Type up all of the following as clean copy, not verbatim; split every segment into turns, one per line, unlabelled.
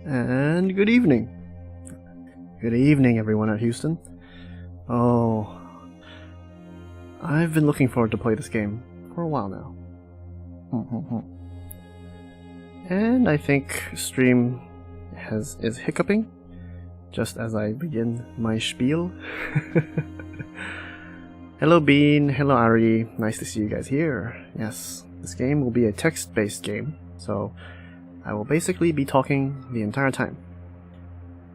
And good evening. Good evening, everyone at Houston. Oh, I've been looking forward to play this game for a while now. And I think stream is hiccuping just as I begin my spiel. Hello Bean, hello Ari, nice to see you guys here. Yes, this game will be a text-based game, so I will basically be talking the entire time.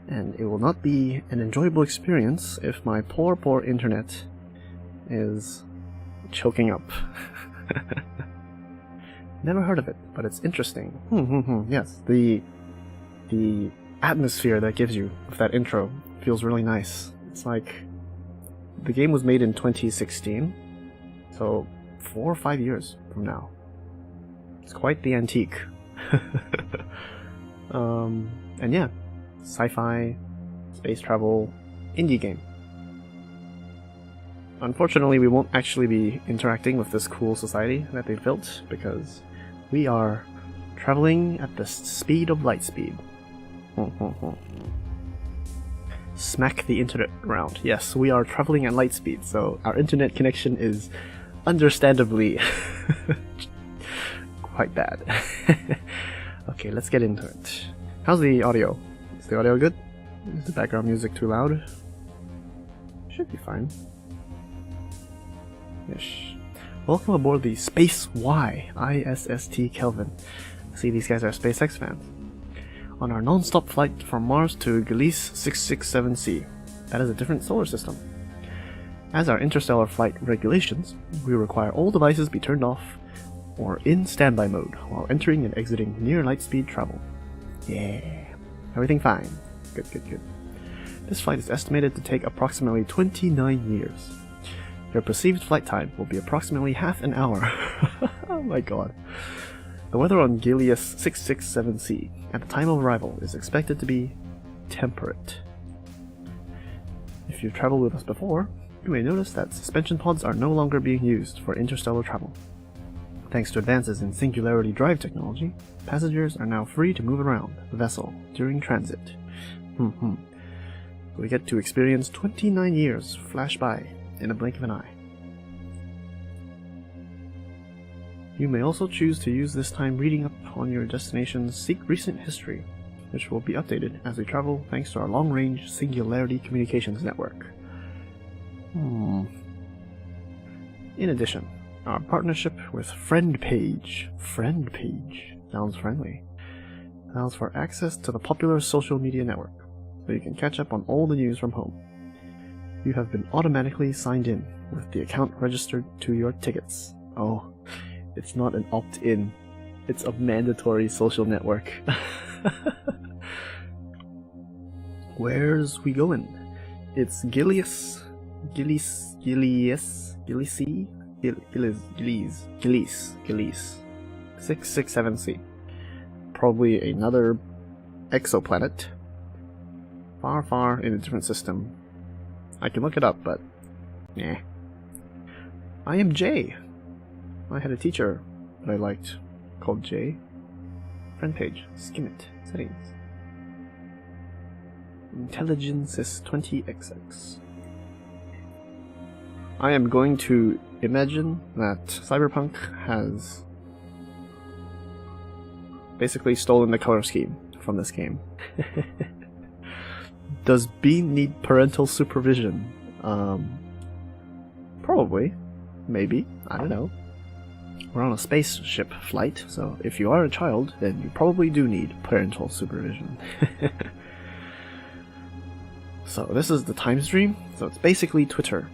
And it will not be an enjoyable experience if my poor internet is choking up. Never heard of it, but it's interesting. Yes, the atmosphere that gives you with that intro feels really nice. It's like the game was made in 2016, so 4 or 5 years from now. It's quite the antique. And yeah, sci-fi, space travel, indie game. Unfortunately, we won't actually be interacting with this cool society that they've built because we are traveling at the speed of Lightspeed. Smack the internet around. Yes, we are traveling at Lightspeed, so our internet connection is understandably quite bad. Okay, let's get into it. How's the audio? Is the audio good? Is the background music too loud? Should be fine. Yes. Welcome aboard the Space Y, ISST Kelvin. See, these guys are SpaceX fans. On our non-stop flight from Mars to Gliese 667c. That is a different solar system. As our interstellar flight regulations, we require all devices be turned off or in standby mode while entering and exiting near light speed travel. Yeah, everything fine. Good. This flight is estimated to take approximately 29 years. Your perceived flight time will be approximately half an hour. Oh my god. The weather on Gliese 667c at the time of arrival is expected to be temperate. If you've traveled with us before, you may notice that suspension pods are no longer being used for interstellar travel. Thanks to advances in singularity drive technology, passengers are now free to move around the vessel during transit. We get to experience 29 years flash by in a blink of an eye. You may also choose to use this time reading up on your destination's recent history, which will be updated as we travel thanks to our long-range Singularity Communications Network. In addition, our partnership with FriendPage sounds friendly, allows for access to the popular social media network, so you can catch up on all the news from home. You have been automatically signed in with the account registered to your tickets. Oh, it's not an opt-in, it's a mandatory social network. Where's we going? It's Gliese 667c. Probably another exoplanet. Far in a different system. I can look it up, but nah. I am Jay. I had a teacher that I liked called Jay. Friend page, skim it, settings. Intelligence is 20XX. I am going to imagine that Cyberpunk has basically stolen the color scheme from this game. Does Bean need parental supervision? Probably. Maybe. I don't know. We're on a spaceship flight, so if you are a child, then you probably do need parental supervision. So this is the time stream, so it's basically Twitter,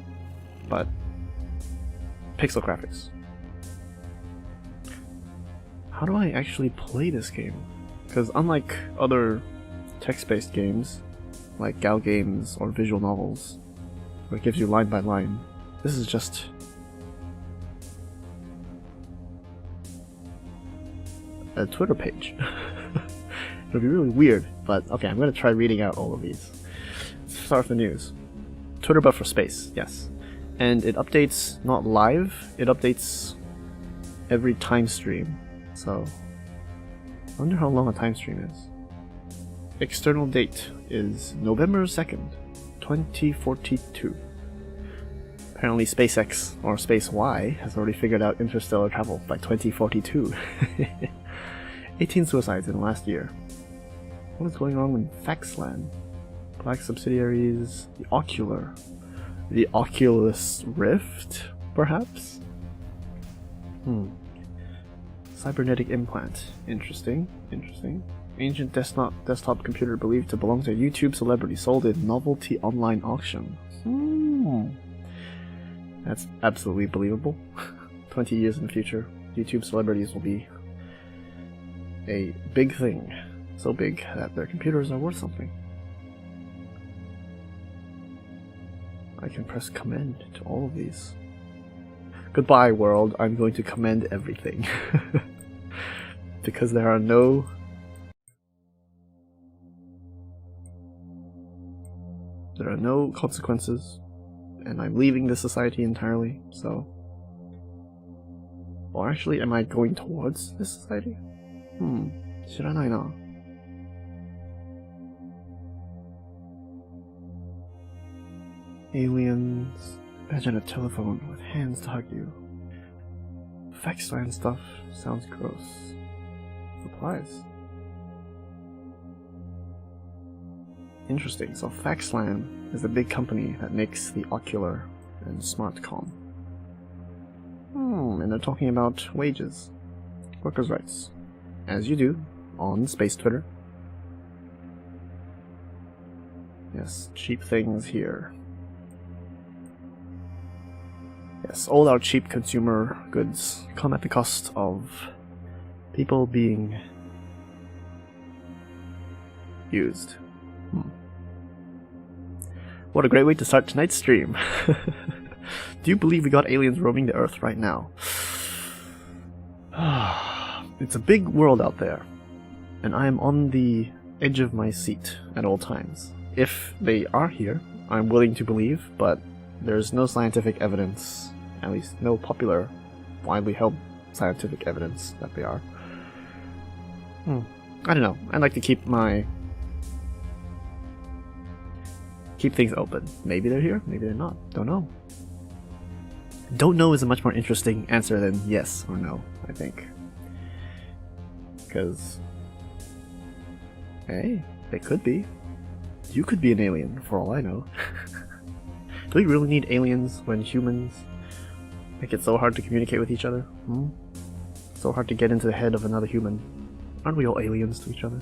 but pixel graphics. How do I actually play this game? Because unlike other text-based games, like Gal games or visual novels, where it gives you line by line, this is just a Twitter page. It'll be really weird, but okay, I'm going to try reading out all of these. Let's start with the news. Twitter but for space, yes. And it updates not live, it updates every time stream. So, I wonder how long a time stream is. external date is November 2nd, 2042. Apparently SpaceX, or Space Y, has already figured out interstellar travel by 2042. 18 suicides in the last year. What is going on in Faxland? Black subsidiaries, the Ocular. The Oculus Rift, perhaps? Cybernetic implant. Interesting. Ancient desktop computer believed to belong to a YouTube celebrity sold in novelty online auction. That's absolutely believable. 20 years in the future, YouTube celebrities will be a big thing. So big that their computers are worth something. I can press commend to all of these. Goodbye, world. I'm going to commend everything. Because there are no... There are no consequences. And I'm leaving this society entirely, so... Or actually, am I going towards this society? 知らないな. Aliens. Imagine a telephone with hands to hug you. Faxland stuff sounds gross. Supplies. Interesting. So Faxland is a big company that makes the Ocular and Smartcom. And they're talking about wages. Workers' rights. As you do on Space Twitter. Yes, cheap things here. Yes, all our cheap consumer goods come at the cost of people being used. What a great way to start tonight's stream. Do you believe we got aliens roaming the Earth right now? It's a big world out there, and I am on the edge of my seat at all times. If they are here, I'm willing to believe, but there's no scientific evidence, at least no popular, widely held scientific evidence that they are. I don't know. I'd like to keep things open. Maybe they're here, maybe they're not. Don't know. Don't know is a much more interesting answer than yes or no, I think. Because, hey, they could be. You could be an alien, for all I know. Do we really need aliens when humans make it so hard to communicate with each other? So hard to get into the head of another human. Aren't we all aliens to each other?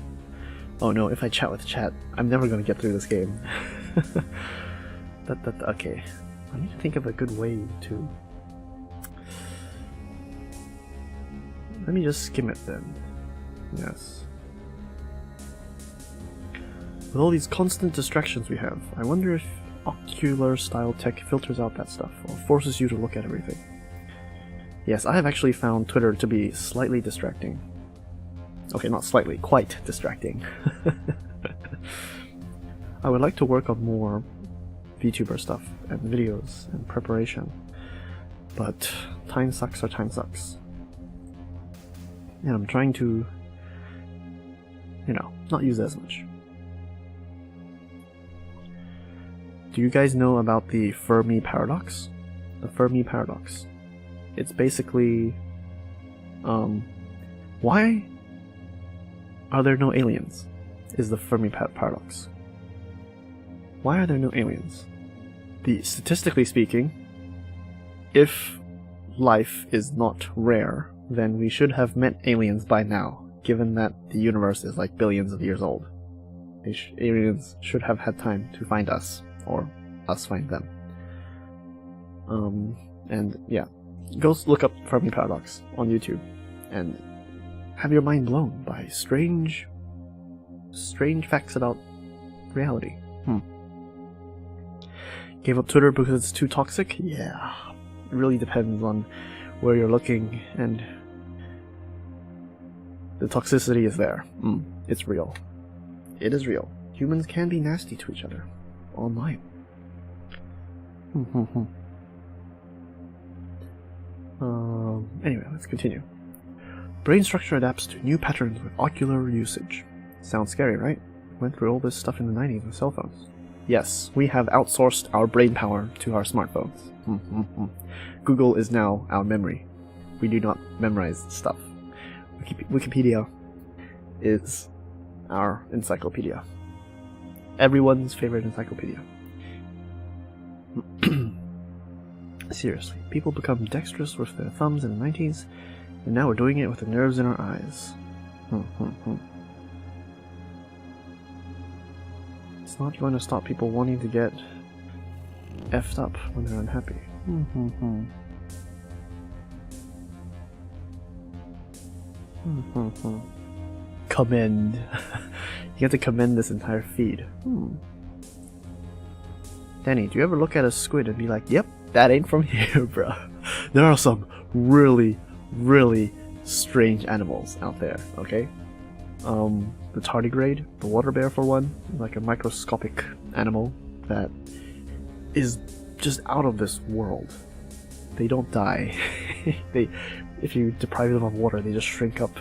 Oh no, if I chat with chat, I'm never going to get through this game. Okay. I need to think of a good way to... Let me just skim it then. Yes. With all these constant distractions we have, I wonder if Ocular style tech filters out that stuff, or forces you to look at everything. Yes, I have actually found Twitter to be slightly distracting. Okay, not slightly, quite distracting. I would like to work on more VTuber stuff, and videos, and preparation. But time sucks or time sucks. And I'm trying to, not use it as much. Do you guys know about the Fermi paradox? The Fermi paradox. It's basically, why are there no aliens? Is the Fermi paradox. Why are there no aliens? Statistically speaking, if life is not rare, then we should have met aliens by now, given that the universe is like billions of years old. Aliens should have had time to find us, or us find them. And yeah, go look up Fermi Paradox on YouTube, and have your mind blown by strange facts about reality. Gave up Twitter because it's too toxic? Yeah, it really depends on where you're looking, and the toxicity is there. It's real. It is real. Humans can be nasty to each other online. Anyway, let's continue. Brain structure adapts to new patterns with ocular usage. Sounds scary, right? went through all this stuff in the 90s with cell phones. Yes, we have outsourced our brain power to our smartphones. Google is now our memory. We do not memorize stuff. Wikipedia is our encyclopedia. Everyone's favorite encyclopedia. Seriously, people become dexterous with their thumbs in the 90s, and now we're doing it with the nerves in our eyes. It's not going to stop people wanting to get effed up when they're unhappy. Commend. You have to commend this entire feed. Danny, do you ever look at a squid and be like, yep, that ain't from here, bruh? There are some really, really strange animals out there, okay? The tardigrade, the water bear for one, like a microscopic animal that is just out of this world. They don't die. If you deprive them of water, they just shrink up.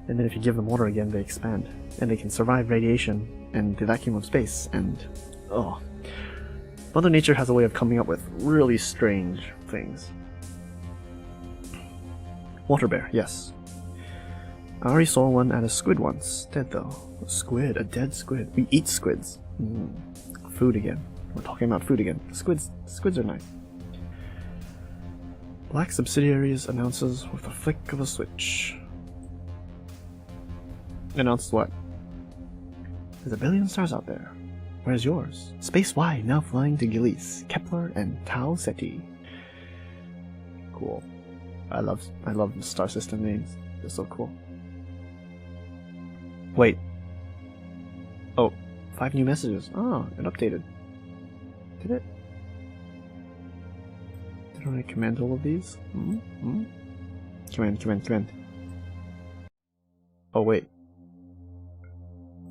And then if you give them water again, they expand. And they can survive radiation and the vacuum of space, and Mother Nature has a way of coming up with really strange things. Water bear, yes. I already saw one at a squid once. Dead though. A squid, a dead squid. We eat squids. Food again. We're talking about food again. Squids are nice. Black subsidiaries announces with a flick of a switch. Announced what? There's a billion stars out there. Where's yours? Space Y now flying to Gillies, Kepler, and Tau Ceti. Cool. I love the star system names. They're so cool. Wait. Oh, 5 new messages. Oh, it updated. Did it? Did I command all of these? Command. Oh, wait.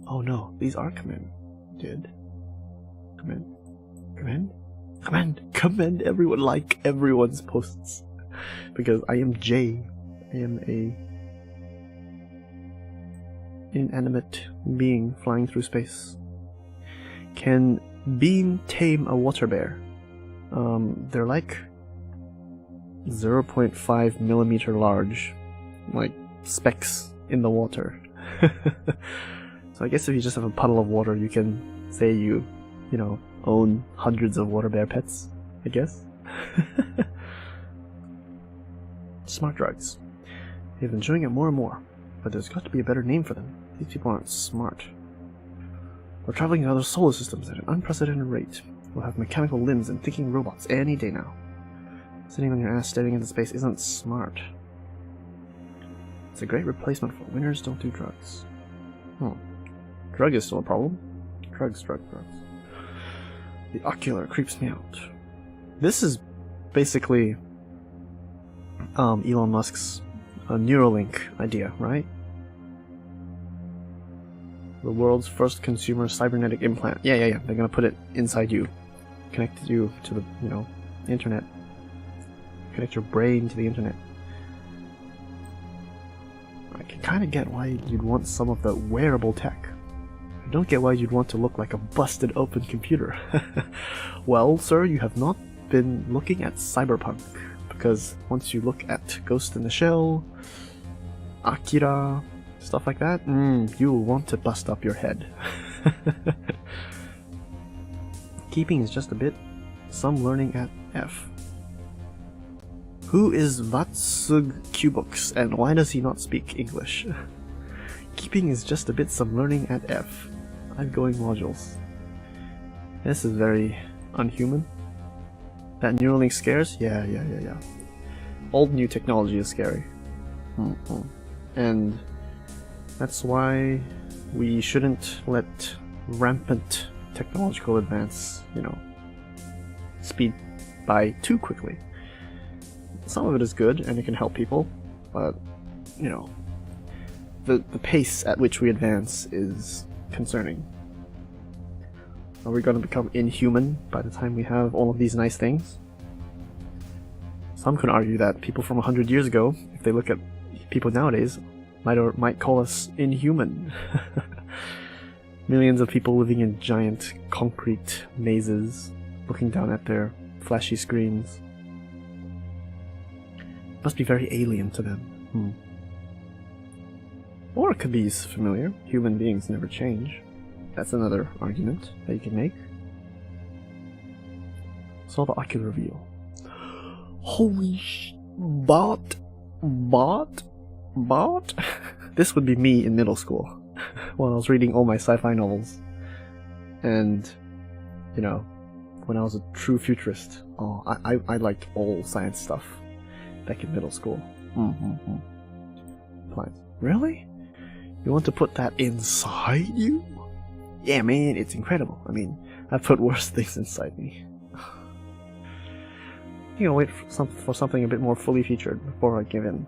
Oh no, these are commanded. Commend everyone, like everyone's posts. Because I am Jay. I am a inanimate being flying through space. Can Bean tame a water bear? They're like 0.5 millimeter large, like specks in the water. So I guess if you just have a puddle of water, you can say you own hundreds of water bear pets, I guess. Smart drugs. They've enjoying it more and more, but there's got to be a better name for them. These people aren't smart. We're traveling in other solar systems at an unprecedented rate. We'll have mechanical limbs and thinking robots any day now. Sitting on your ass staring into space isn't smart. It's a great replacement for winners don't do drugs. Drug is still a problem. Drugs. The ocular creeps me out. This is basically Elon Musk's Neuralink idea, right? The world's first consumer cybernetic implant. Yeah. They're gonna put it inside you, connect you to the internet, connect your brain to the internet. I can kind of get why you'd want some of the wearable tech. I don't get why you'd want to look like a busted open computer. Well, sir, you have not been looking at cyberpunk, because once you look at Ghost in the Shell, Akira, stuff like that, you will want to bust up your head. Keeping is just a bit. Some learning at F. Who is Vatsug Cubux, and why does he not speak English? Keeping is just a bit. Some learning at F. Outgoing modules. This is very unhuman. That Neuralink scares? Yeah. Old new technology is scary. And that's why we shouldn't let rampant technological advance, speed by too quickly. Some of it is good and it can help people, but, the pace at which we advance is concerning. Are we going to become inhuman by the time we have all of these nice things? Some could argue that people from 100 years ago, if they look at people nowadays, might call us inhuman. Millions of people living in giant concrete mazes, looking down at their flashy screens. Must be very alien to them. Or it could be familiar. Human beings never change. That's another argument that you can make. Saw the ocular reveal. Holy bot? This would be me in middle school when I was reading all my sci-fi novels. And, you know, when I was a true futurist. Oh, I liked all science stuff back in middle school. Plants. Really? You want to put that inside you? Yeah, man, it's incredible. I mean, I've put worse things inside me. You know, wait for something a bit more fully featured before I give in.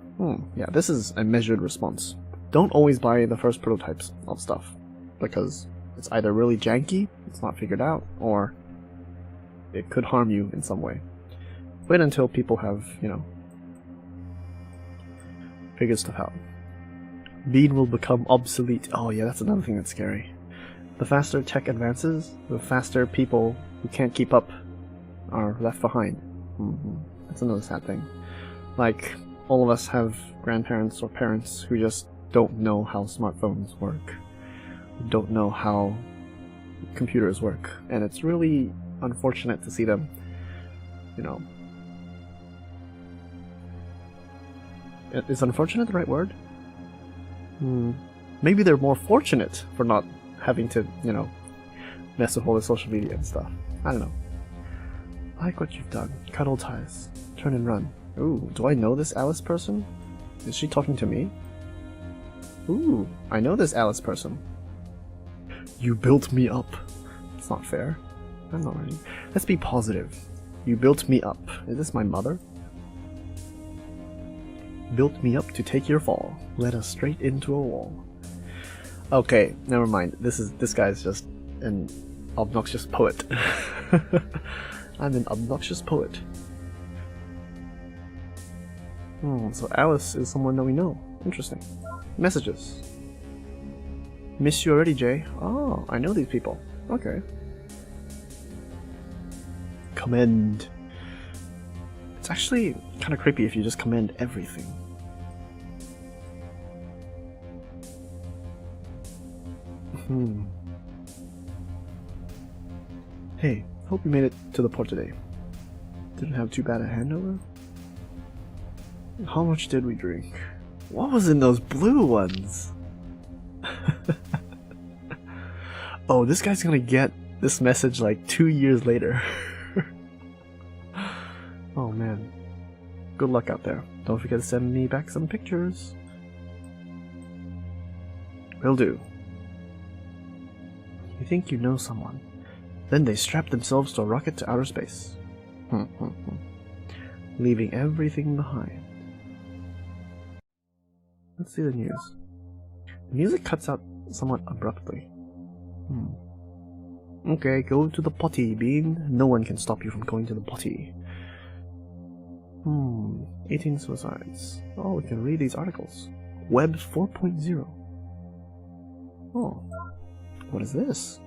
Yeah, this is a measured response. Don't always buy the first prototypes of stuff, because it's either really janky, it's not figured out, or it could harm you in some way. Wait until people have, you know, figured stuff out. Bean will become obsolete. Oh yeah, that's another thing that's scary. The faster tech advances, the faster people who can't keep up are left behind. That's another sad thing. Like, all of us have grandparents or parents who just don't know how smartphones work, don't know how computers work, and it's really unfortunate to see them, you know. Is unfortunate the right word? Maybe they're more fortunate for not having to, you know, mess with all the social media and stuff. I don't know. I like what you've done. Cuddle ties. Turn and run. Ooh, do I know this Alice person? Is she talking to me? Ooh, I know this Alice person. You built me up. It's not fair. I'm not ready. Let's be positive. You built me up. Is this my mother? Built me up to take your fall. Led us straight into a wall. Okay, never mind. This guy's just an obnoxious poet. I'm an obnoxious poet. So Alice is someone that we know. Interesting. Messages. Miss you already, Jay. Oh, I know these people. Okay. Commend. It's actually kind of creepy if you just commend everything. Hey, hope you made it to the port today. Didn't have too bad a handover? How much did we drink? What was in those blue ones? Oh, this guy's gonna get this message like 2 years later. Oh man. Good luck out there. Don't forget to send me back some pictures. Will do. You think you know someone. Then they strap themselves to a rocket to outer space. Leaving everything behind. Let's see the news. The music cuts out somewhat abruptly. Okay, go to the potty, Bean. No one can stop you from going to the potty. 18 suicides. Oh, we can read these articles. Web 4.0. Oh. What is this?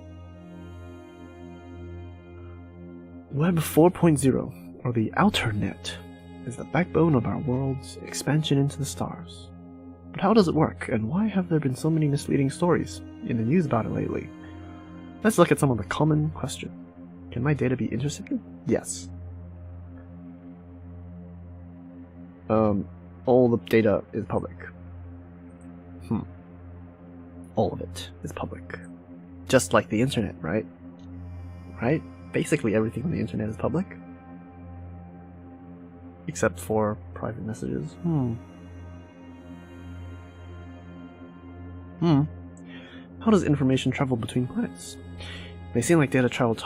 Web 4.0, or the Outer Net, is the backbone of our world's expansion into the stars. But how does it work, and why have there been so many misleading stories in the news about it lately? Let's look at some of the common questions. Can my data be intercepted? Yes. All the data is public. All of it is public. Just like the internet, right? Right? Basically everything on the internet is public. Except for private messages. How does information travel between planets? May seem like data travels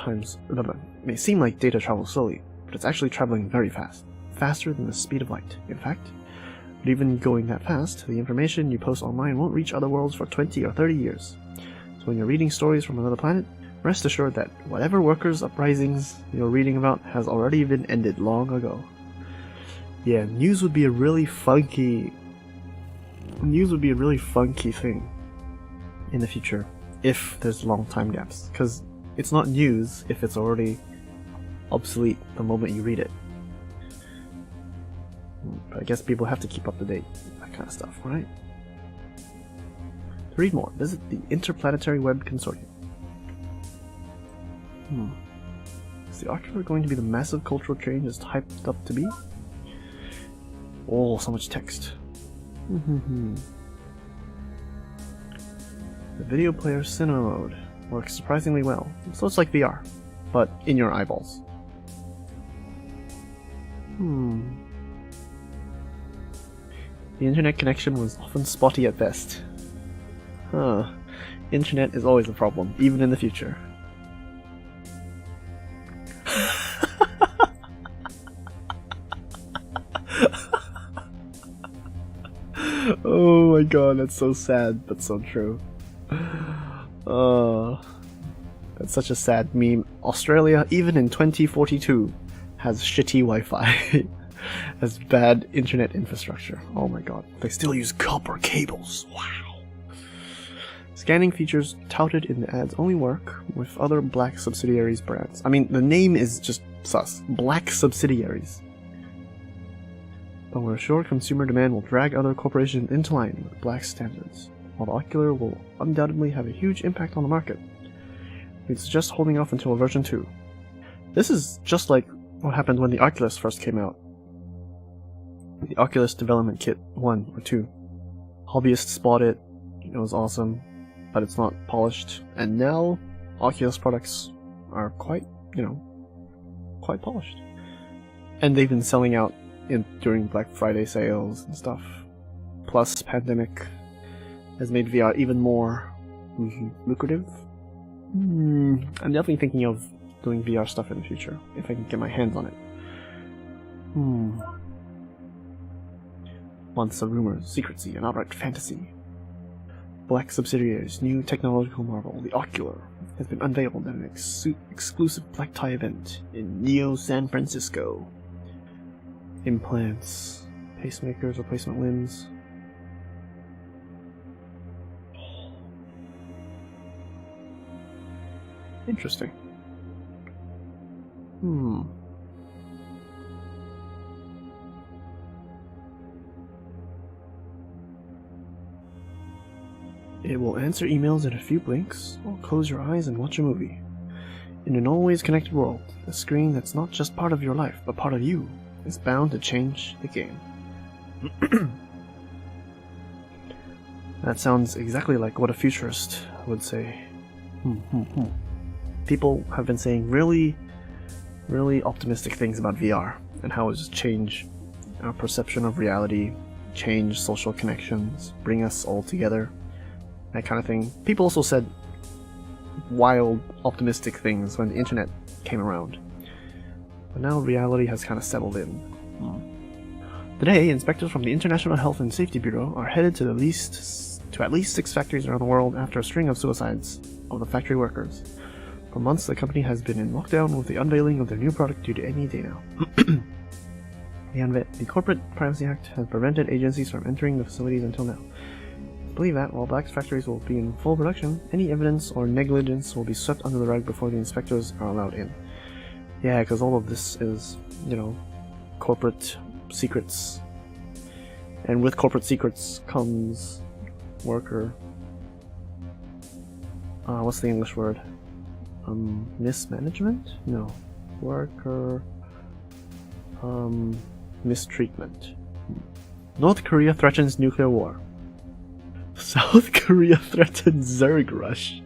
slowly, but it's actually traveling very fast. Faster than the speed of light, in fact. But even going that fast, the information you post online won't reach other worlds for 20 or 30 years. So when you're reading stories from another planet, rest assured that whatever workers' uprisings you're reading about has already been ended long ago. Yeah, news would be a really funky thing in the future. if there's long time gaps, because it's not news if it's already obsolete the moment you read it. But I guess people have to keep up to date with that kind of stuff, right? To read more, visit the Interplanetary Web Consortium. Is the Ocular going to be the massive cultural change it's hyped up to be? Oh, so much text. The video player cinema mode works surprisingly well, so it's like VR, but in your eyeballs. The internet connection was often spotty at best. Internet is always a problem, even in the future. Oh my god, that's so sad, but so true. That's such a sad meme. Australia, even in 2042, has shitty Wi-Fi. Has bad internet infrastructure. Oh my god. They still use copper cables. Wow. Scanning features touted in the ads only work with other black subsidiaries brands. I mean, the name is just sus. Black subsidiaries. But we're sure consumer demand will drag other corporations into line with black standards, while the Ocular will undoubtedly have a huge impact on the market. We'd suggest holding off until version 2. This is just like what happened when the Oculus first came out. The Oculus Development Kit 1 or 2. Hobbyists bought it, it was awesome, but it's not polished, and now Oculus products are quite, quite polished. And they've been selling out during Black Friday sales and stuff. Plus, pandemic has made VR even more lucrative. I'm definitely thinking of doing VR stuff in the future, if I can get my hands on it. Months of rumors, secrecy, and outright fantasy. Black subsidiaries' new technological marvel, the Ocular, has been unveiled at an exclusive black tie event in Neo San Francisco. Implants, pacemakers, replacement limbs. Interesting. It will answer emails in a few blinks, or close your eyes and watch a movie. In an always connected world, a screen that's not just part of your life, but part of you, is bound to change the game. That sounds exactly like what a futurist would say. People have been saying really optimistic things about VR, and how it will just change our perception of reality, change social connections, bring us all together, that kind of thing. People also said wild, optimistic things when the internet came around. But now reality has kind of settled in. Today, inspectors from the International Health and Safety Bureau are headed to at least 6 factories around the world after a string of suicides of the factory workers. For months, the company has been in lockdown with the unveiling of their new product due to any day now. The Corporate Privacy Act has prevented agencies from entering the facilities until now. I believe that, while black factories will be in full production, any evidence or negligence will be swept under the rug before the inspectors are allowed in. Yeah, because all of this is, corporate secrets. And with corporate secrets comes worker... what's the English word? Mismanagement? No. Worker... mistreatment. North Korea threatens nuclear war. South Korea threatens Zerg rush.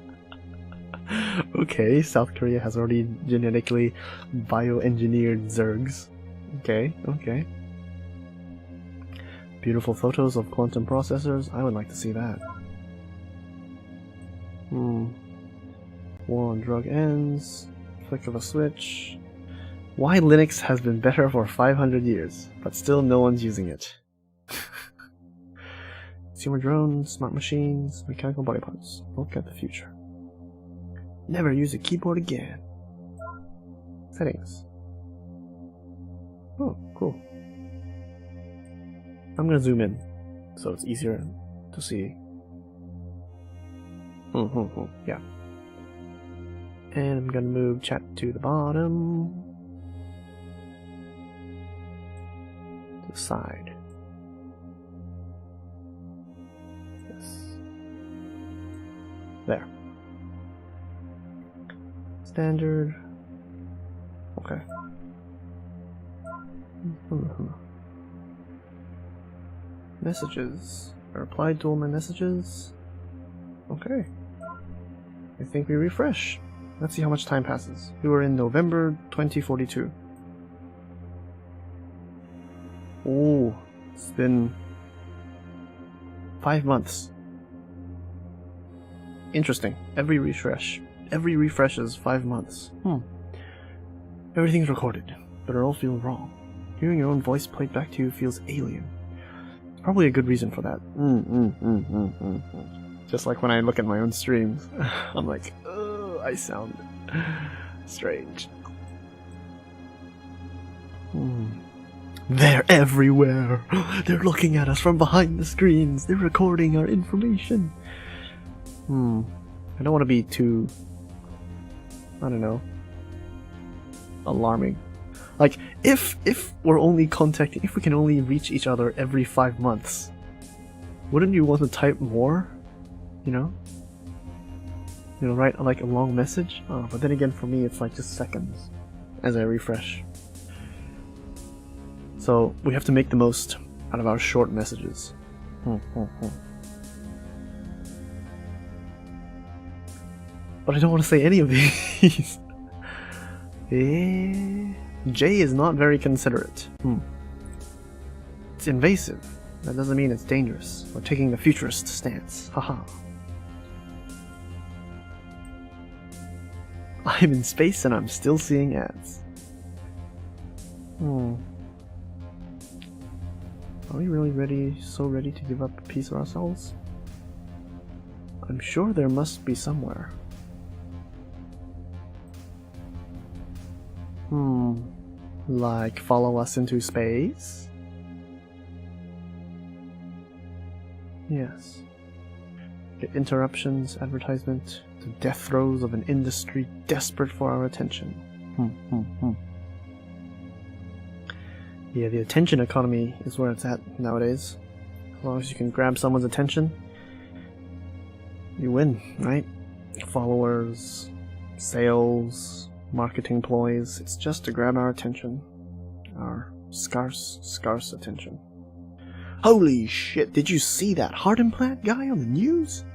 Okay, South Korea has already genetically bioengineered Zergs. Okay. Beautiful photos of quantum processors. I would like to see that. War on drug ends. Flick of a switch. Why Linux has been better for 500 years, but still no one's using it. Consumer drones, smart machines, mechanical body parts. Look at the future. Never use a keyboard again. Settings. Oh, cool. I'm gonna zoom in, so it's easier to see. Yeah. And I'm gonna move chat to the bottom. To the side. Yes. There. Standard. Okay. Messages. I replied to all my messages. Okay. I think we refresh. Let's see how much time passes. We were in November 2042. Oh, it's been 5 months. Interesting. Every refresh is 5 months. Everything's recorded, but it all feels wrong. Hearing your own voice played back to you feels alien. There's probably a good reason for that. Just like when I look at my own streams, I'm like, oh, I sound strange. They're everywhere. They're looking at us from behind the screens. They're recording our information. I don't want to be too, I don't know, alarming. Like, if we're only contacting, if we can only reach each other every 5 months, wouldn't you want to type more? You know, write like a long message? Oh, but then again, for me, it's like just seconds as I refresh. So we have to make the most out of our short messages. But I don't want to say any of these. Jay is not very considerate. It's invasive. That doesn't mean it's dangerous. We're taking the futurist stance. Haha. I'm in space and I'm still seeing ads. Are we really so ready to give up a piece of ourselves? I'm sure there must be somewhere. Like follow us into space? Yes. Get interruptions, advertisement, the death throes of an industry desperate for our attention. Yeah, the attention economy is where it's at nowadays. As long as you can grab someone's attention, you win, right? Followers, sales, marketing ploys, it's just to grab our attention. Our scarce attention. Holy shit, did you see that heart implant guy on the news?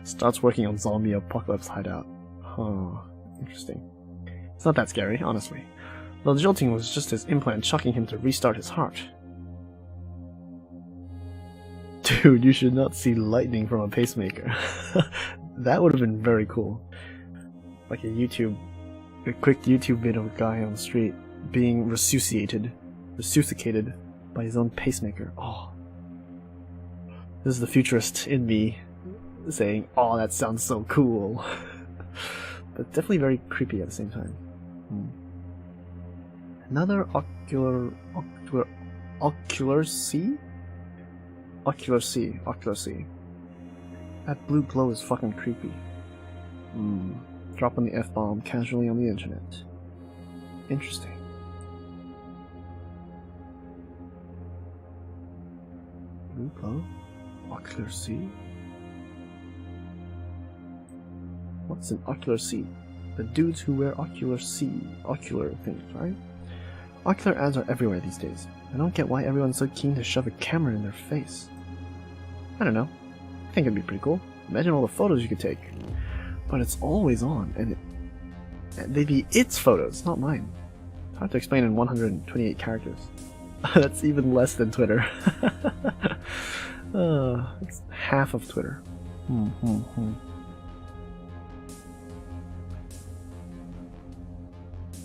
Starts working on zombie apocalypse hideout. Huh, interesting. It's not that scary, honestly. The jolting was just his implant shocking him to restart his heart. Dude, you should not see lightning from a pacemaker. That would have been very cool. Like a quick YouTube video of a guy on the street being resuscitated by his own pacemaker. Oh. This is the futurist in me saying, oh, that sounds so cool. But definitely very creepy at the same time. Another ocular sea? Ocular sea. That blue glow is fucking creepy. Dropping the F-bomb casually on the internet. Interesting. Blue glow? Ocular sea? What's an ocular sea? The dudes who wear ocular things, right? Ocular ads are everywhere these days. I don't get why everyone's so keen to shove a camera in their face. I don't know. I think it'd be pretty cool. Imagine all the photos you could take. But it's always on, and they'd be its photos, not mine. It's hard to explain in 128 characters. That's even less than Twitter. It's half of Twitter.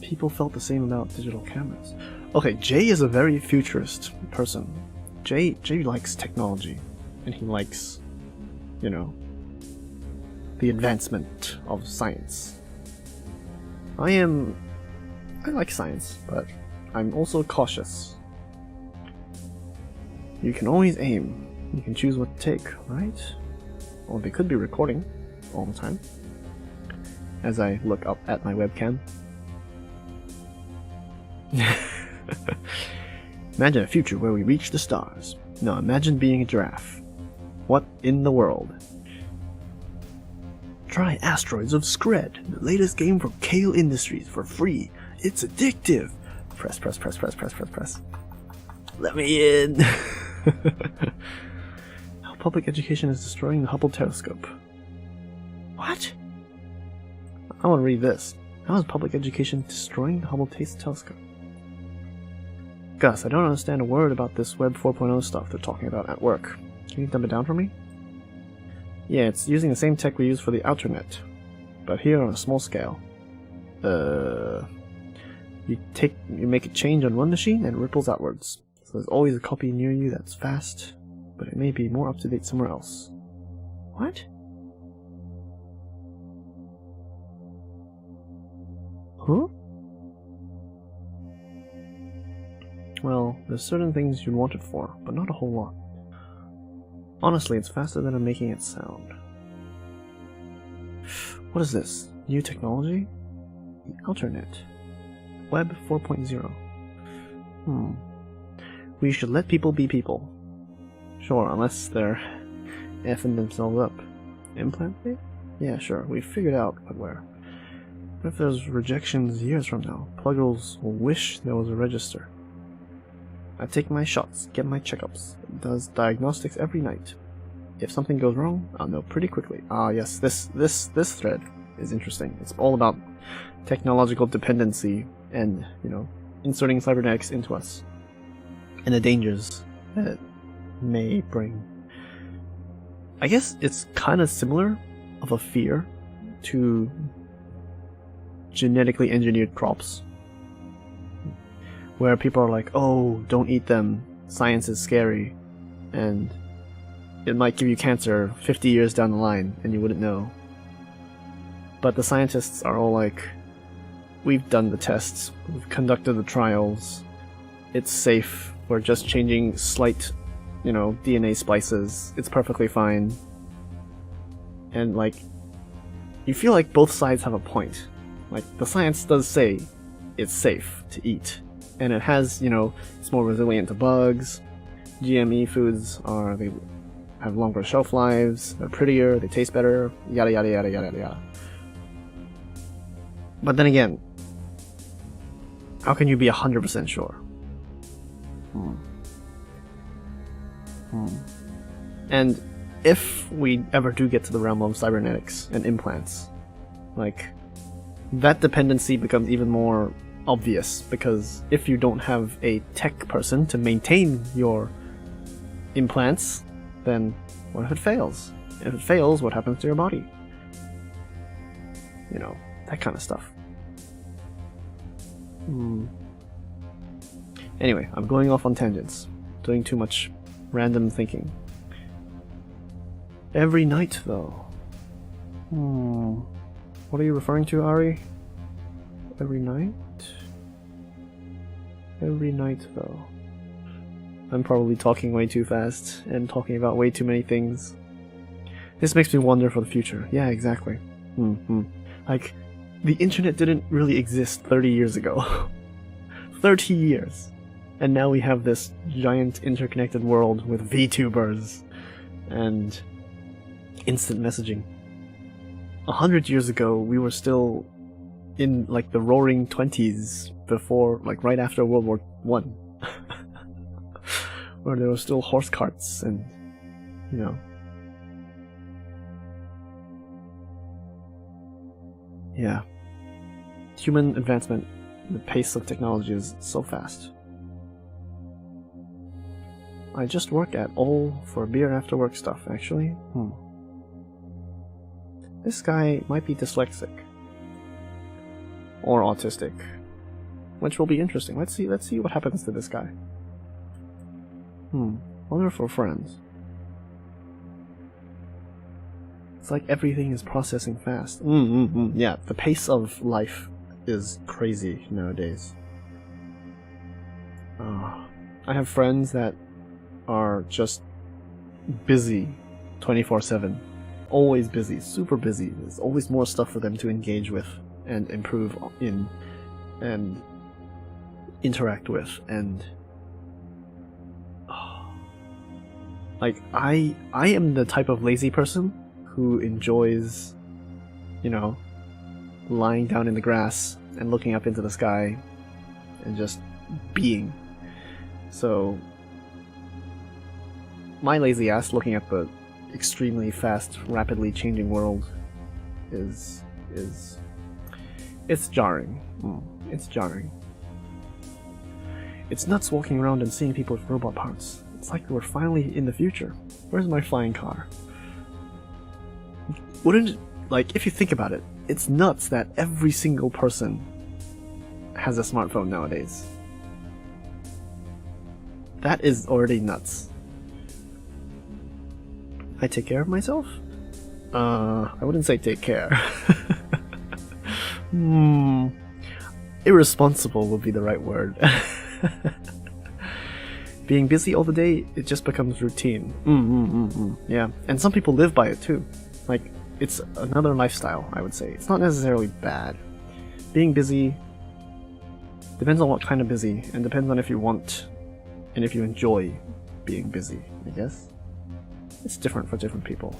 People felt the same about digital cameras. Okay, Jay is a very futurist person. Jay likes technology, and he likes, you know, the advancement of science. I like science, but I'm also cautious. You can always aim. You can choose what to take, right? Well, they could be recording. all the time as I look up at my webcam. Imagine a future where we reach the stars. No, imagine being a giraffe. What in the world? Try Asteroids of Scred, the latest game from Kale Industries, for free. It's addictive. Press, press, press, press, press, press, press. Let me in. How public education is destroying the Hubble telescope. What? I want to read this. How is public education destroying the Hubble telescope? Gus, I don't understand a word about this Web 4.0 stuff they're talking about at work. Can you dumb it down for me? Yeah, it's using the same tech we use for the Outernet, but here on a small scale. You make a change on one machine and it ripples outwards. So there's always a copy near you that's fast, but it may be more up-to-date somewhere else. What? Huh? Well, there's certain things you'd want it for, but not a whole lot. Honestly, it's faster than I'm making it sound. What is this? New technology? The Outernet. Web 4.0. We should let people be people. Sure, unless they're effing themselves up. Implant it? Yeah, sure, we figured out what where. What if there's rejections years from now? Pluggers will wish there was a register. I take my shots, get my checkups. It does diagnostics every night. If something goes wrong, I'll know pretty quickly. Ah, yes, this thread is interesting. It's all about technological dependency and, you know, inserting cybernetics into us and the dangers that it may bring. I guess it's kind of similar of a fear to genetically engineered crops, where people are like, oh, don't eat them, science is scary, and it might give you cancer 50 years down the line and you wouldn't know. But the scientists are all like, we've done the tests, we've conducted the trials, it's safe, we're just changing slight, you know, DNA splices, it's perfectly fine. And like, you feel like both sides have a point. Like, the science does say it's safe to eat, and it has, you know, it's more resilient to bugs. GME foods they have longer shelf lives, they're prettier, they taste better, yada yada yada yada yada. But then again, how can you be 100% sure? And if we ever do get to the realm of cybernetics and implants, like, that dependency becomes even more obvious, because if you don't have a tech person to maintain your implants, then what if it fails? If it fails, what happens to your body? You know, that kind of stuff. Anyway, I'm going off on tangents, doing too much random thinking. Every night, though. What are you referring to, Ari? Every night? Every night, though. I'm probably talking way too fast and talking about way too many things. This makes me wonder for the future. Yeah, exactly. Like, the internet didn't really exist 30 years ago. 30 years! And now we have this giant interconnected world with VTubers and instant messaging. 100 years ago, we were still in, like, the roaring 20s before, like, right after World War I. Where there were still horse carts and, you know. Yeah. Human advancement, the pace of technology is so fast. I just work at All for beer after work stuff, actually. This guy might be dyslexic. Or autistic. Which will be interesting. Let's see what happens to this guy. Wonder for friends. It's like everything is processing fast. Yeah, the pace of life is crazy nowadays. I have friends that are just busy 24/7. always busy, super busy. There's always more stuff for them to engage with and improve in and interact with, and like I am the type of lazy person who enjoys, you know, lying down in the grass and looking up into the sky and just being. So my lazy ass looking at the extremely fast, rapidly changing world is it's jarring. It's jarring. It's nuts walking around and seeing people with robot parts. It's like we're finally in the future. Where's my flying car? Wouldn't it, like, if you think about it, it's nuts that every single person has a smartphone nowadays. That is already nuts. I take care of myself? I wouldn't say take care. Irresponsible would be the right word. Being busy all the day, it just becomes routine. Yeah, and some people live by it too. Like, it's another lifestyle, I would say. It's not necessarily bad. Being busy depends on what kind of busy, and depends on if you want and if you enjoy being busy, I guess. It's different for different people.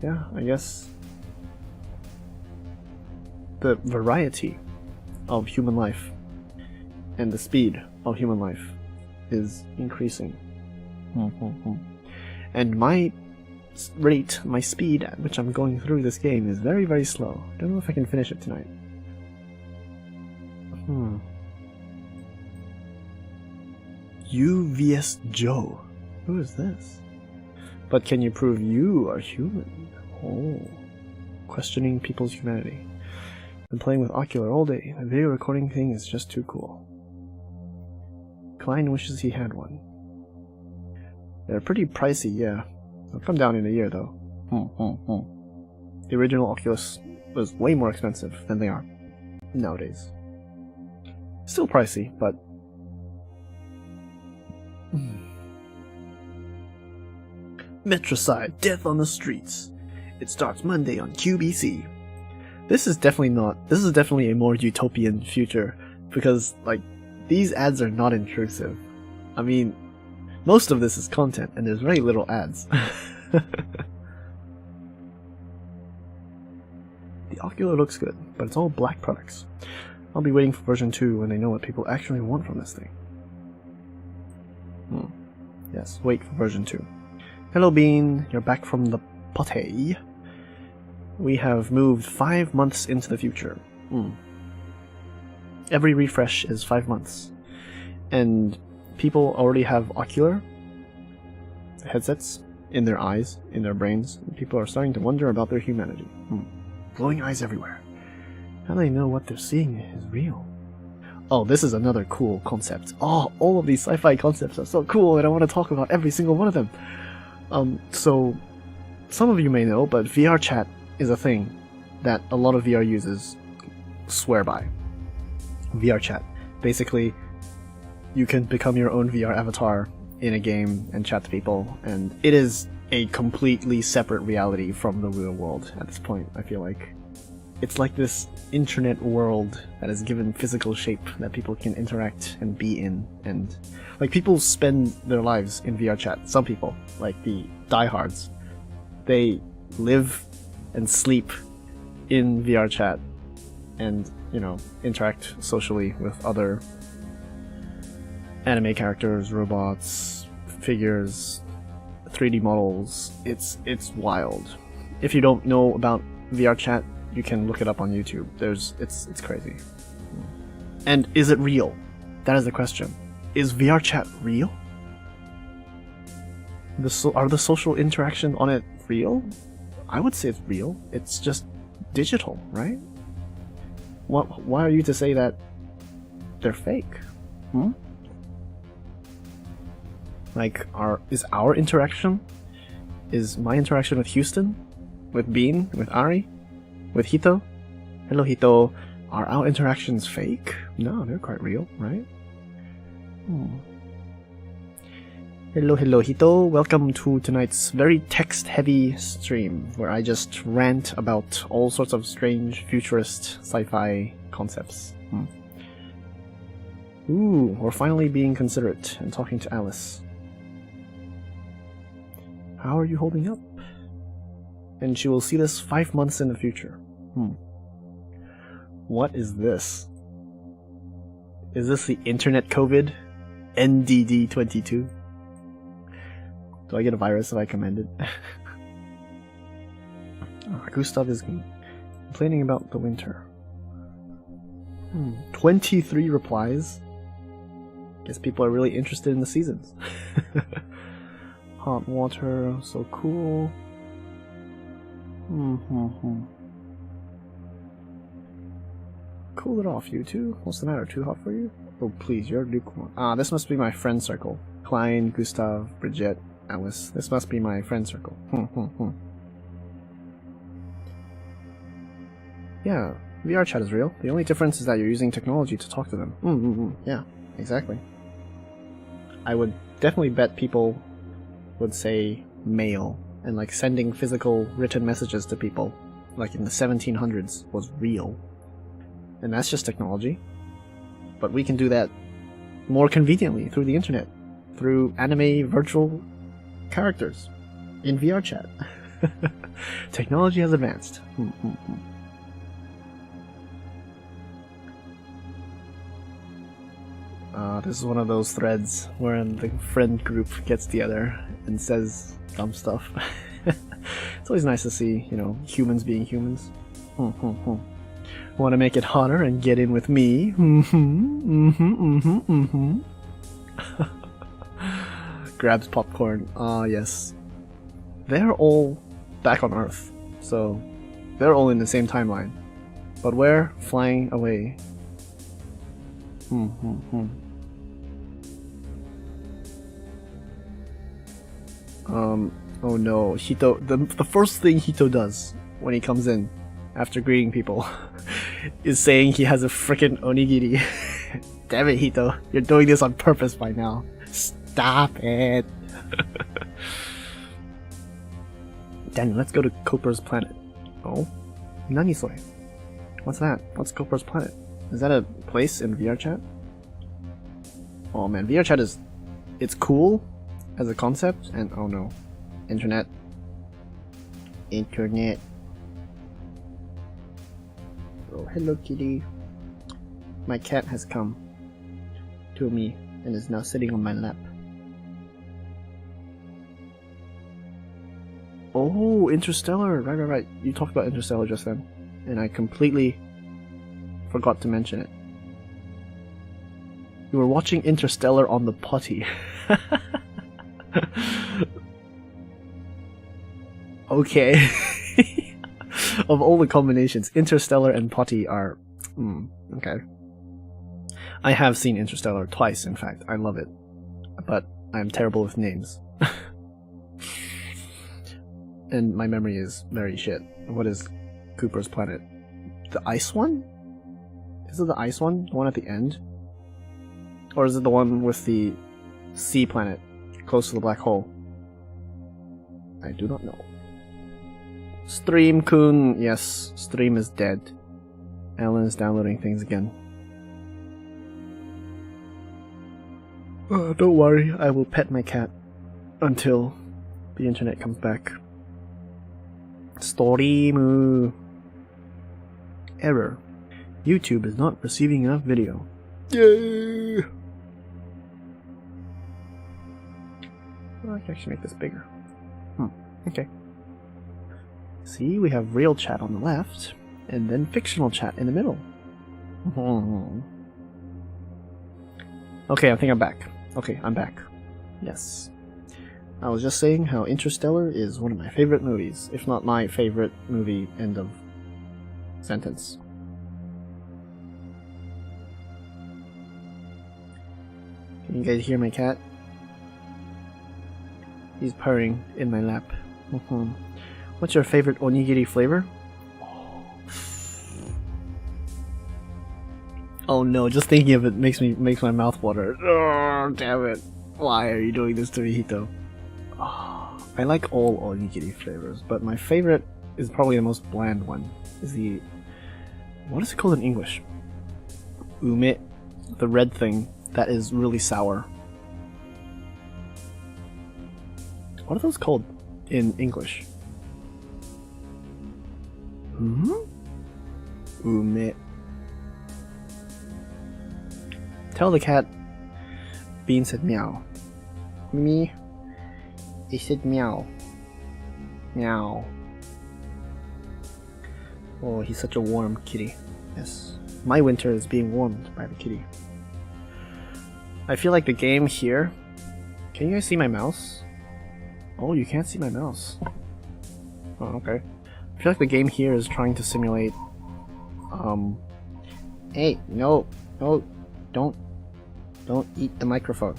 Yeah, I guess the variety of human life and the speed of human life is increasing. And my rate, my speed at which I'm going through this game is very, very slow. Don't know if I can finish it tonight. You vs Joe. Who is this? But can you prove you are human? Oh. Questioning people's humanity. Been playing with Ocular all day. The video recording thing is just too cool. Klein wishes he had one. They're pretty pricey, yeah. They'll come down in a year, though. The original Oculus was way more expensive than they are nowadays. Still pricey, but... Metricide, Death on the Streets. It starts Monday on QBC. This is definitely a more utopian future, because, like, these ads are not intrusive. I mean, most of this is content, and there's very little ads. The Ocular looks good, but it's all black products. I'll be waiting for version 2 when they know what people actually want from this thing. Yes, wait for version 2. Hello Bean, you're back from the potty. We have moved 5 months into the future. Every refresh is 5 months. And people already have Ocular headsets in their eyes, in their brains. People are starting to wonder about their humanity. Glowing eyes everywhere. How do they know what they're seeing is real? Oh, this is another cool concept. Oh, all of these sci-fi concepts are so cool, and I want to talk about every single one of them. So, some of you may know, but VR chat is a thing that a lot of VR users swear by. VR chat. Basically, you can become your own VR avatar in a game and chat to people, and it is a completely separate reality from the real world at this point, I feel like. It's like this internet world that is given physical shape that people can interact and be in, and like people spend their lives in VR chat. Some people, like the diehards, they live and sleep in VR chat and, you know, interact socially with other anime characters, robots, figures, 3D models. It's wild. If you don't know about VR chat, you can look it up on YouTube. It's crazy. And is it real? That is the question. Is VR chat real? Are the social interaction on it real? I would say it's real. It's just digital, right? Why are you to say that they're fake? Like, is our interaction? Is my interaction with Houston? With Bean? With Ari? With Hito? Hello Hito. Are our interactions fake? No, they're quite real, right? Hello, hello, Hito. Welcome to tonight's very text-heavy stream, where I just rant about all sorts of strange futurist sci-fi concepts. Ooh, we're finally being considerate and talking to Alice. How are you holding up? And she will see this 5 months in the future. What is this? Is this the internet COVID? NDD22? Do I get a virus if I commend it? Gustav is complaining about the winter. 23 replies? Guess people are really interested in the seasons. Hot water, so cool. Cool it off, you two. What's the matter? Too hot for you? Oh, please, you're lukewarm. Ah, this must be my friend circle. Klein, Gustav, Bridget, Alice. This must be my friend circle. Yeah, VR chat is real. The only difference is that you're using technology to talk to them. Yeah, exactly. I would definitely bet people would say mail and like sending physical written messages to people like in the 1700s was real. And that's just technology. But we can do that more conveniently through the internet, through anime virtual characters in VR chat. Technology has advanced. This is one of those threads where the friend group gets together and says dumb stuff. It's always nice to see, you know, humans being humans. Want to make it hotter and get in with me? Grabs popcorn. Ah, yes. They're all back on Earth, so they're all in the same timeline. But we're flying away. Oh no, Hito, the first thing Hito does when he comes in after greeting people is saying he has a frickin' onigiri. Damn it, Hito, you're doing this on purpose by now. Stop it. Daniel, let's go to Cooper's planet. Oh? Nani sore? What's that? What's Cooper's planet? Is that a place in VR chat? Oh man, VR chat is... it's cool as a concept, and oh no. Internet. Oh, hello kitty. My cat has come to me and is now sitting on my lap. Oh, Interstellar! Right. You talked about Interstellar just then, and I completely forgot to mention it. You were watching Interstellar on the potty. Okay. Of all the combinations, Interstellar and potty are... okay. I have seen Interstellar twice, in fact. I love it. But I'm terrible with names. And my memory is very shit. What is Cooper's planet? The ice one? Is it the ice one? The one at the end? Or is it the one with the sea planet close to the black hole? I do not know. Stream-kun! Yes, Stream is dead. Alan is downloading things again. Don't worry, I will pet my cat until the internet comes back. Stream. Error. YouTube is not receiving enough video. Yay! Well, I can actually make this bigger. Okay. See, we have real chat on the left, and then fictional chat in the middle. Okay, I think I'm back. Okay, I'm back. Yes. I was just saying how Interstellar is one of my favorite movies, if not my favorite movie, end of sentence. Can you guys hear my cat? He's purring in my lap. What's your favorite onigiri flavor? Oh no, just thinking of it makes my mouth water. Oh, damn it. Why are you doing this to me, Hito? Oh, I like all onigiri flavors, but my favorite is probably the most bland one. Is the... What is it called in English? Ume. The red thing that is really sour. What are those called in English? Ume. Tell the cat. Bean said meow. Me. He said meow. Meow. Oh, he's such a warm kitty. Yes. My winter is being warmed by the kitty. I feel like the game here... Can you guys see my mouse? Oh, you can't see my mouse. Oh, okay. I feel like the game here is trying to simulate... Hey, no, don't eat the microphone.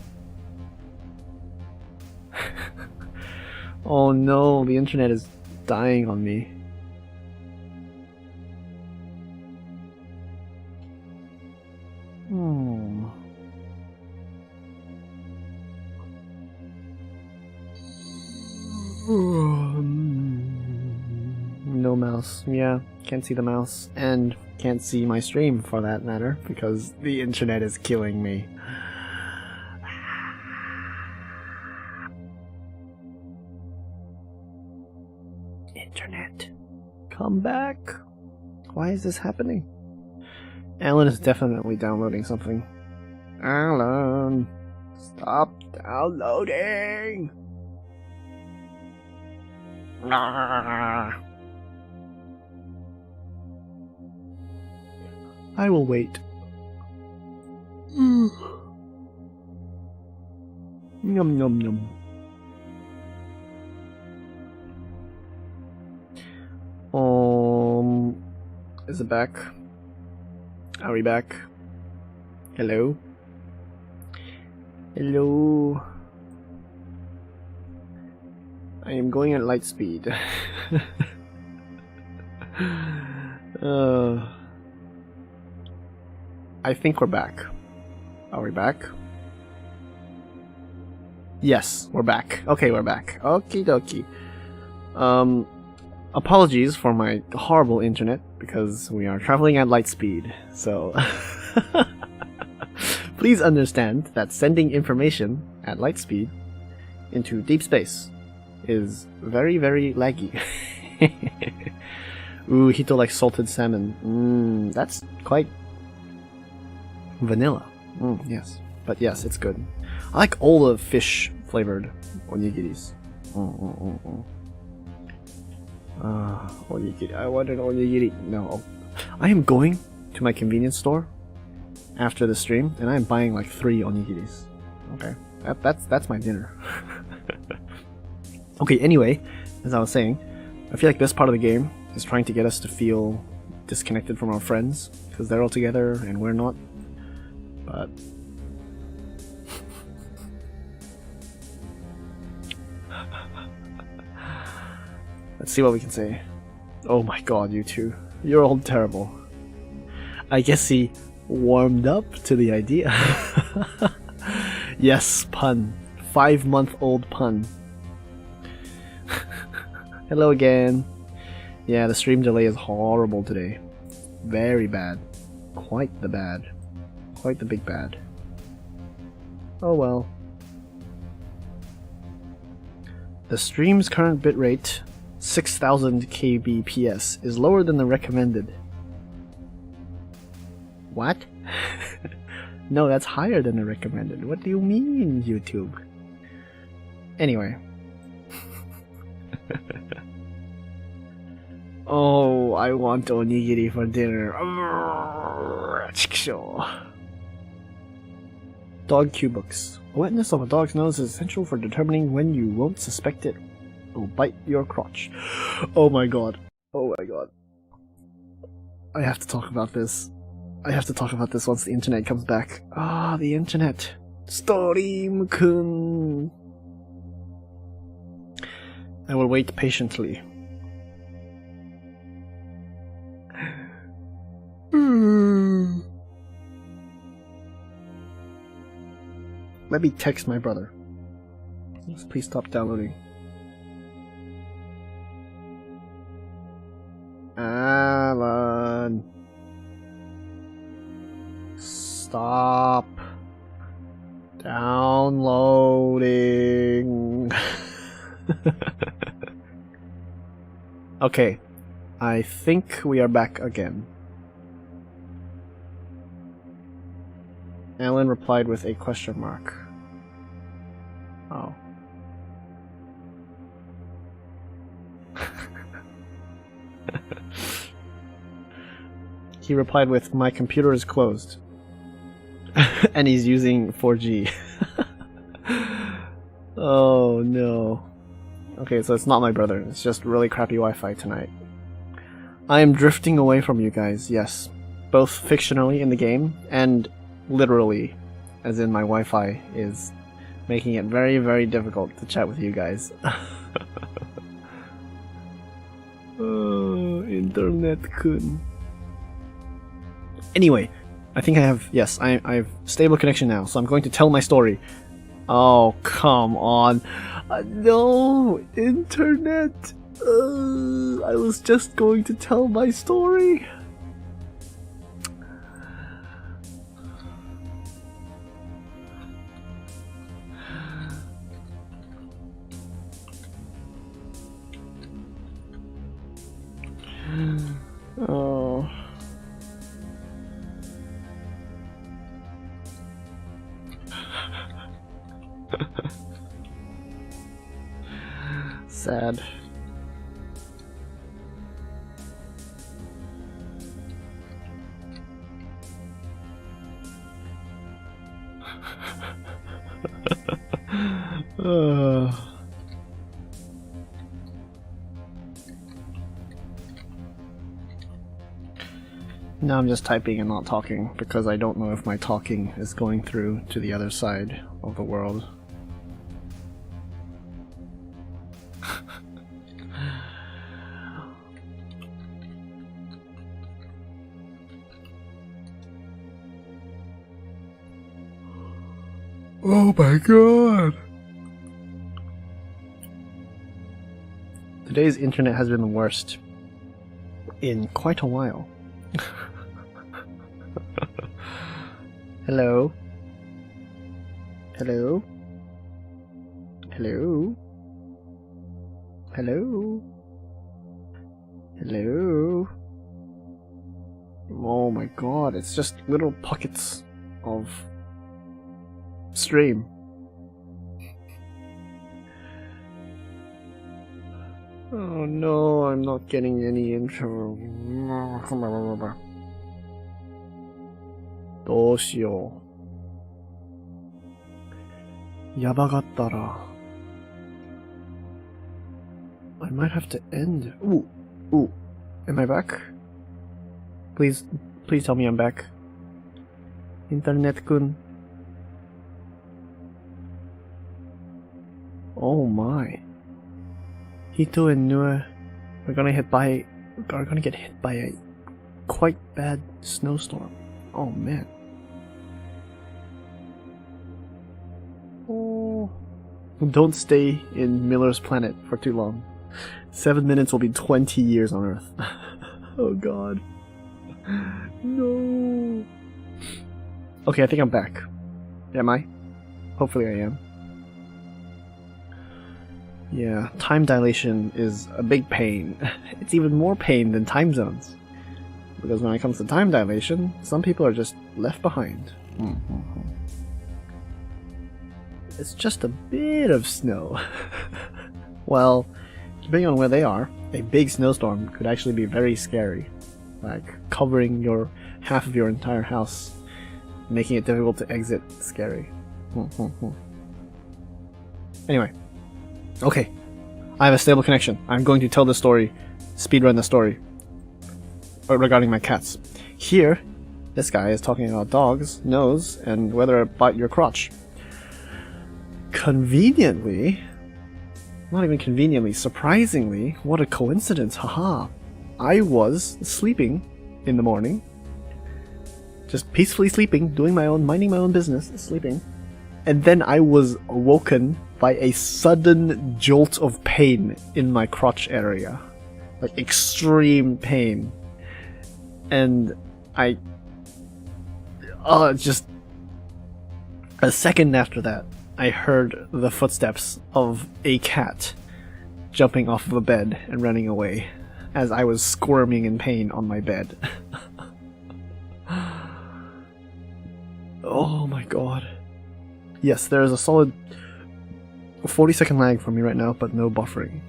Oh no, the internet is dying on me. No mouse. Yeah, can't see the mouse. And can't see my stream for that matter, because the internet is killing me. Internet. Come back. Why is this happening? Alan is definitely downloading something. Alan! Stop downloading! I will wait. Yum yum yum. Is it back? Are we back? Hello? Hello? I am going at Lightspeed. I think we're back. Are we back? Yes, we're back. Okay, we're back. Okie dokie. Apologies for my horrible internet, because we are traveling at light speed, so... Please understand that sending information at light speed into deep space is very, very laggy. Ooh, Hito likes salted salmon. That's quite... vanilla. Yes. But yes, it's good. I like all the fish-flavored onigiris. Onigiri. I want an onigiri. No. I am going to my convenience store after the stream, and I am buying like 3 onigiris. Okay. That's my dinner. Okay, anyway, as I was saying, I feel like this part of the game is trying to get us to feel disconnected from our friends, because they're all together and we're not. But... let's see what we can say. Oh my god, you two. You're all terrible. I guess he warmed up to the idea. Yes, pun. 5-month-old pun. Hello again. Yeah, the stream delay is horrible today. Very bad. Quite the bad. Quite the big bad. Oh well. The stream's current bitrate, 6000 kbps, is lower than the recommended. What? No, that's higher than the recommended. What do you mean, YouTube? Anyway. Oh, I want onigiri for dinner. Dog cue books. The wetness of a dog's nose is essential for determining when you won't suspect it will bite your crotch. Oh my god. Oh my god. I have to talk about this. I have to talk about this once the internet comes back. Ah, the internet. Stream-kun. I will wait patiently. Let me text my brother. Please stop downloading. Alan. Stop downloading. Okay, I think we are back again. Alan replied with a question mark. Oh. He replied with, "My computer is closed." And he's using 4G. Oh no. Okay, so it's not my brother, it's just really crappy Wi-Fi tonight. I am drifting away from you guys, yes. Both fictionally in the game, and literally, as in my Wi-Fi is making it very, very difficult to chat with you guys. Oh, internet-kun. Anyway, I think I have, yes, I have stable connection now, so I'm going to tell my story. Oh, come on. No, internet. I was just going to tell my story. Oh. Sad. Now I'm just typing and not talking because I don't know if my talking is going through to the other side of the world. Oh my god! Today's internet has been the worst in quite a while. Hello? Hello? Hello? Hello? Hello? Oh my god, it's just little pockets of stream. Oh no, I'm not getting any intro. どうしよう。やばかったら。I might have to end. Ooh, ooh. Am I back? Please tell me I'm back. Internet-kun. Oh my. Hito and Nua are gonna get hit by a quite bad snowstorm. Oh man. Oh. Don't stay in Miller's planet for too long. 7 minutes will be 20 years on Earth. Oh god. No. Okay, I think I'm back. Am I? Hopefully I am. Yeah, time dilation is a big pain. It's even more pain than time zones. Because when it comes to time dilation, some people are just left behind. It's just a bit of snow. Well, depending on where they are, a big snowstorm could actually be very scary. Like covering half of your entire house, making it difficult to exit. Scary. Anyway. Okay. I have a stable connection. I'm going to tell the story, speedrun the story, regarding my cats. Here, this guy is talking about dogs, nose, and whether it bite your crotch. Conveniently, not even conveniently, surprisingly, what a coincidence, haha. I was sleeping in the morning, just peacefully sleeping, minding my own business, sleeping, And then I was awoken by a sudden jolt of pain in my crotch area. Like extreme pain. And just a second after that, I heard the footsteps of a cat jumping off the bed and running away as I was squirming in pain on my bed. Oh my god. Yes, there is a solid 40-second lag for me right now, but no buffering.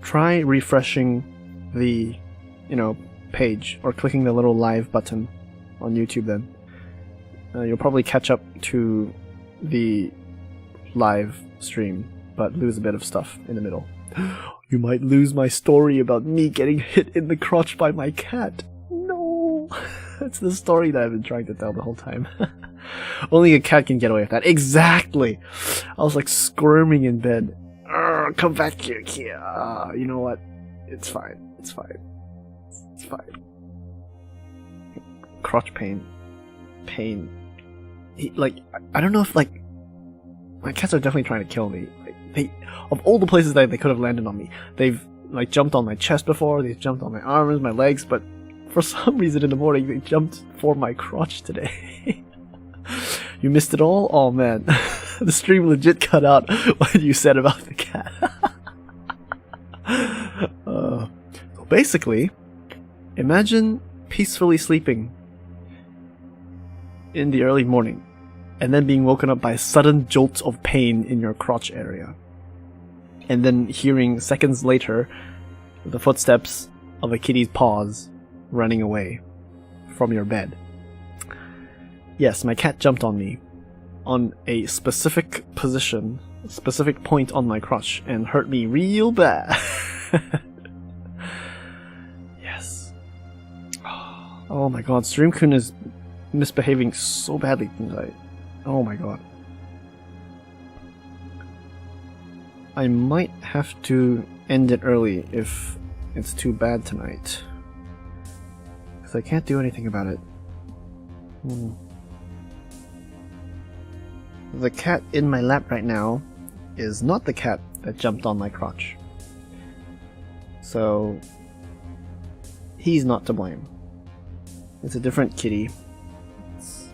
Try refreshing the, page, or clicking the little live button on YouTube then. You'll probably catch up to the live stream, but lose a bit of stuff in the middle. You might lose my story about me getting hit in the crotch by my cat. No! That's the story that I've been trying to tell the whole time. Only a cat can get away with that. Exactly! I was like squirming in bed. Come back here, Kia. You know what? It's fine. It's fine. It's fine. Crotch pain. Pain. I don't know if, my cats are definitely trying to kill me. Of all the places that they could have landed on me, they've, jumped on my chest before, they've jumped on my arms, my legs, but for some reason in the morning, they jumped for my crotch today. You missed it all? Oh man. The stream legit cut out what you said about the cat. So basically, imagine peacefully sleeping in the early morning, and then being woken up by sudden jolts of pain in your crotch area. And then hearing seconds later the footsteps of a kitty's paws running away from your bed. Yes, my cat jumped on me on a specific position, a specific point on my crotch, and hurt me real bad. Yes. Oh my god, Streamkun is misbehaving so badly tonight. Oh my god. I might have to end it early if it's too bad tonight, because I can't do anything about it. The cat in my lap right now is not the cat that jumped on my crotch. So he's not to blame. It's a different kitty. It's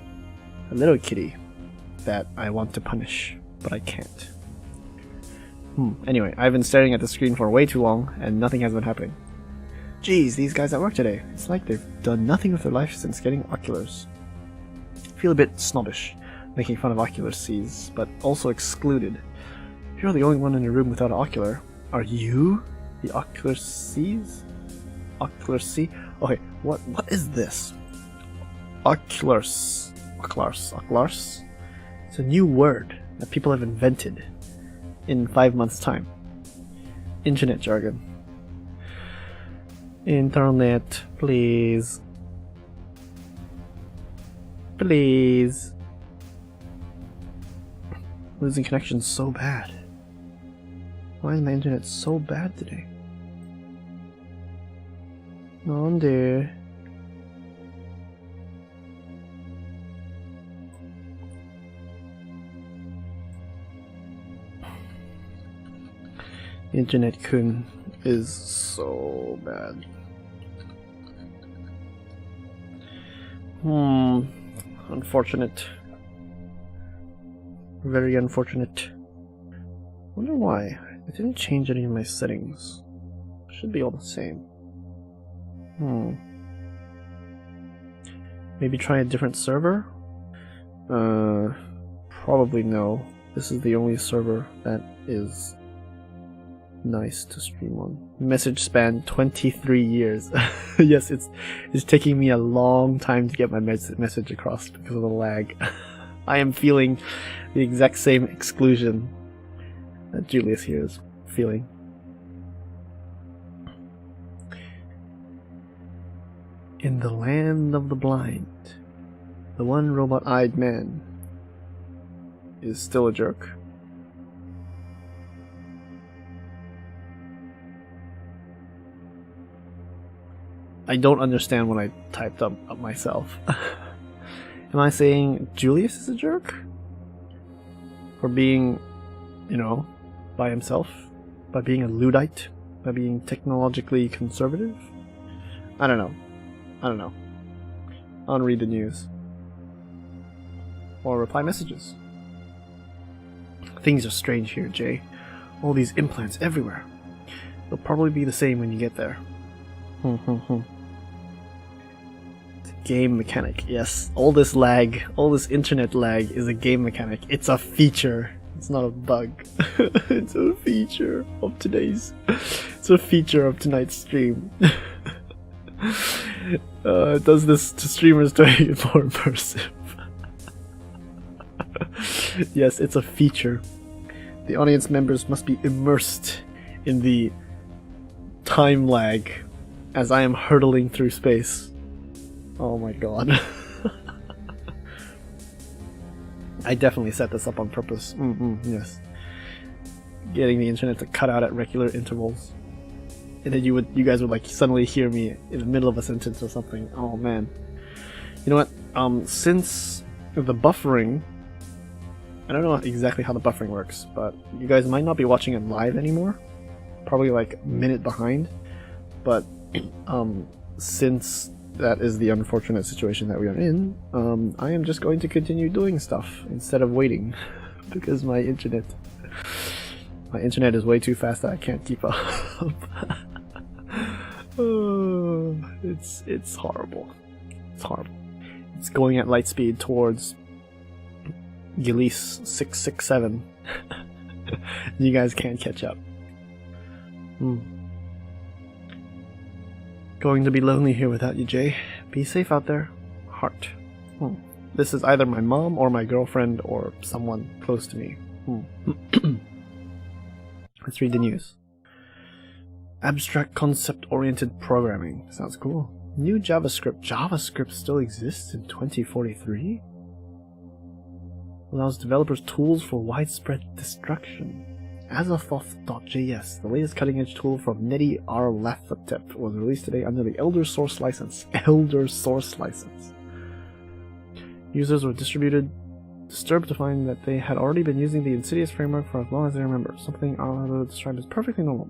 a little kitty that I want to punish, but I can't. Anyway, I've been staring at the screen for way too long, and nothing has been happening. Geez, these guys at work today. It's like they've done nothing with their life since getting oculars. I feel a bit snobbish, making fun of Oculus Cs, but also excluded. You're the only one in the room without an ocular. Are you the Oculus Cs? Oculus C? Okay, what is this? Oculars. Oculars? It's a new word that people have invented in 5 months' time. Internet jargon. Internet, please. Please. Losing connection so bad. Why is my internet so bad today? Oh dear. Internet kun is so bad. Unfortunate. Very unfortunate. Wonder why. I didn't change any of my settings. Should be all the same. Maybe try a different server? Probably no. This is the only server that is nice to stream on. Message span 23 years. Yes, it's taking me a long time to get my message across because of the lag. I am feeling the exact same exclusion that Julius here is feeling. In the land of the blind, the one robot-eyed man is still a jerk. I don't understand what I typed up myself. Am I saying Julius is a jerk? For being, by himself? By being a Luddite? By being technologically conservative? I don't know. I'll read the news. Or reply messages. Things are strange here, Jay. All these implants everywhere. They'll probably be the same when you get there. It's a game mechanic, yes. All this lag, all this internet lag is a game mechanic. It's a feature. It's not a bug. It's a feature of tonight's stream. It does this to streamers to make it more immersive. Yes, it's a feature. The audience members must be immersed in the time lag as I am hurtling through space. Oh my god. I definitely set this up on purpose. Yes. Getting the internet to cut out at regular intervals. And then you guys would like suddenly hear me in the middle of a sentence or something. Oh man. You know what? Since the buffering, I don't know exactly how the buffering works, but you guys might not be watching it live anymore. Probably like a minute behind. But since that is the unfortunate situation that we are in, I am just going to continue doing stuff instead of waiting. Because my internet is way too fast that I can't keep up. It's horrible. It's horrible. It's going at light speed towards Gilise 667. You guys can't catch up. Going to be lonely here without you, Jay. Be safe out there. Heart. This is either my mom or my girlfriend or someone close to me. Let's read the news. Abstract concept-oriented programming. Sounds cool. New JavaScript. JavaScript still exists in 2043? Allows developers tools for widespread destruction. Azathoth.js, the latest cutting-edge tool from Netty R. Lathatep, was released today under the Elder Source license. Elder Source license. Users were disturbed to find that they had already been using the Insidious framework for as long as they remember. Something described as perfectly normal.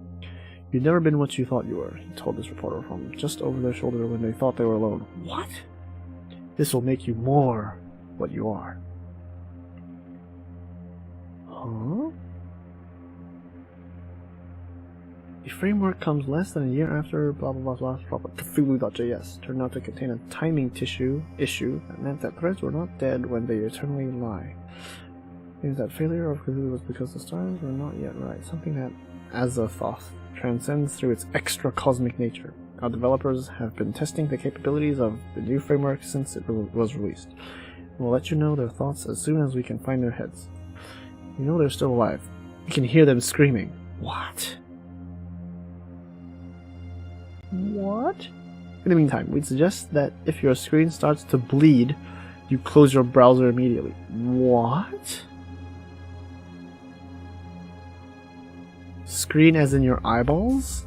You've never been what you thought you were, he told this reporter from just over their shoulder when they thought they were alone. What? This will make you more what you are. Huh? The framework comes less than a year after blah blah blah blah blah. Cthulhu.js turned out to contain a timing issue that meant that threads were not dead when they eternally lie. Means that failure of Cthulhu was because the stars were not yet right. Something that Azathoth transcends through its extra cosmic nature. Our developers have been testing the capabilities of the new framework since it was released. We'll let you know their thoughts as soon as we can find their heads. You know they're still alive. You can hear them screaming. What? What? In the meantime, we'd suggest that if your screen starts to bleed, you close your browser immediately. What? Screen as in your eyeballs?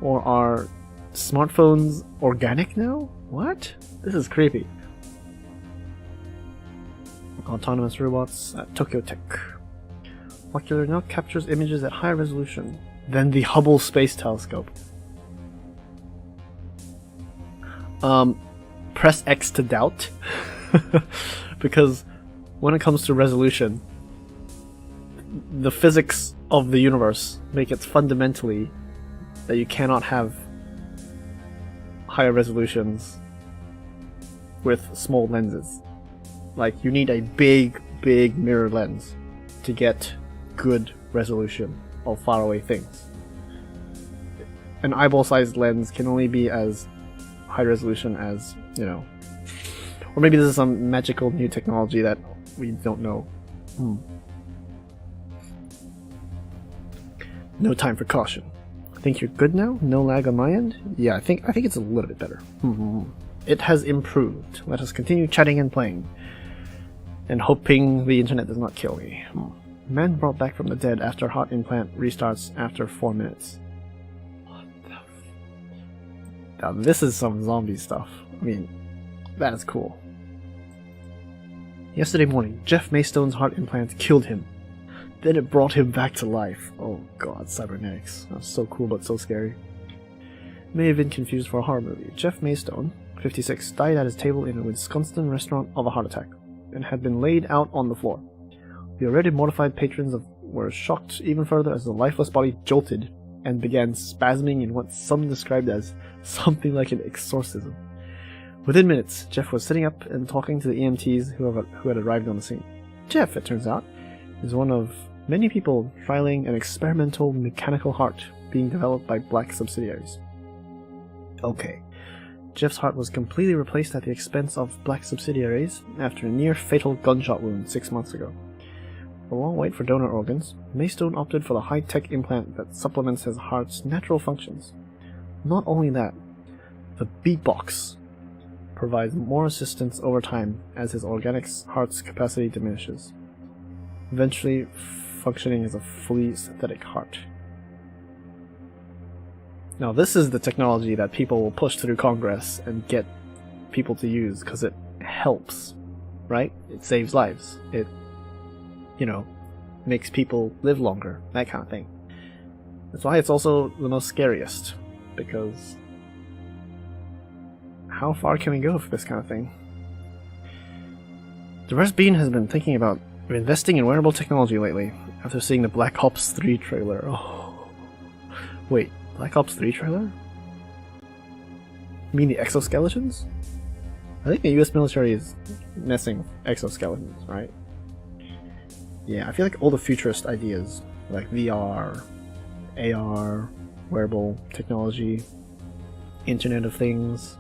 Or are smartphones organic now? What? This is creepy. Autonomous robots at Tokyo Tech. Ocular now captures images at higher resolution than the Hubble Space Telescope. Press X to doubt. Because when it comes to resolution, the physics of the universe make it fundamentally that you cannot have higher resolutions with small lenses. Like, you need a big mirror lens to get good resolution of faraway things. An eyeball-sized lens can only be as high resolution as, or maybe this is some magical new technology that we don't know. No time for caution. Think you're good now? No lag on my end? Yeah, I think it's a little bit better. It has improved. Let us continue chatting and playing. And hoping the internet does not kill me. Man brought back from the dead after heart implant restarts after 4 minutes. What the Now this is some zombie stuff. I mean, that is cool. Yesterday morning, Jeff Maystone's heart implant killed him. Then it brought him back to life. Oh god, cybernetics. That's so cool but so scary. May have been confused for a horror movie. Jeff Maystone, 56, died at his table in a Wisconsin restaurant of a heart attack, and had been laid out on the floor. The already mortified patrons were shocked even further as the lifeless body jolted and began spasming in what some described as something like an exorcism. Within minutes, Jeff was sitting up and talking to the EMTs who had arrived on the scene. Jeff, it turns out, is one of many people trialing an experimental mechanical heart being developed by black subsidiaries. Okay, Jeff's heart was completely replaced at the expense of black subsidiaries after a near-fatal gunshot wound 6 months ago. A long wait for donor organs, Maystone opted for the high-tech implant that supplements his heart's natural functions. Not only that, the beatbox provides more assistance over time as his organic heart's capacity diminishes, eventually functioning as a fully synthetic heart. Now this is the technology that people will push through Congress and get people to use because it helps, right? It saves lives. It, makes people live longer, that kind of thing. That's why it's also the most scariest, because how far can we go for this kind of thing? Bean has been thinking about investing in wearable technology lately after seeing the Black Ops 3 trailer. Oh. Wait, Black Ops 3 trailer? You mean the exoskeletons? I think the US military is messing with exoskeletons, right? Yeah, I feel like all the futurist ideas, like VR, AR, wearable technology, Internet of Things,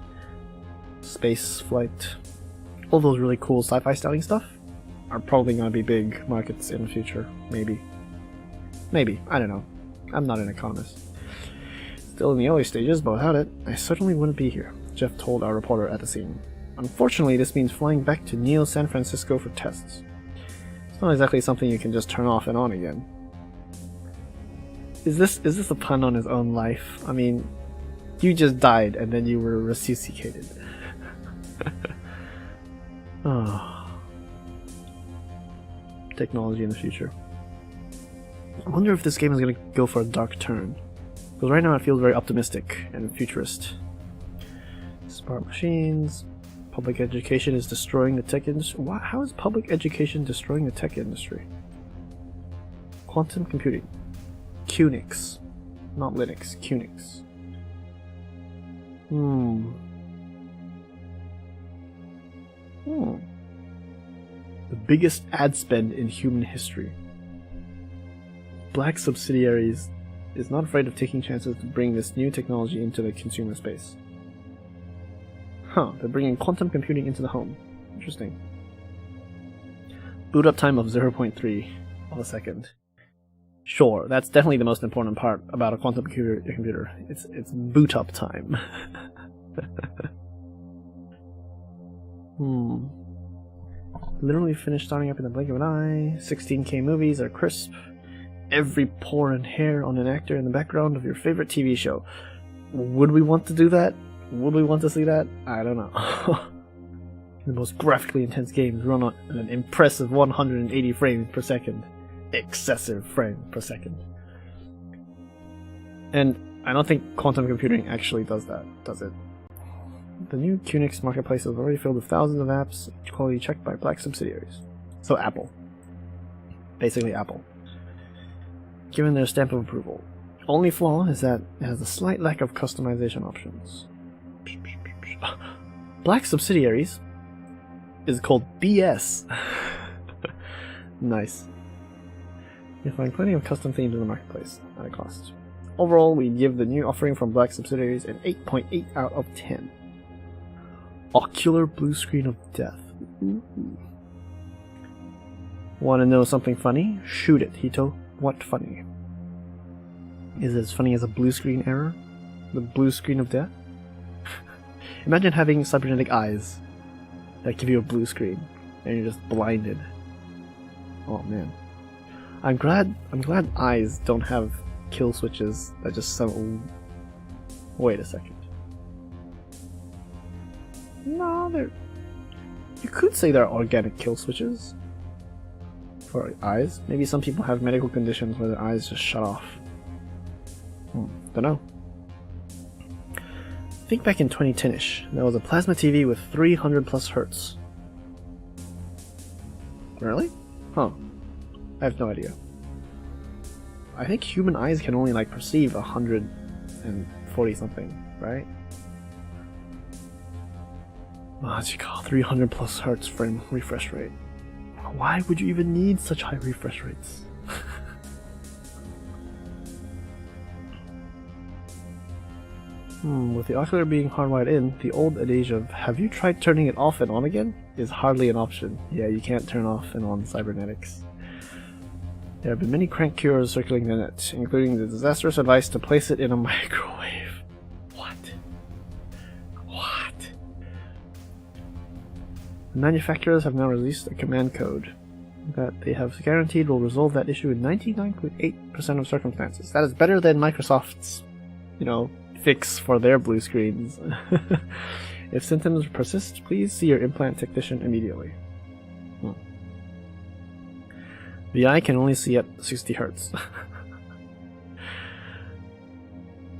space flight, all those really cool sci-fi styling stuff are probably going to be big markets in the future. Maybe. I don't know. I'm not an economist. Still in the early stages, but without it, I certainly wouldn't be here, Jeff told our reporter at the scene. Unfortunately, this means flying back to Neo San Francisco for tests. It's not exactly something you can just turn off and on again. Is this a pun on his own life? I mean, you just died and then you were resuscitated. Oh. Technology in the future. I wonder if this game is going to go for a dark turn. Because right now it feels very optimistic and futurist. Smart machines. Public education is destroying the tech industry. How is public education destroying the tech industry? Quantum computing. QNX. Not Linux. QNX. The biggest ad spend in human history. Black subsidiaries is not afraid of taking chances to bring this new technology into the consumer space. Huh, they're bringing quantum computing into the home. Interesting. Boot up time of 0.3 of a second. Sure, that's definitely the most important part about a quantum computer. It's boot up time. Literally finished starting up in the blink of an eye. 16K movies are crisp. Every pore and hair on an actor in the background of your favorite TV show. Would we want to do that? Would we want to see that? I don't know. The most graphically intense games run on an impressive 180 frames per second. Excessive frame per second. And I don't think quantum computing actually does that, does it? The new QNX marketplace is already filled with thousands of apps, each quality checked by black subsidiaries. So Apple. Basically Apple. Given their stamp of approval. Only flaw is that it has a slight lack of customization options. Black subsidiaries is called BS. Nice. You'll find plenty of custom themes in the marketplace at a cost. Overall, we give the new offering from Black subsidiaries an 8.8 out of 10. Ocular blue screen of death. Want to know something funny? Shoot it, Hito. What funny? Is it as funny as a blue screen error? The blue screen of death? Imagine having cybernetic eyes that give you a blue screen and you're just blinded. Oh man. I'm glad eyes don't have kill switches that just wait a second. No, You could say there are organic kill switches for eyes. Maybe some people have medical conditions where their eyes just shut off. Don't know. I think back in 2010-ish, there was a plasma TV with 300 plus hertz. Really? Huh. I have no idea. I think human eyes can only like perceive 140 something, right? Magical, 300 plus hertz frame refresh rate. Why would you even need such high refresh rates? With the ocular being hardwired in, the old adage of "have you tried turning it off and on again?" is hardly an option. Yeah, you can't turn off and on cybernetics. There have been many crank cures circulating the net, including the disastrous advice to place it in a microwave. What? The manufacturers have now released a command code that they have guaranteed will resolve that issue in 99.8% of circumstances. That is better than Microsoft's, fix for their blue screens. If symptoms persist, please see your implant technician immediately. The eye can only see at 60 hertz.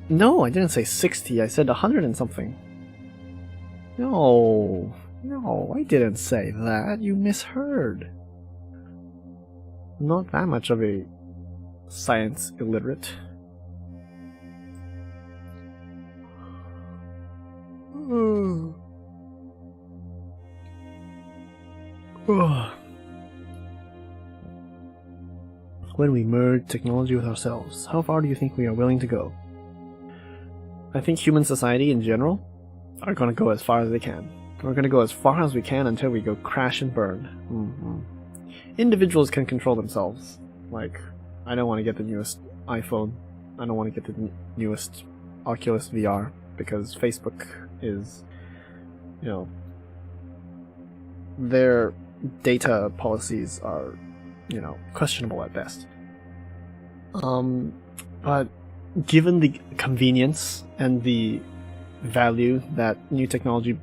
No, I didn't say 60, I said 100 and something. No, I didn't say that. You misheard. I'm not that much of a science illiterate. When we merge technology with ourselves, how far do you think we are willing to go? I think human society in general are going to go as far as they can. We're going to go as far as we can until we go crash and burn. Individuals can control themselves. Like, I don't want to get the newest iPhone. I don't want to get the newest Oculus VR because Facebook is, their data policies are, questionable at best. But given the convenience and the value that new technology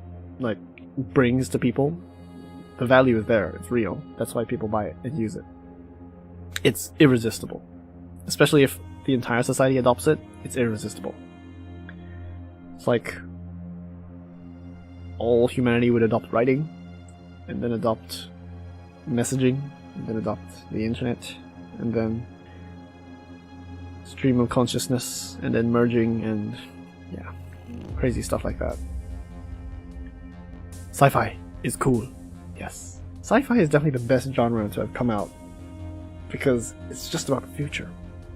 brings to people, the value is there. It's real. That's why people buy it and use it. It's irresistible. Especially if the entire society adopts it, it's irresistible. It's like all humanity would adopt writing, and then adopt messaging, and then adopt the internet, and then stream of consciousness, and then merging, and crazy stuff like that. Sci-fi is cool. Yes. Sci-fi is definitely the best genre to have come out, because it's just about the future.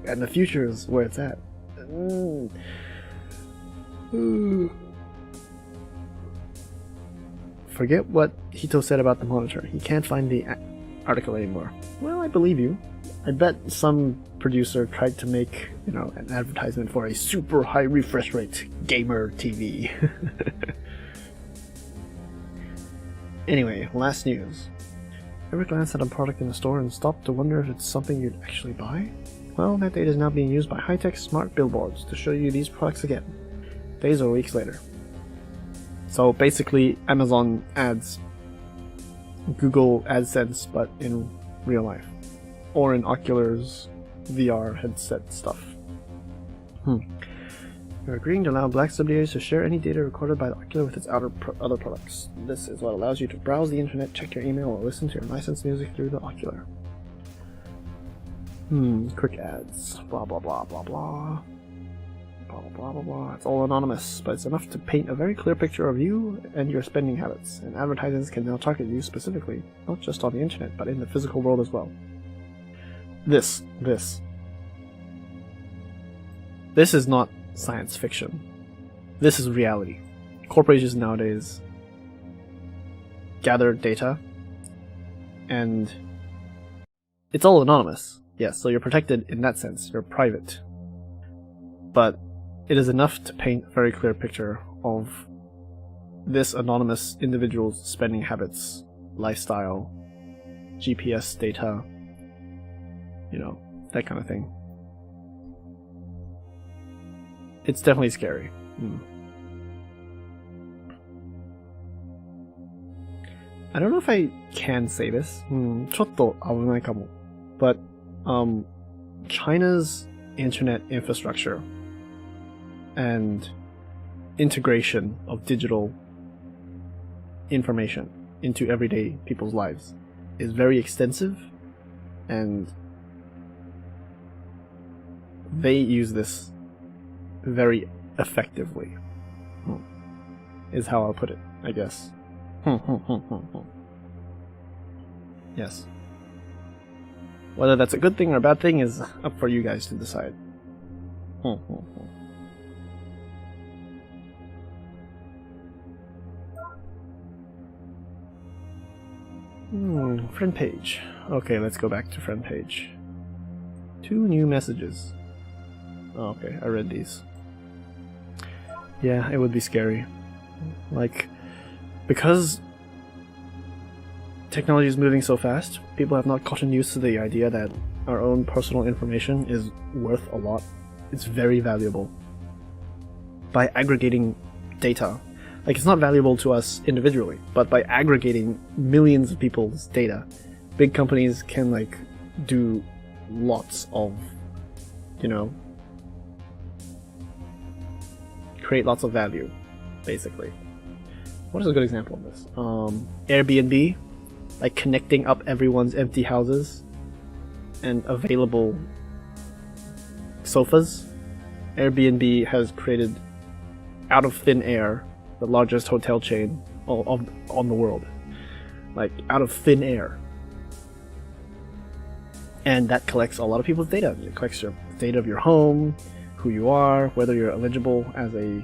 And the future is where it's at. Forget what Hito said about the monitor. He can't find the article anymore. Well, I believe you. I bet some producer tried to make, an advertisement for a super high refresh rate gamer TV. Anyway, last news. Ever glanced at a product in a store and stopped to wonder if it's something you'd actually buy? Well, that data is now being used by high-tech smart billboards to show you these products again, days or weeks later. So basically, Amazon ads, Google AdSense, but in real life. Or in Oculus VR headset stuff. You're agreeing to allow Black subsidiaries to share any data recorded by the Oculus with its other products. This is what allows you to browse the internet, check your email, or listen to your licensed music through the Oculus. Quick ads. Blah blah blah blah blah. Blah blah blah blah. It's all anonymous, but it's enough to paint a very clear picture of you and your spending habits. And advertisers can now target you specifically, not just on the internet, but in the physical world as well. This is not science fiction. This is reality. Corporations nowadays gather data, and it's all anonymous. Yes, so you're protected in that sense. You're private. But it is enough to paint a very clear picture of this anonymous individual's spending habits, lifestyle, GPS data, that kind of thing. It's definitely scary. I don't know if I can say this. ちょっと危ないかも. But China's internet infrastructure and integration of digital information into everyday people's lives is very extensive, and they use this very effectively, is how I'll put it, I guess. Yes. Whether that's a good thing or a bad thing is up for you guys to decide. Friend page. Okay, let's go back to friend page. 2 new messages. Oh, okay, I read these. Yeah, it would be scary. Like, because technology is moving so fast, people have not gotten used to the idea that our own personal information is worth a lot. It's very valuable. By aggregating data, like, it's not valuable to us individually, but by aggregating millions of people's data, big companies can, like, do lots of, you know, create lots of value, basically. What is a good example of this? Airbnb, like connecting up everyone's empty houses and available sofas. Airbnb has created, out of thin air, the largest hotel chain on the world. Like, out of thin air. And that collects a lot of people's data. It collects your data of your home, who you are, whether you're eligible as a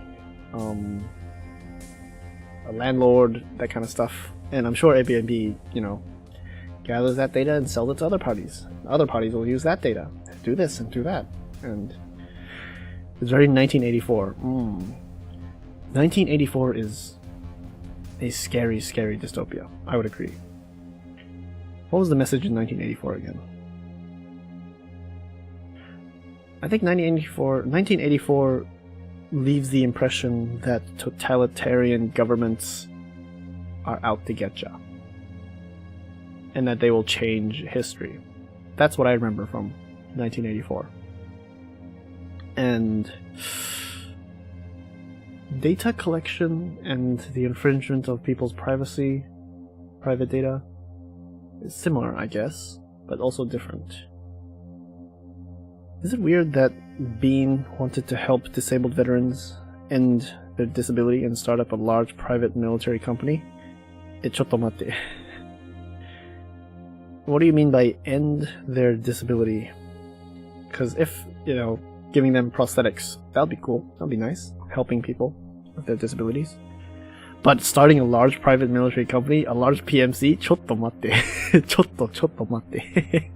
landlord, that kind of stuff. And I'm sure Airbnb, you know, gathers that data and sells it to other parties. Other parties will use that data, do this and do that. And it's very 1984. 1984 is a scary, scary dystopia. I would agree. What was the message in 1984 again? I think 1984 leaves the impression that totalitarian governments are out to get ya, and that they will change history. That's what I remember from 1984. And data collection and the infringement of people's privacy, private data, is similar, I guess, but also different. Is it weird that Bean wanted to help disabled veterans end their disability and start up a large private military company? Chotomate. What do you mean by end their disability? Because if, you know, giving them prosthetics, that'd be cool. That'd be nice. Helping people with their disabilities. But starting a large private military company, a large PMC, chotomate. Chotomate.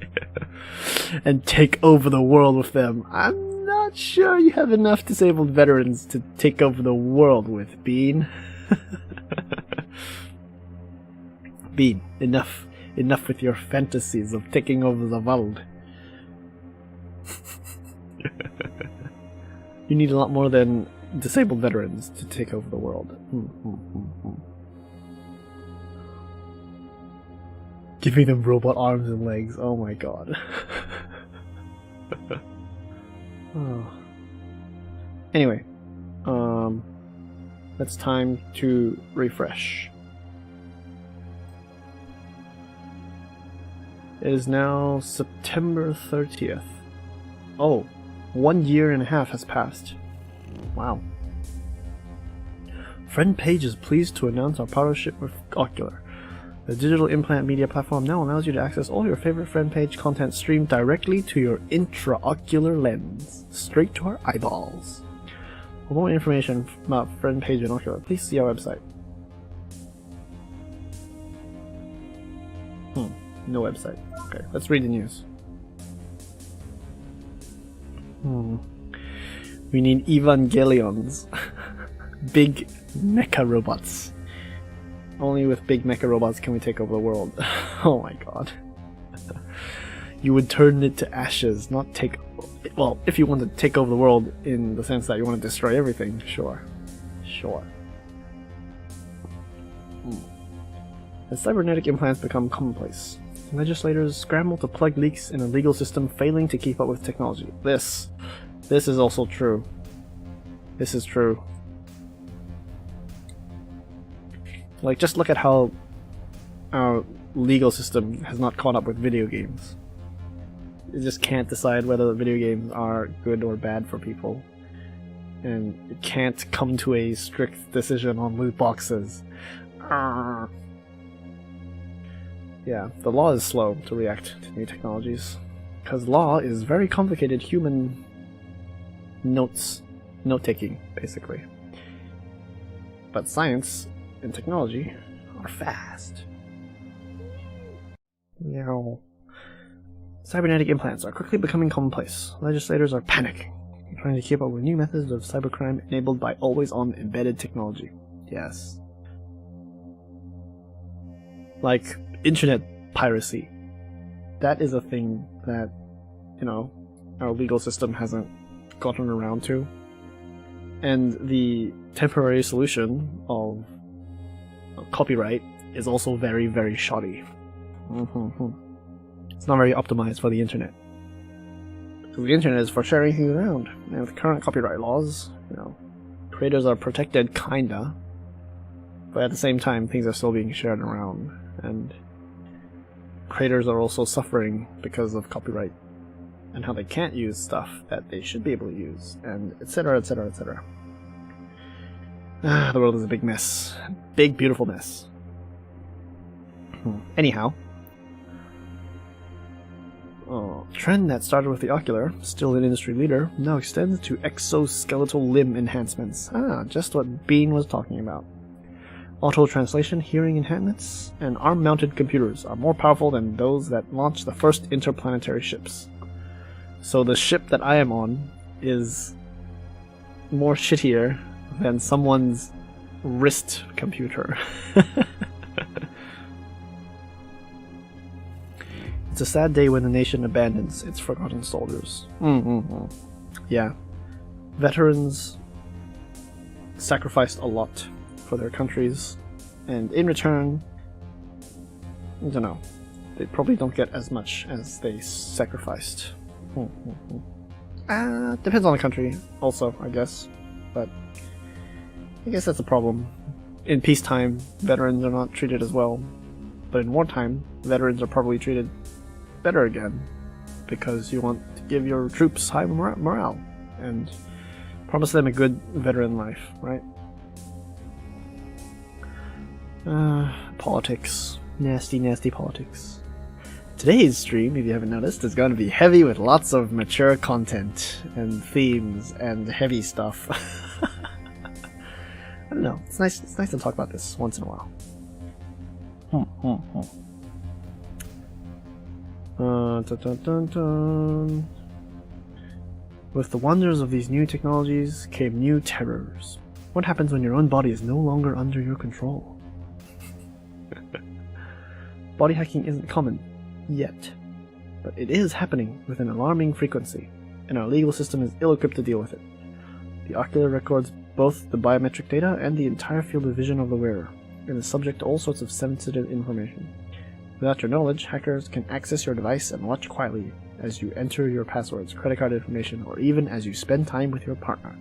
And take over the world with them. I'm not sure you have enough disabled veterans to take over the world with, Bean. Bean, enough with your fantasies of taking over the world. You need a lot more than disabled veterans to take over the world. Giving them robot arms and legs. Oh my god. Anyway, it's time to refresh. It is now September 30th. Oh, 1 year and a half has passed. Wow. Friend Page is pleased to announce our partnership with Ocular. The digital implant media platform now allows you to access all your favorite Friend Page content streamed directly to your intraocular lens, straight to our eyeballs. For more information about Friend Page and Ocular, please see our website. No website. Okay, let's read the news. We need Evangelions. Big mecha robots. Only with big mecha robots can we take over the world. Oh my god. You would turn it to ashes, not take... Well, if you want to take over the world in the sense that you want to destroy everything, sure. Sure. as cybernetic implants become commonplace. Legislators scramble to plug leaks in a legal system failing to keep up with technology. This is also true. This is true. Like, just look at how our legal system has not caught up with video games. It just can't decide whether video games are good or bad for people. And it can't come to a strict decision on loot boxes. Yeah, the law is slow to react to new technologies. Because law is very complicated human note-taking, basically. But science and technology are fast. Meow. Cybernetic implants are quickly becoming commonplace. Legislators are panicking, trying to keep up with new methods of cybercrime enabled by always-on embedded technology. Yes. Like, internet piracy. That is a thing that, you know, our legal system hasn't gotten around to. And the temporary solution of copyright is also very, very shoddy. It's not very optimized for the internet. Because the internet is for sharing things around. And with current copyright laws, you know, creators are protected, kinda. But at the same time, things are still being shared around. And creators are also suffering because of copyright. And how they can't use stuff that they should be able to use. And etc, etc, etc. The world is a big mess. Big, beautiful mess. Anyhow. Trend that started with the ocular, still an industry leader, now extends to exoskeletal limb enhancements. Just what Bean was talking about. Auto-translation, hearing enhancements, and arm-mounted computers are more powerful than those that launched the first interplanetary ships. So the ship that I am on is more shittier than someone's wrist computer. It's a sad day when the nation abandons its forgotten soldiers. Yeah. Veterans sacrificed a lot for their countries, and in return, I don't know, they probably don't get as much as they sacrificed. Depends on the country, also, I guess. But I guess that's a problem. In peacetime, veterans are not treated as well. But in wartime, veterans are probably treated better again. Because you want to give your troops high morale. And promise them a good veteran life, right? Politics. Nasty, nasty politics. Today's stream, if you haven't noticed, is going to be heavy with lots of mature content and themes and heavy stuff. I don't know. It's nice to talk about this once in a while. With the wonders of these new technologies came new terrors. What happens when your own body is no longer under your control? Body hacking isn't common. Yet. But it is happening with an alarming frequency, and our legal system is ill-equipped to deal with it. The ocular records both the biometric data and the entire field of vision of the wearer, and is subject to all sorts of sensitive information. Without your knowledge, hackers can access your device and watch quietly as you enter your passwords, credit card information, or even as you spend time with your partner.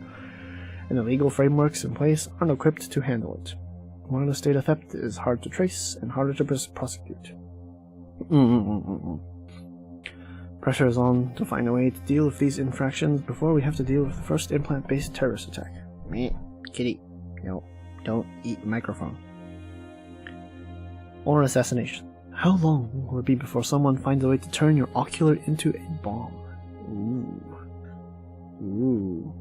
And the legal frameworks in place aren't equipped to handle it. Wireless data theft is hard to trace and harder to prosecute. Pressure is on to find a way to deal with these infractions before we have to deal with the first implant-based terrorist attack. Kitty. No, don't eat the microphone. Or assassination. How long will it be before someone finds a way to turn your ocular into a bomb? Ooh.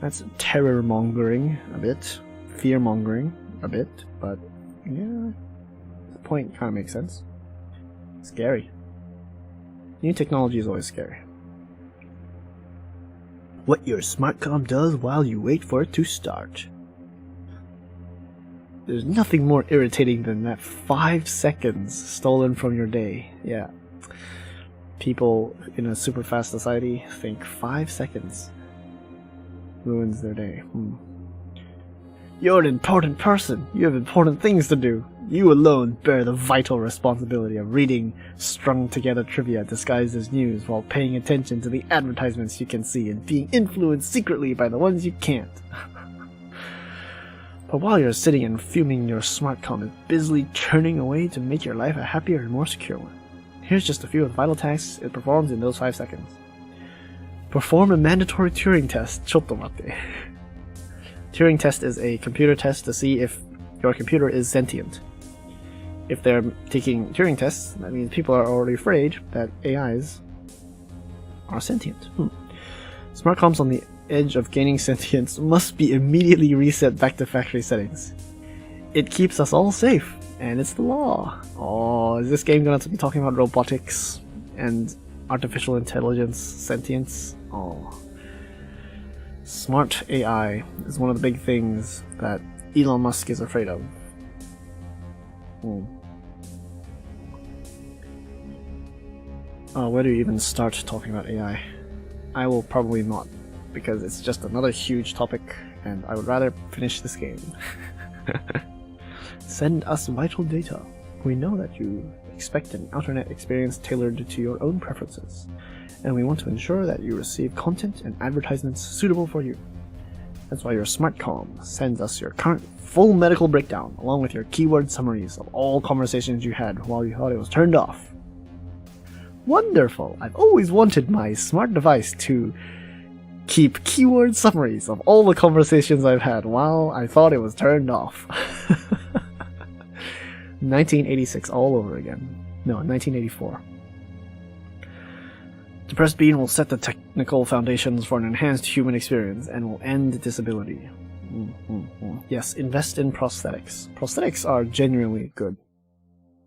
That's terror-mongering a bit. Fear-mongering a bit, but yeah, the point kind of makes sense. Scary. New technology is always scary. What your smartcom does while you wait for it to start. There's nothing more irritating than that 5 seconds stolen from your day. Yeah. People in a super fast society think 5 seconds ruins their day. You're an important person. You have important things to do. You alone bear the vital responsibility of reading strung-together trivia disguised as news while paying attention to the advertisements you can see and being influenced secretly by the ones you can't. But while you're sitting and fuming, your smartcom is busily churning away to make your life a happier and more secure one. Here's just a few of the vital tasks it performs in those 5 seconds. Perform a mandatory Turing test. ちょっと待って. Turing test is a computer test to see if your computer is sentient. If they're taking Turing tests, that means people are already afraid that AIs are sentient. Smartcoms on the edge of gaining sentience must be immediately reset back to factory settings. It keeps us all safe, and it's the law. Oh, is this game going to be talking about robotics and artificial intelligence, sentience? Oh. Smart AI is one of the big things that Elon Musk is afraid of. Where do you even start talking about AI? I will probably not, because it's just another huge topic, and I would rather finish this game. Send us vital data. We know that you expect an internet experience tailored to your own preferences, and we want to ensure that you receive content and advertisements suitable for you. That's why your smartcom sends us your current full medical breakdown, along with your keyword summaries of all conversations you had while you thought it was turned off. Wonderful! I've always wanted my smart device to keep keyword summaries of all the conversations I've had while I thought it was turned off. 1986 all over again. No, 1984. Depressed Bean will set the technical foundations for an enhanced human experience and will end disability. Yes, invest in prosthetics. Prosthetics are genuinely good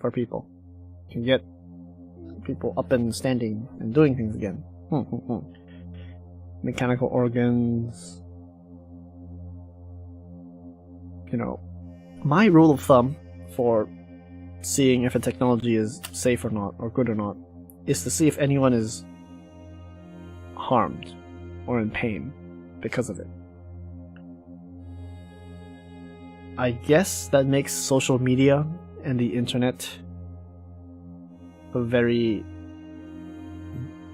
for people. You can get people up and standing and doing things again. Mechanical organs. You know, my rule of thumb for seeing if a technology is safe or not, or good or not, is to see if anyone is harmed or in pain because of it. I guess that makes social media and the internet a very,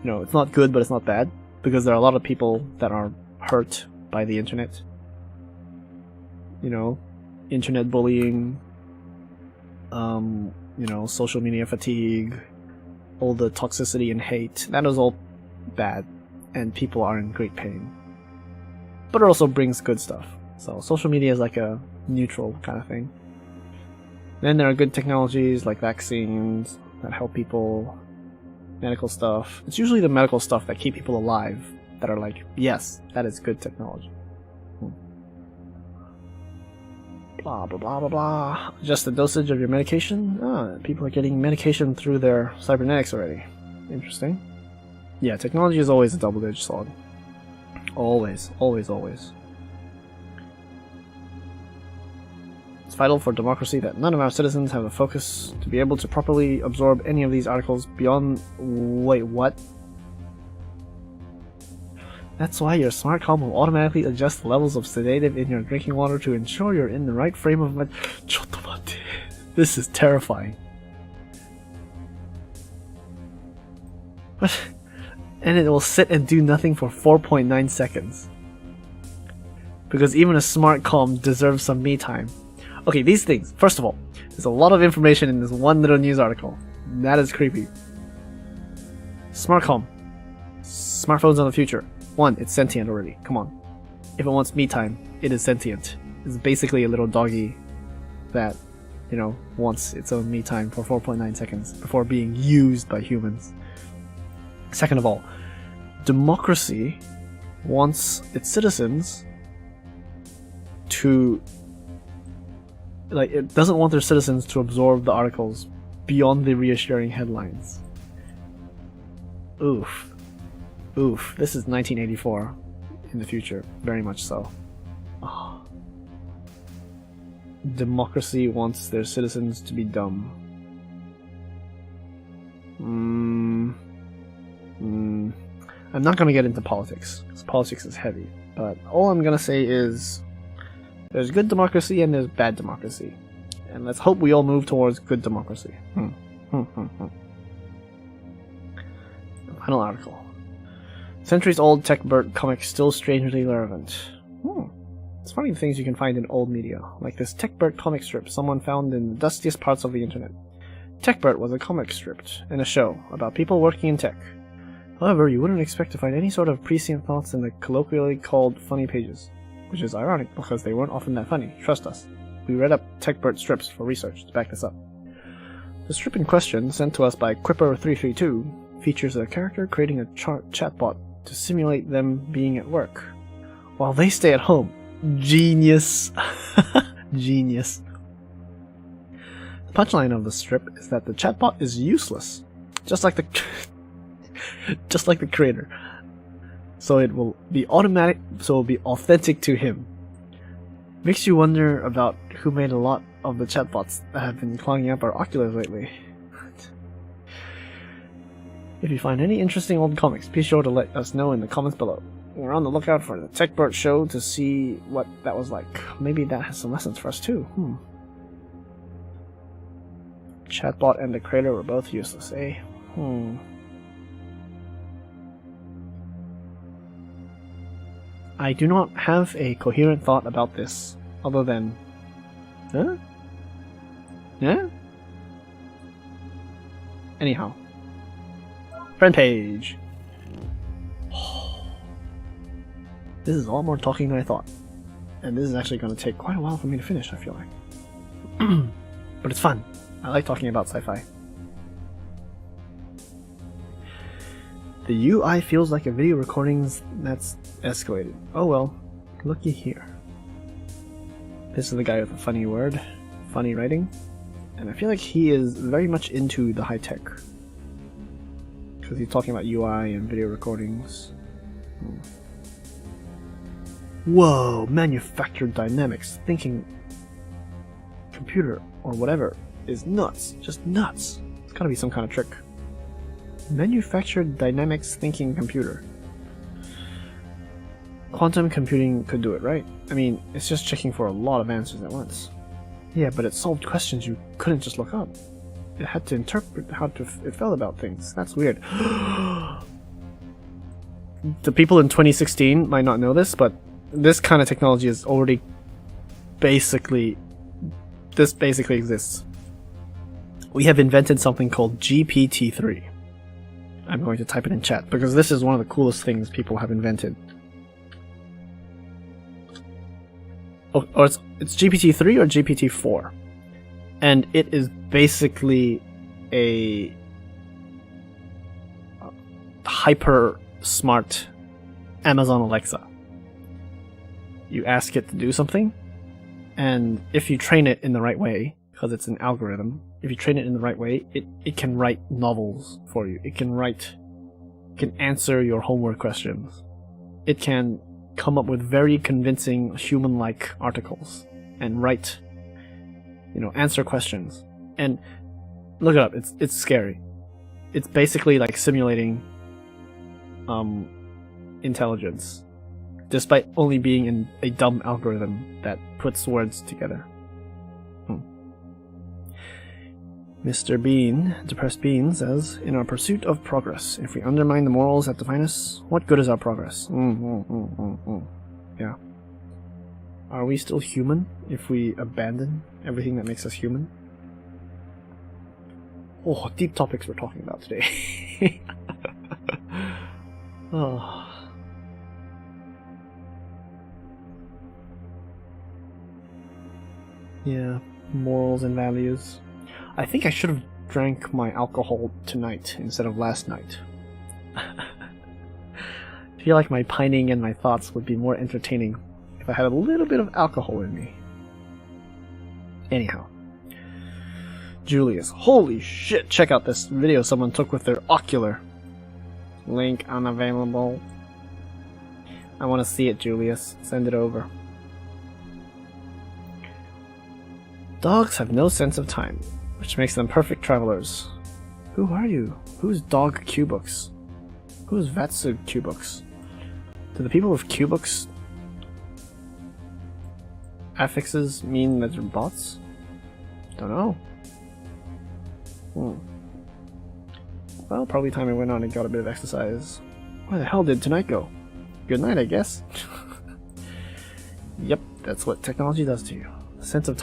it's not good, but it's not bad, because there are a lot of people that are hurt by the internet. Internet bullying, social media fatigue, all the toxicity and hate, that is all bad, and people are in great pain. But it also brings good stuff. So social media is like a neutral kind of thing. Then there are good technologies like vaccines that help people, medical stuff. It's usually the medical stuff that keep people alive that are like, yes, that is good technology. Blah, blah, blah, blah, blah. Adjust the dosage of your medication. People are getting medication through their cybernetics already. Interesting. Yeah, technology is always a double-edged sword. Always, always, always. It's vital for democracy that none of our citizens have the focus to be able to properly absorb any of these articles beyond... Wait, what? That's why your smartcom will automatically adjust the levels of sedative in your drinking water to ensure you're in the right frame of mind. This is terrifying. What? And it will sit and do nothing for 4.9 seconds. Because even a smartcom deserves some me time. Okay, these things. First of all, there's a lot of information in this one little news article. That is creepy. Smartcom. Smartphones of the future. 1, it's sentient already. Come on. If it wants me time, it is sentient. It's basically a little doggy that, wants its own me time for 4.9 seconds before being used by humans. Second of all, democracy wants its citizens to... it doesn't want their citizens to absorb the articles beyond the reassuring headlines. Oof. Oof. This is 1984 in the future. Very much so. Oh. Democracy wants their citizens to be dumb. I'm not going to get into politics, because politics is heavy. But all I'm going to say is there's good democracy and there's bad democracy. And let's hope we all move towards good democracy. Final article. Centuries-old TechBert comic still strangely relevant. It's funny the things you can find in old media, like this TechBert comic strip someone found in the dustiest parts of the internet. TechBert was a comic strip and a show about people working in tech. However, you wouldn't expect to find any sort of prescient thoughts in the colloquially called funny pages, which is ironic because they weren't often that funny, trust us. We read up TechBert strips for research to back this up. The strip in question, sent to us by Quipper332, features a character creating a chatbot to simulate them being at work, while they stay at home. Genius. Genius. The punchline of the strip is that the chatbot is useless, just like the creator. So it will be automatic, so it will be authentic to him. Makes you wonder about who made a lot of the chatbots that have been clogging up our oculars lately. If you find any interesting old comics, be sure to let us know in the comments below. We're on the lookout for the TechBert show to see what that was like. Maybe that has some lessons for us too. Chatbot and the creator were both useless, eh? I do not have a coherent thought about this, other than... Huh? Yeah? Anyhow. Friend page! This is a lot more talking than I thought. And this is actually going to take quite a while for me to finish, I feel like. But it's fun. I like talking about sci-fi. The UI feels like a video recordings that's escalated. Oh well, looky here. This is the guy with the funny word, funny writing, and I feel like he is very much into the high tech. Because he's talking about UI and video recordings. Whoa, manufactured dynamics thinking computer or whatever is nuts, just nuts. It's gotta be some kind of trick. Manufactured dynamics thinking computer. Quantum computing could do it, right? I mean, it's just checking for a lot of answers at once. Yeah, but it solved questions you couldn't just look up. It had to interpret how it felt about things. That's weird. The people in 2016 might not know this, but this kind of technology is already basically exists. We have invented something called GPT-3. I'm going to type it in chat because this is one of the coolest things people have invented. Or it's GPT-3 or GPT-4, and it is basically a hyper smart Amazon Alexa. You ask it to do something, and if you train it in the right way, because it's an algorithm, if you train it in the right way, it can write novels for you. It can answer your homework questions. It can come up with very convincing human-like articles and write, answer questions. And look it up, it's scary. It's basically like simulating intelligence, despite only being in a dumb algorithm that puts words together. Mr. Bean, Depressed Bean, says, in our pursuit of progress, if we undermine the morals that define us, what good is our progress? Yeah. Are we still human if we abandon everything that makes us human? Oh, deep topics we're talking about today. Oh. Yeah, morals and values. I think I should have drank my alcohol tonight instead of last night. I feel like my pining and my thoughts would be more entertaining if I had a little bit of alcohol in me. Anyhow. Julius, holy shit, check out this video someone took with their ocular. Link unavailable. I want to see it, Julius. Send it over. Dogs have no sense of time, which makes them perfect travelers. Who are you? Who's Dog Q-Books? Who's Vatsu Q-Books? Do the people with Q-Books affixes mean that they're bots? Don't know. Well, probably time I went on and got a bit of exercise. Where the hell did tonight go? Good night, I guess. Yep, that's what technology does to you. Our sense of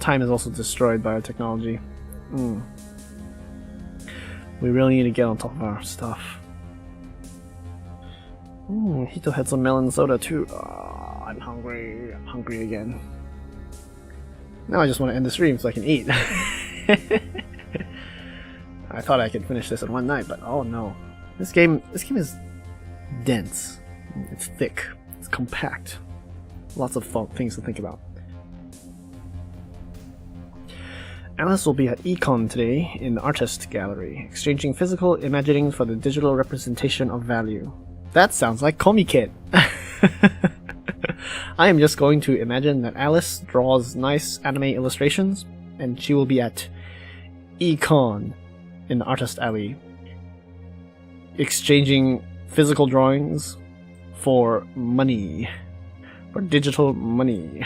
time is also destroyed by our technology. We really need to get on top of our stuff. Hito had some melon soda too. I'm hungry. I'm hungry again. Now I just want to end the stream so I can eat. I thought I could finish this in one night, but oh no. This game is dense. It's thick. It's compact. Lots of things to think about. Alice will be at Econ today in the Artist Gallery, exchanging physical imaginings for the digital representation of value. That sounds like Comiket! I am just going to imagine that Alice draws nice anime illustrations, and she will be at Econ in the Artist Alley, exchanging physical drawings for money. For digital money.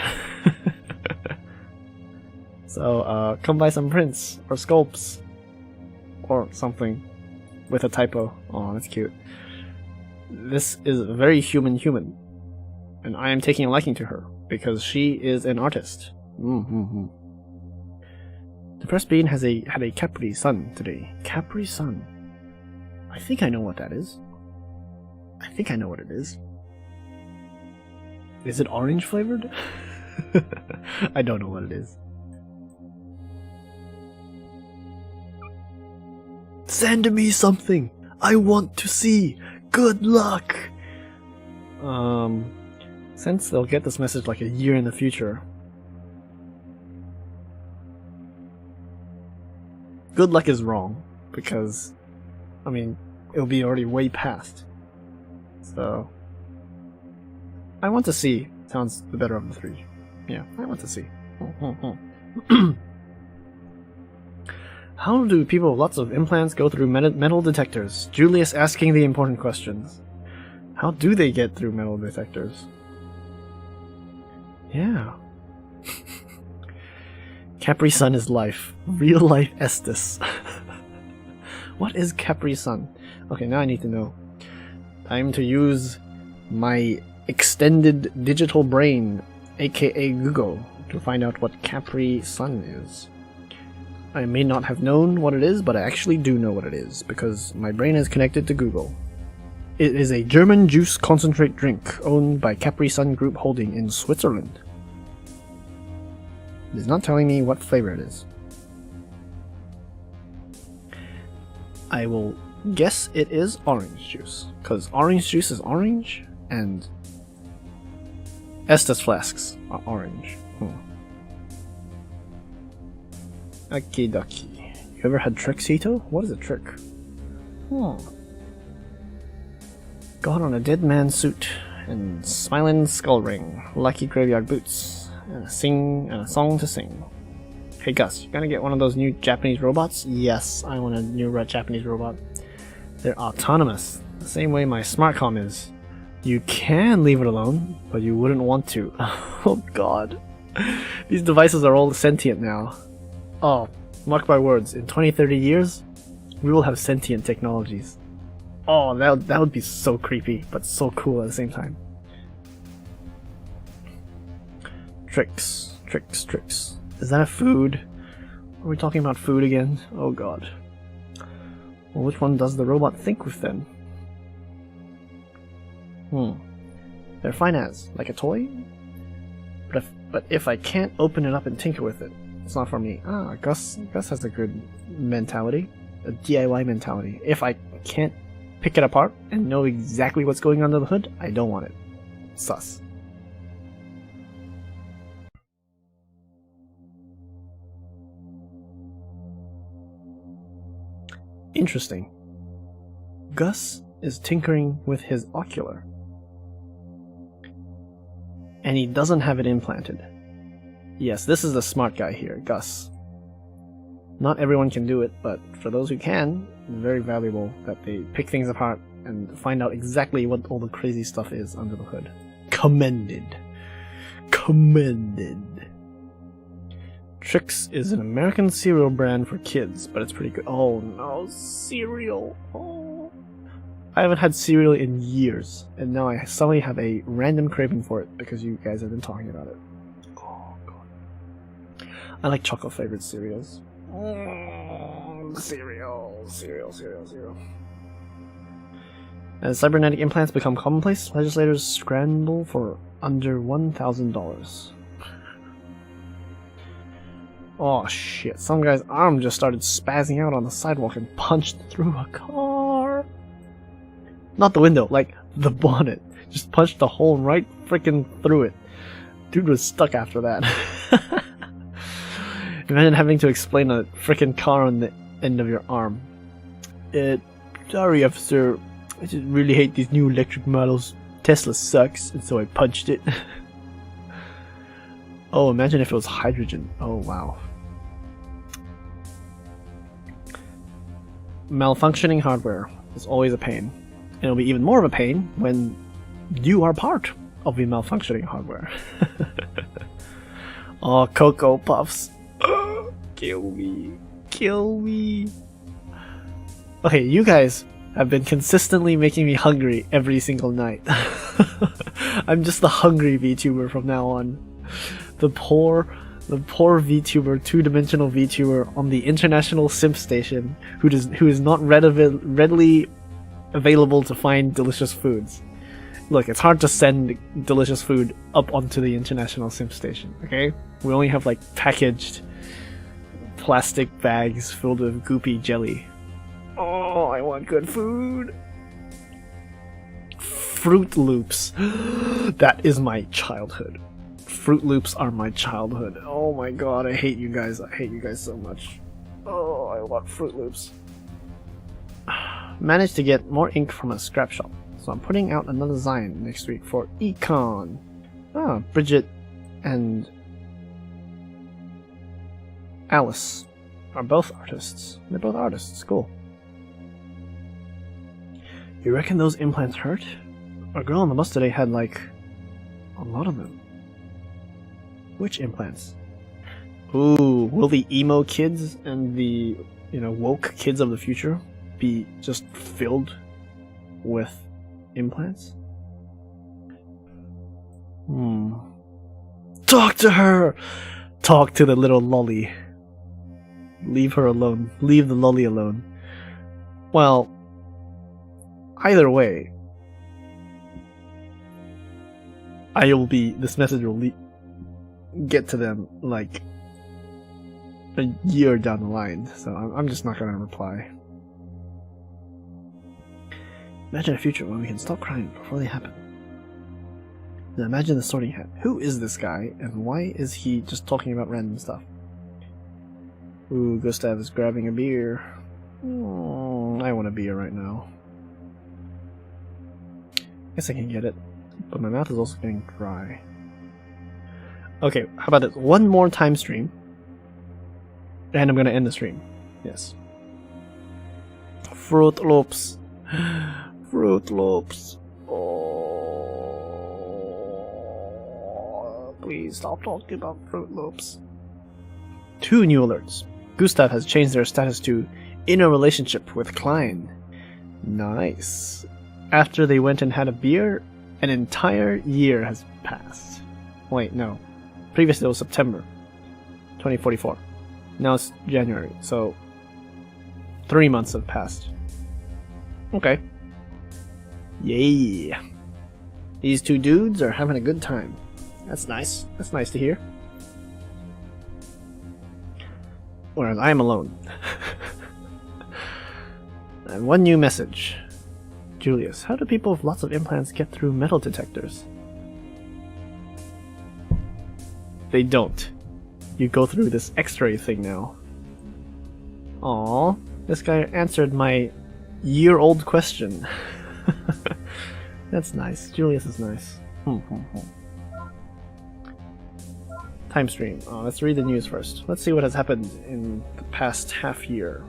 So, come buy some prints, or sculpts, or something, with a typo. Oh, that's cute. This is very human, and I am taking a liking to her, because she is an artist. The Press Bean had a Capri Sun today. Capri Sun. I think I know what that is. I think I know what it is. Is it orange flavored? I don't know what it is. Send me something! I want to see! Good luck! Since they'll get this message like a year in the future. Good luck is wrong, because, I mean, it'll be already way past. So, I want to see sounds the better of the three. Yeah, I want to see. How do people with lots of implants go through metal detectors? Julius asking the important questions. How do they get through metal detectors? Yeah. Capri Sun is life. Real life Estes. What is Capri Sun? Okay, now I need to know. Time to use my extended digital brain, aka Google, to find out what Capri Sun is. I may not have known what it is, but I actually do know what it is, because my brain is connected to Google. It is a German juice concentrate drink owned by Capri Sun Group Holding in Switzerland. It is not telling me what flavor it is. I will guess it is orange juice, because orange juice is orange, and Estes flasks are orange. Akidoki. You ever had Trixito? What is a trick? Got on a dead man suit and smiling skull ring, lucky graveyard boots, and a song to sing. Hey Gus, you gonna get one of those new Japanese robots? Yes, I want a new Japanese robot. They're autonomous, the same way my SmartCom is. You can leave it alone, but you wouldn't want to. Oh god. These devices are all sentient now. Oh, mark my words, in 20-30 years, we will have sentient technologies. Oh, that would be so creepy, but so cool at the same time. Tricks. Is that a food? Are we talking about food again? Oh god. Well, which one does the robot think with then? They're fine as, like a toy? But if I can't open it up and tinker with it, it's not for me. Gus has a good mentality. A DIY mentality. If I can't pick it apart and know exactly what's going on under the hood, I don't want it. Sus. Interesting. Gus is tinkering with his ocular. And he doesn't have it implanted. Yes, this is the smart guy here, Gus. Not everyone can do it, but for those who can, it's very valuable that they pick things apart and find out exactly what all the crazy stuff is under the hood. Commended. Trix is an American cereal brand for kids, but it's pretty good. Oh no, cereal. Oh. I haven't had cereal in years, and now I suddenly have a random craving for it because you guys have been talking about it. Oh god. I like chocolate flavored cereals. Cereal. As cybernetic implants become commonplace, legislators scramble for under $1,000. Oh shit, some guy's arm just started spazzing out on the sidewalk and punched through a car. Not the window, like the bonnet. Just punched the hole right frickin' through it. Dude was stuck after that. Imagine having to explain a frickin' car on the end of your arm. Sorry officer, I just really hate these new electric models. Tesla sucks, and so I punched it. Oh, imagine if it was hydrogen. Oh wow. Malfunctioning hardware is always a pain. And it'll be even more of a pain when you are part of the malfunctioning hardware. Oh, Cocoa Puffs. Kill me. Kill me. Okay, you guys have been consistently making me hungry every single night. I'm just the hungry VTuber from now on. The poor VTuber, two-dimensional VTuber on the international simp station who is not readily available to find delicious foods. Look, it's hard to send delicious food up onto the international simp station, okay? We only have like packaged plastic bags filled with goopy jelly. Oh, I want good food. Fruit Loops. That is my childhood. Fruit Loops are my childhood. Oh my god, I hate you guys. I hate you guys so much. Oh, I want Fruit Loops. Managed to get more ink from a scrap shop, so I'm putting out another design next week for Econ. Ah, Bridget and Alice are both artists. They're both artists. Cool. You reckon those implants hurt? Our girl on the bus today had like a lot of them. Which implants? Ooh, will the emo kids and the, woke kids of the future be just filled with implants? Talk to her! Talk to the little lolly. Leave her alone. Leave the lolly alone. Well, either way, this message will get to them like a year down the line, so I'm just not gonna reply. Imagine a future where we can stop crying before they happen. Now imagine the Sorting Hat. Who is this guy, and why is he just talking about random stuff? Ooh, Gustav is grabbing a beer. I want a beer right now. Guess I can get it, but my mouth is also getting dry. Okay, how about this? One more time stream, and I'm gonna end the stream. Yes. Fruit Loops. Fruit Loops. Oh, please stop talking about Fruit Loops. 2 new alerts. Gustav has changed their status to in a relationship with Klein. Nice. After they went and had a beer, an entire year has passed. Wait, no. Previously it was September 2044. Now it's January, so 3 months have passed. Okay. Yay. These 2 dudes are having a good time. That's nice. That's nice to hear. Whereas I am alone. And 1 new message. Julius, how do people with lots of implants get through metal detectors? They don't. You go through this X-ray thing now. Aww, this guy answered my year-old question. That's nice. Julius is nice. Time stream. Let's read the news first. Let's see what has happened in the past half year.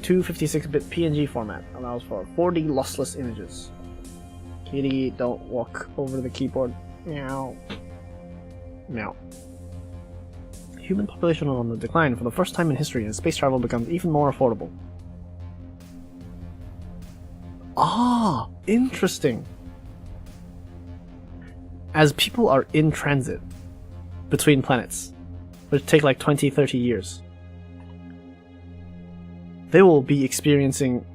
256-bit PNG format allows for 40 lossless images. Kitty, don't walk over the keyboard. Meow. Meow. Human population on the decline for the first time in history as space travel becomes even more affordable. Ah, interesting. As people are in transit between planets, which take like 20-30 years, they will be experiencing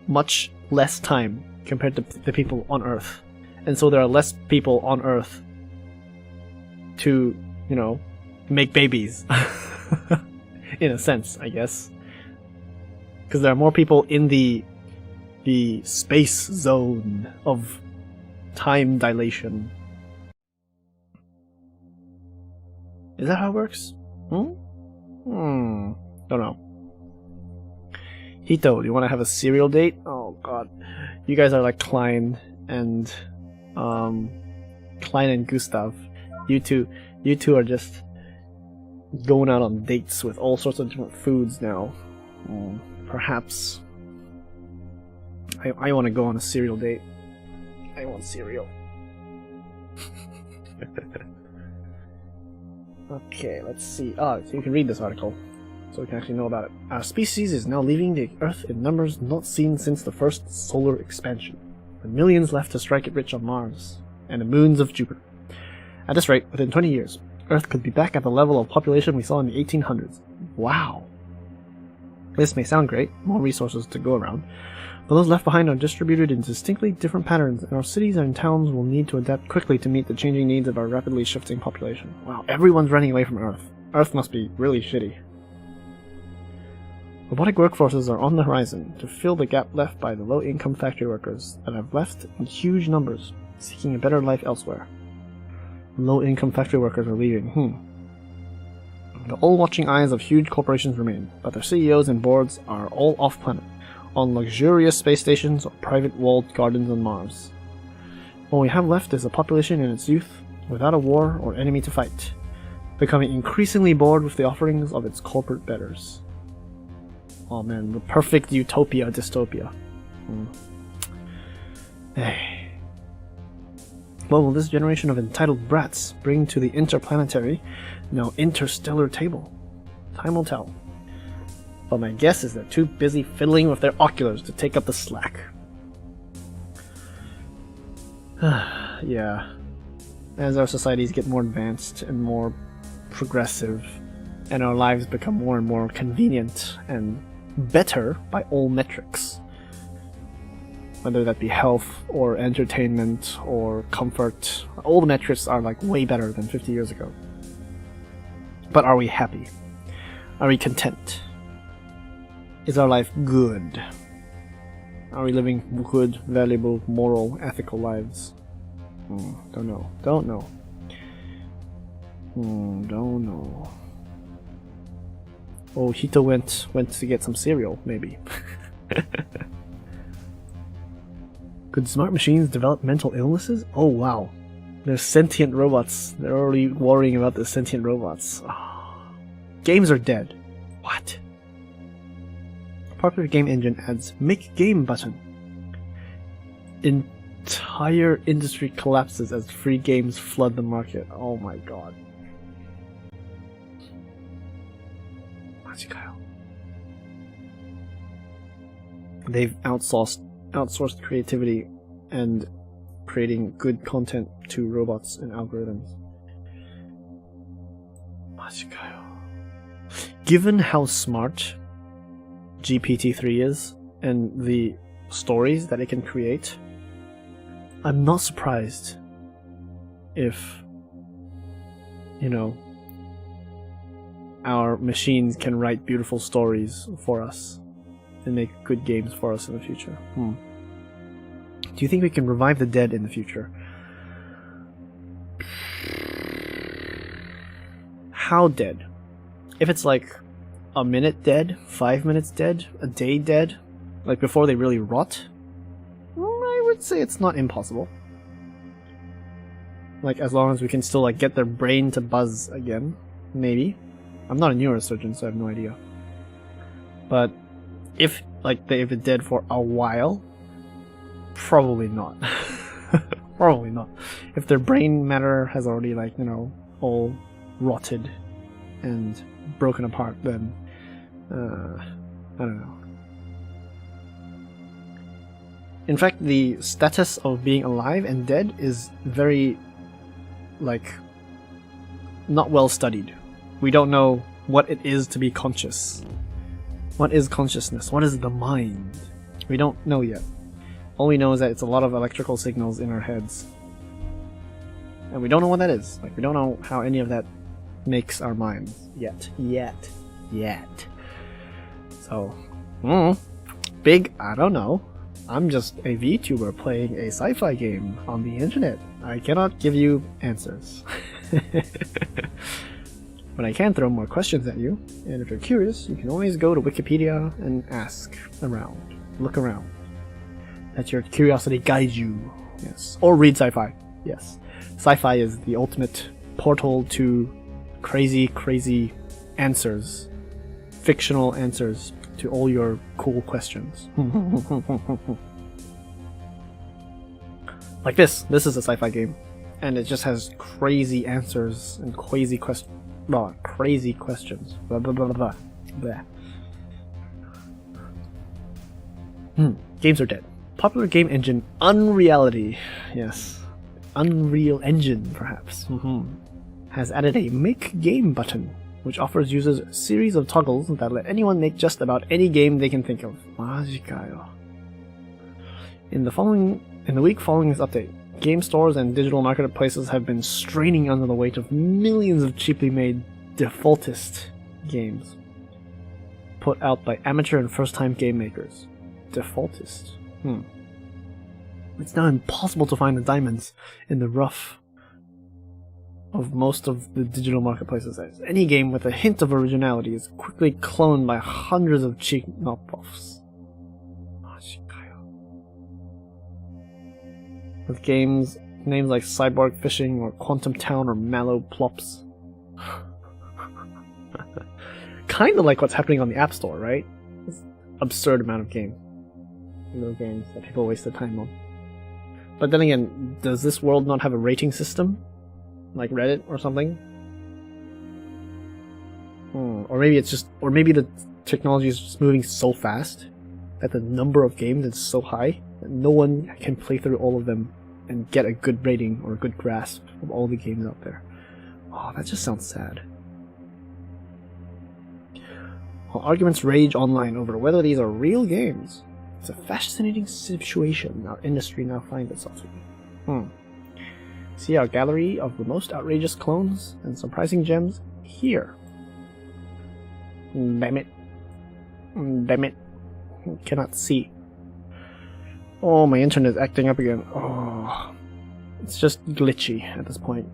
much less time compared to the people on Earth. And so there are less people on Earth to, you know, make babies. In a sense, I guess. Because there are more people in the space zone of time dilation. Is that how it works? Don't know. Hito, do you want to have a serial date? Oh god. You guys are like Klein and Gustav. You two are just going out on dates with all sorts of different foods now. Perhaps I want to go on a cereal date. I want cereal. Okay, let's see. So you can read this article, so we can actually know about it. Our species is now leaving the Earth in numbers not seen since the first solar expansion, with millions left to strike it rich on Mars and the moons of Jupiter. At this rate, within 20 years, Earth could be back at the level of population we saw in the 1800s. Wow. This may sound great, more resources to go around, but those left behind are distributed in distinctly different patterns, and our cities and towns will need to adapt quickly to meet the changing needs of our rapidly shifting population. Wow, everyone's running away from Earth. Earth must be really shitty. Robotic workforces are on the horizon to fill the gap left by the low-income factory workers that have left in huge numbers, seeking a better life elsewhere. Low-income factory workers are leaving. The all-watching eyes of huge corporations remain, but their CEOs and boards are all off-planet, on luxurious space stations or private walled gardens on Mars. What we have left is a population in its youth, without a war or enemy to fight, becoming increasingly bored with the offerings of its corporate betters. Oh man, the perfect utopia dystopia. What will this generation of entitled brats bring to the interplanetary, now interstellar table? Time will tell. But my guess is they're too busy fiddling with their oculars to take up the slack. Yeah. As our societies get more advanced and more progressive, and our lives become more and more convenient and better by all metrics, whether that be health or entertainment or comfort, all the metrics are like way better than 50 years ago. But are we happy? Are we content? Is our life good? Are we living good, valuable, moral, ethical lives? Don't know. Don't know. Don't know. Oh, Hito went to get some cereal, maybe. Could smart machines develop mental illnesses? Oh wow. There's sentient robots. They're already worrying about the sentient robots. Oh. Games are dead. What? Popular game engine adds "Make Game" button. Entire industry collapses as free games flood the market. Oh my god. They've outsourced creativity and creating good content to robots and algorithms. Given how smart GPT-3 is and the stories that it can create, I'm not surprised if, you know, our machines can write beautiful stories for us and make good games for us in the future. Do you think we can revive the dead in the future? How dead? If it's like a minute dead, 5 minutes dead, a day dead, like before they really rot, I would say it's not impossible. Like as long as we can still like get their brain to buzz again, maybe. I'm not a neurosurgeon, so I have no idea. But if like they've been dead for a while, probably not. Probably not. If their brain matter has already like, you know, all rotted, and broken apart, then I don't know. In fact, the status of being alive and dead is very, like, not well studied. We don't know what it is to be conscious. What is consciousness? What is the mind? We don't know yet. All we know is that it's a lot of electrical signals in our heads. And we don't know what that is. Like, we don't know how any of that makes our minds yet. So, big, I don't know. I'm just a VTuber playing a sci-fi game on the internet. I cannot give you answers. But I can throw more questions at you, and if you're curious, you can always go to Wikipedia and ask around. Look around. Let your curiosity guide you. Yes. Or read sci-fi. Yes. Sci-fi is the ultimate portal to crazy, crazy answers. Fictional answers to all your cool questions. Like this. This is a sci-fi game. And it just has crazy answers and crazy questions. Blah, blah, blah, blah, blah. Games are dead. Popular game engine Unreality. Yes. Unreal Engine, perhaps. Has added a Make Game button, which offers users a series of toggles that let anyone make just about any game they can think of. Majikayo. In the week following this update, game stores and digital marketplaces have been straining under the weight of millions of cheaply made defaultist games put out by amateur and first-time game makers. Defaultist. It's now impossible to find the diamonds in the rough of most of the digital marketplaces. Any game with a hint of originality is quickly cloned by hundreds of cheap knockoffs. With names like Cyborg Fishing or Quantum Town or Mallow Plops. Kinda like what's happening on the App Store, right? It's an absurd amount of little games that people waste their time on. But then again, does this world not have a rating system? Like Reddit or something? Or maybe the technology is just moving so fast that the number of games is so high that no one can play through all of them and get a good rating or a good grasp of all the games out there. Oh, that just sounds sad. While arguments rage online over whether these are real games, it's a fascinating situation our industry now finds itself in. See our gallery of the most outrageous clones and surprising gems here. Damn it. Cannot see. Oh, my internet is acting up again. Oh, it's just glitchy at this point.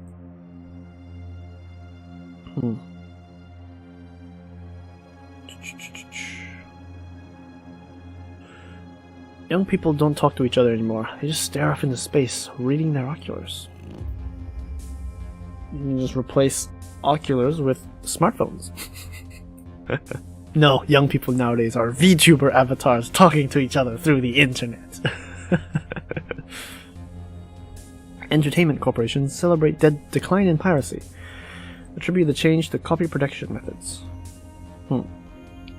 Young people don't talk to each other anymore. They just stare off into space, reading their oculars. You can just replace oculars with smartphones. No, young people nowadays are VTuber avatars talking to each other through the internet. Entertainment corporations celebrate decline in piracy. Attribute the change to copy protection methods.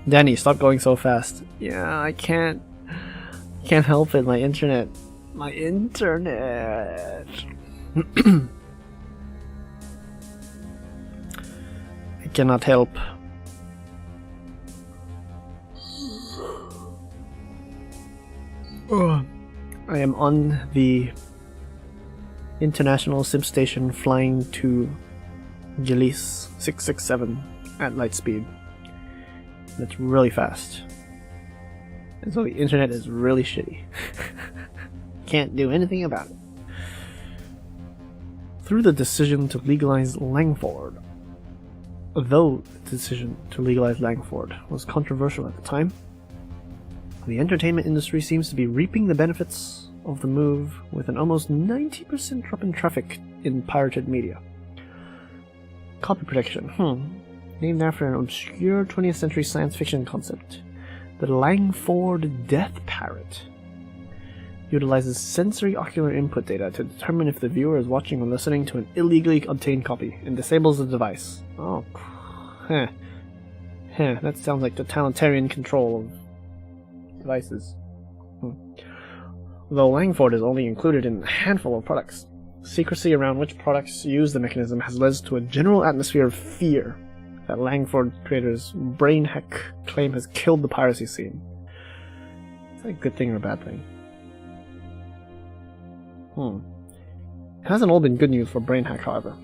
Danny, stop going so fast. Yeah, I can't help it. My internet. I cannot help. I am on the international sim station flying to Gillis 667 at Lightspeed. That's really fast. And so the internet is really shitty. Can't do anything about it. Through the decision to legalize Langford. Though the decision to legalize Langford was controversial at the time, the entertainment industry seems to be reaping the benefits of the move with an almost 90% drop in traffic in pirated media. Copy protection, named after an obscure 20th century science fiction concept, the Langford Death Parrot utilizes sensory ocular input data to determine if the viewer is watching or listening to an illegally obtained copy and disables the device. Oh, That sounds like totalitarian control of devices. Though Langford is only included in a handful of products, secrecy around which products use the mechanism has led to a general atmosphere of fear that Langford creators' brain hack claim has killed the piracy scene. Is that a good thing or a bad thing? It hasn't all been good news for brain hack, however.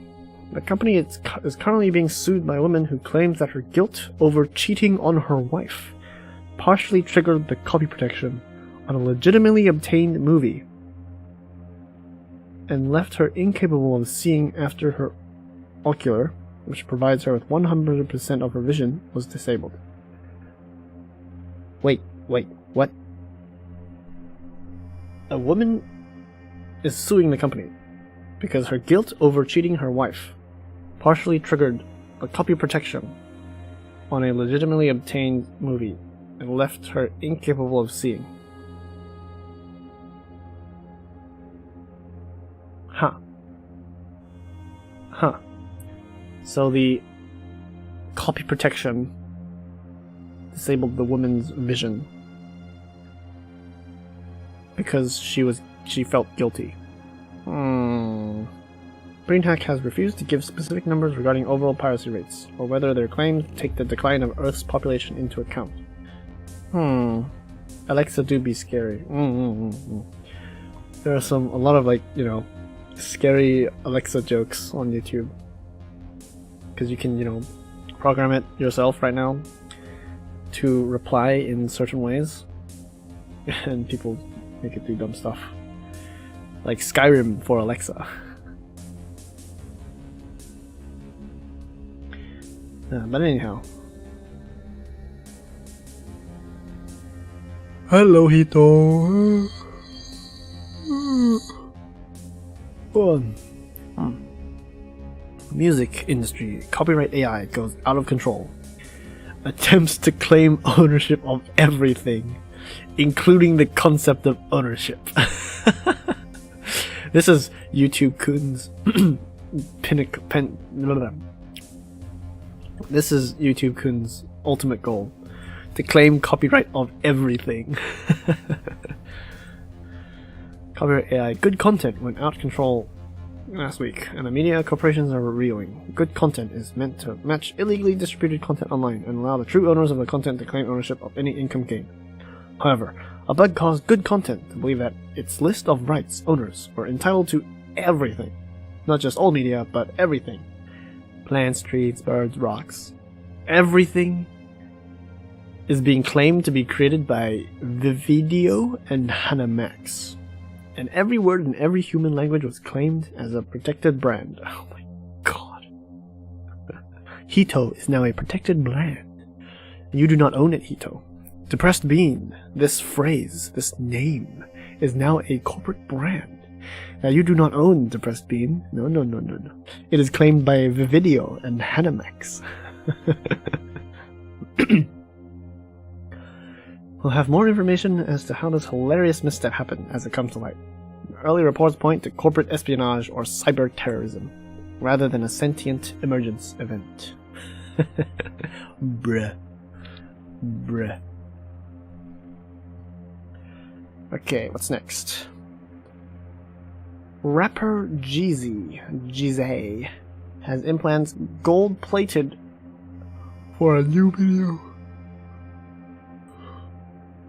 The company is currently being sued by a woman who claims that her guilt over cheating on her wife partially triggered the copy protection on a legitimately obtained movie and left her incapable of seeing after her ocular, which provides her with 100% of her vision, was disabled. Wait, what? A woman is suing the company because her guilt over cheating her wife partially triggered a copy protection on a legitimately obtained movie and left her incapable of seeing. So the copy protection disabled the woman's vision because she felt guilty. BrainHack has refused to give specific numbers regarding overall piracy rates, or whether their claims take the decline of Earth's population into account. Alexa do be scary. There are a lot of scary Alexa jokes on YouTube. Because you can, program it yourself right now to reply in certain ways. And people make it do dumb stuff. Like Skyrim for Alexa. But anyhow. Hello, Hito. Music industry copyright AI goes out of control. Attempts to claim ownership of everything, including the concept of ownership. This is YouTube Kun's This is YouTube Kun's ultimate goal: to claim copyright of everything. Copyright AI good content went out of control last week, and the media corporations are reeling. Good content is meant to match illegally distributed content online and allow the true owners of the content to claim ownership of any income gained. However, a bug caused good content to believe that its list of rights owners were entitled to everything. Not just all media, but everything. Plants, trees, birds, rocks. Everything is being claimed to be created by Vivideo and Hanamax. And every word in every human language was claimed as a protected brand. Oh my god. Hito is now a protected brand. You do not own it, Hito. Depressed Bean, this phrase, this name, is now a corporate brand. Now you do not own Depressed Bean. No. It is claimed by Vivideo and Hanamax. We'll have more information as to how this hilarious misstep happened as it comes to light. Early reports point to corporate espionage or cyber terrorism, rather than a sentient emergence event. Bruh. Okay, what's next? Rapper Jeezy has implants gold-plated for a new video.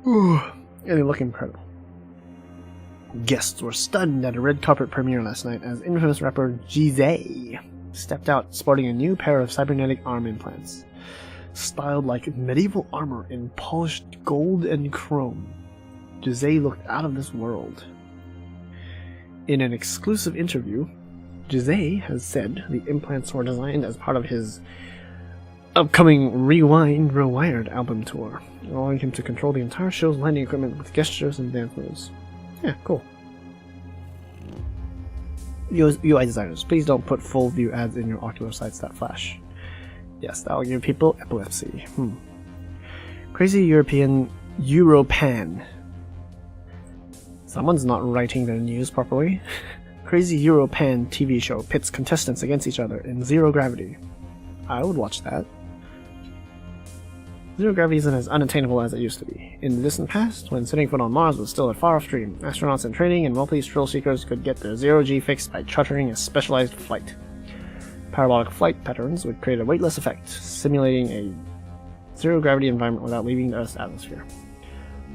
And they look incredible. Guests were stunned at a red carpet premiere last night as infamous rapper Jeezy stepped out sporting a new pair of cybernetic arm implants, styled like medieval armor in polished gold and chrome. Jeezy looked out of this world. In an exclusive interview, Jeezy has said the implants were designed as part of his upcoming Rewired album tour, allowing him to control the entire show's lighting equipment with gestures and dance moves. Yeah, cool. UI designers, please don't put full view ads in your ocular sites that flash. Yes, that will give people epilepsy. Crazy European Europan. Someone's not writing their news properly. Crazy Europan TV show pits contestants against each other in zero gravity. I would watch that. Zero gravity isn't as unattainable as it used to be. In the distant past, when setting foot on Mars was still a far-off dream, astronauts in training and wealthy thrill seekers could get their zero-G fix by chartering a specialized flight. Parabolic flight patterns would create a weightless effect, simulating a zero-gravity environment without leaving the Earth's atmosphere.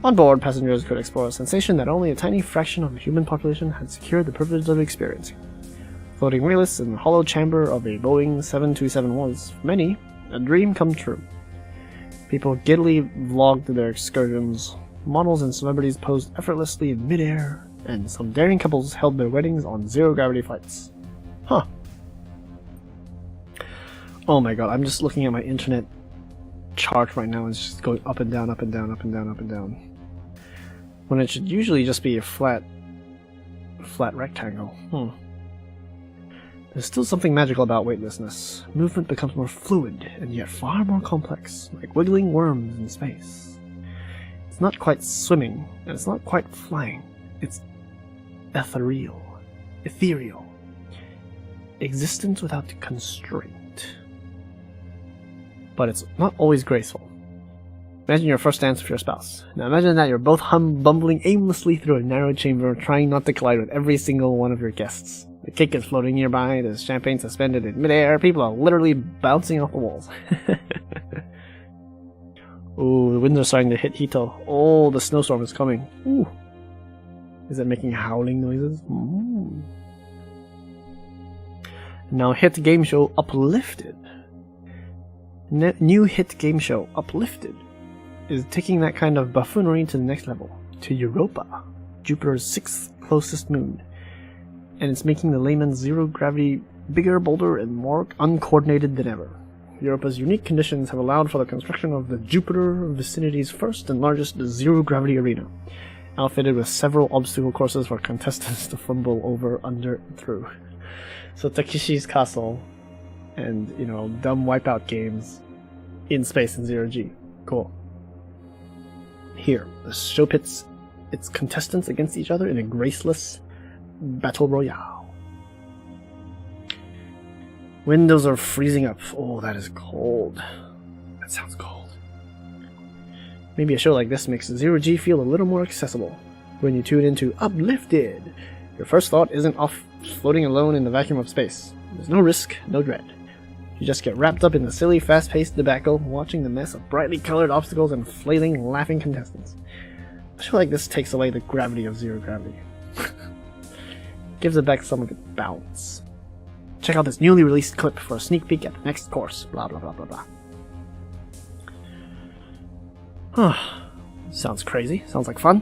On board, passengers could explore a sensation that only a tiny fraction of the human population had secured the privilege of experiencing. Floating realists in the hollow chamber of a Boeing 727 was, for many, a dream come true. People giddily vlogged their excursions, models and celebrities posed effortlessly in midair, and some daring couples held their weddings on zero-gravity flights. Huh. Oh my god, I'm just looking at my internet chart right now, and it's just going up and down, up and down, up and down, up and down. When it should usually just be a flat rectangle. There's still something magical about weightlessness. Movement becomes more fluid, and yet far more complex, like wiggling worms in space. It's not quite swimming, and it's not quite flying. It's ethereal. Existence without constraint. But it's not always graceful. Imagine your first dance with your spouse. Now imagine that you're both bumbling aimlessly through a narrow chamber, trying not to collide with every single one of your guests. The cake is floating nearby, there's champagne suspended in midair, people are literally bouncing off the walls. Ooh, the winds are starting to hit Hito. Oh, the snowstorm is coming. Ooh. Is it making howling noises? Ooh. Now hit game show Uplifted. New hit game show Uplifted is taking that kind of buffoonery to the next level, to Europa, Jupiter's 6th closest moon. And it's making the layman's zero-gravity bigger, bolder, and more uncoordinated than ever. Europa's unique conditions have allowed for the construction of the Jupiter vicinity's first and largest zero-gravity arena, outfitted with several obstacle courses for contestants to fumble over, under, and through. So Takeshi's Castle and, you know, dumb wipeout games in space in zero-G. Cool. Here, the show pits its contestants against each other in a graceless Battle Royale. Windows are freezing up. Oh, that is cold. That sounds cold. Maybe a show like this makes zero-G feel a little more accessible. When you tune into Uplifted, your first thought isn't off floating alone in the vacuum of space. There's no risk, no dread. You just get wrapped up in the silly, fast-paced debacle, watching the mess of brightly colored obstacles and flailing, laughing contestants. A show like this takes away the gravity of zero-gravity. Gives it back some of its bounce. Check out this newly released clip for a sneak peek at the next course. Blah blah blah blah blah. Sounds crazy. Sounds like fun.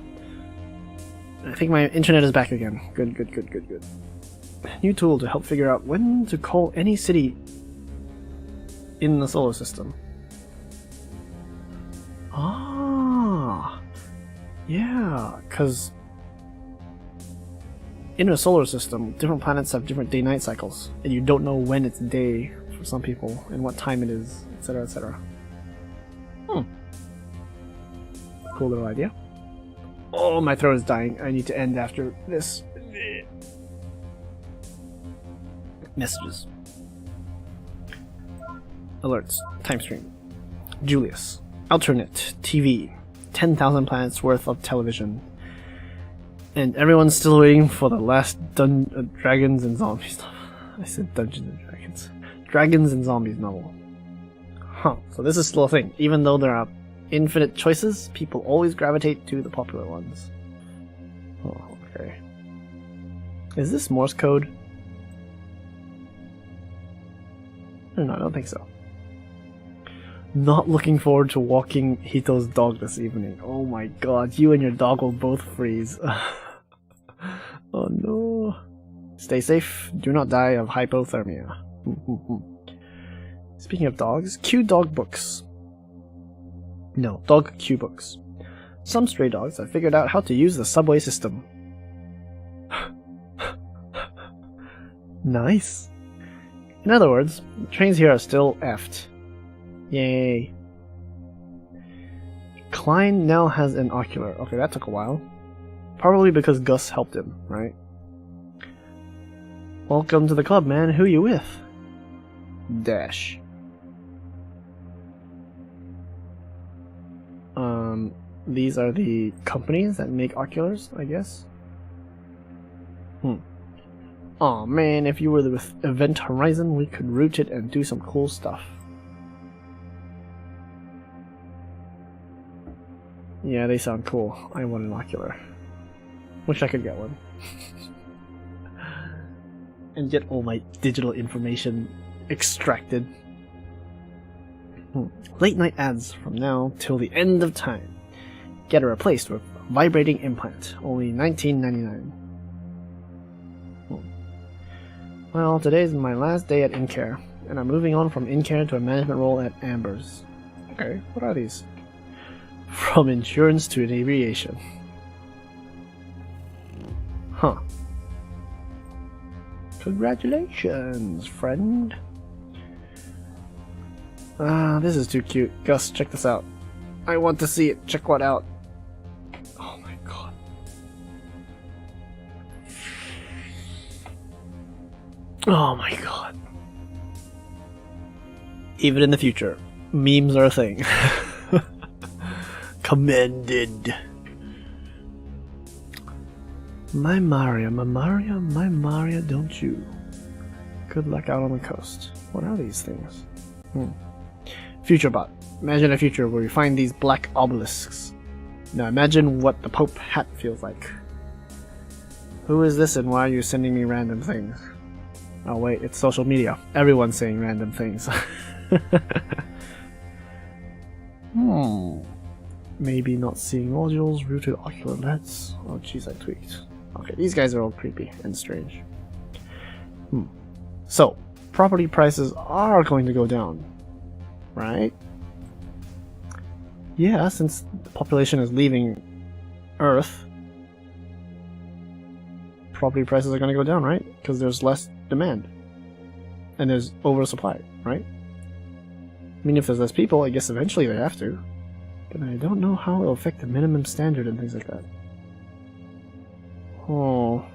I think my internet is back again. Good. New tool to help figure out when to call any city in the solar system. Yeah, because in a solar system, different planets have different day-night cycles, and you don't know when it's day for some people, and what time it is, etc., etc. Cool little idea. Oh, my throat is dying. I need to end after this. Messages. Alerts. Time stream. Julius. Alternate. TV. 10,000 planets worth of television. And everyone's still waiting for the last Dragons and Zombies novel. I said Dungeons and Dragons. Dragons and Zombies novel. So this is still a thing. Even though there are infinite choices, people always gravitate to the popular ones. Oh, okay. Is this Morse code? No, I don't think so. Not looking forward to walking Hito's dog this evening. Oh my god, you and your dog will both freeze. Oh no. Stay safe. Do not die of hypothermia. Speaking of dogs, Q dog books. No, dog Q books. Some stray dogs have figured out how to use the subway system. Nice. In other words, the trains here are still effed. Yay. Klein now has an ocular. Okay, that took a while. Probably because Gus helped him, right? Welcome to the club, man. Who you with? Dash. These are the companies that make oculars, I guess. Aw man, if you were with Event Horizon, we could root it and do some cool stuff. Yeah, they sound cool. I want an ocular. Wish I could get one. And get all my digital information extracted. Late night ads from now till the end of time. Get it replaced with a vibrating implant. Only $19.99. Well, today's my last day at InCare, and I'm moving on from InCare to a management role at Amber's. Okay, what are these? From insurance to aviation. Huh. Congratulations, friend. This is too cute. Gus, check this out. I want to see it. Check what out. Oh my god. Oh my god. Even in the future, memes are a thing. Commended. My Maria, don't you? Good luck out on the coast. What are these things? FutureBot. Imagine a future where we find these black obelisks. Now imagine what the Pope hat feels like. Who is this and why are you sending me random things? Oh wait, it's social media. Everyone's saying random things. Maybe not seeing modules, rooted ocular lens. Oh jeez, I tweaked. Okay, these guys are all creepy and strange. So, property prices are going to go down, right? Yeah, since the population is leaving Earth, property prices are going to go down, right? Because there's less demand. And there's oversupply, right? I mean, if there's less people, I guess eventually they have to. But I don't know how it'll affect the minimum standard and things like that. Oh.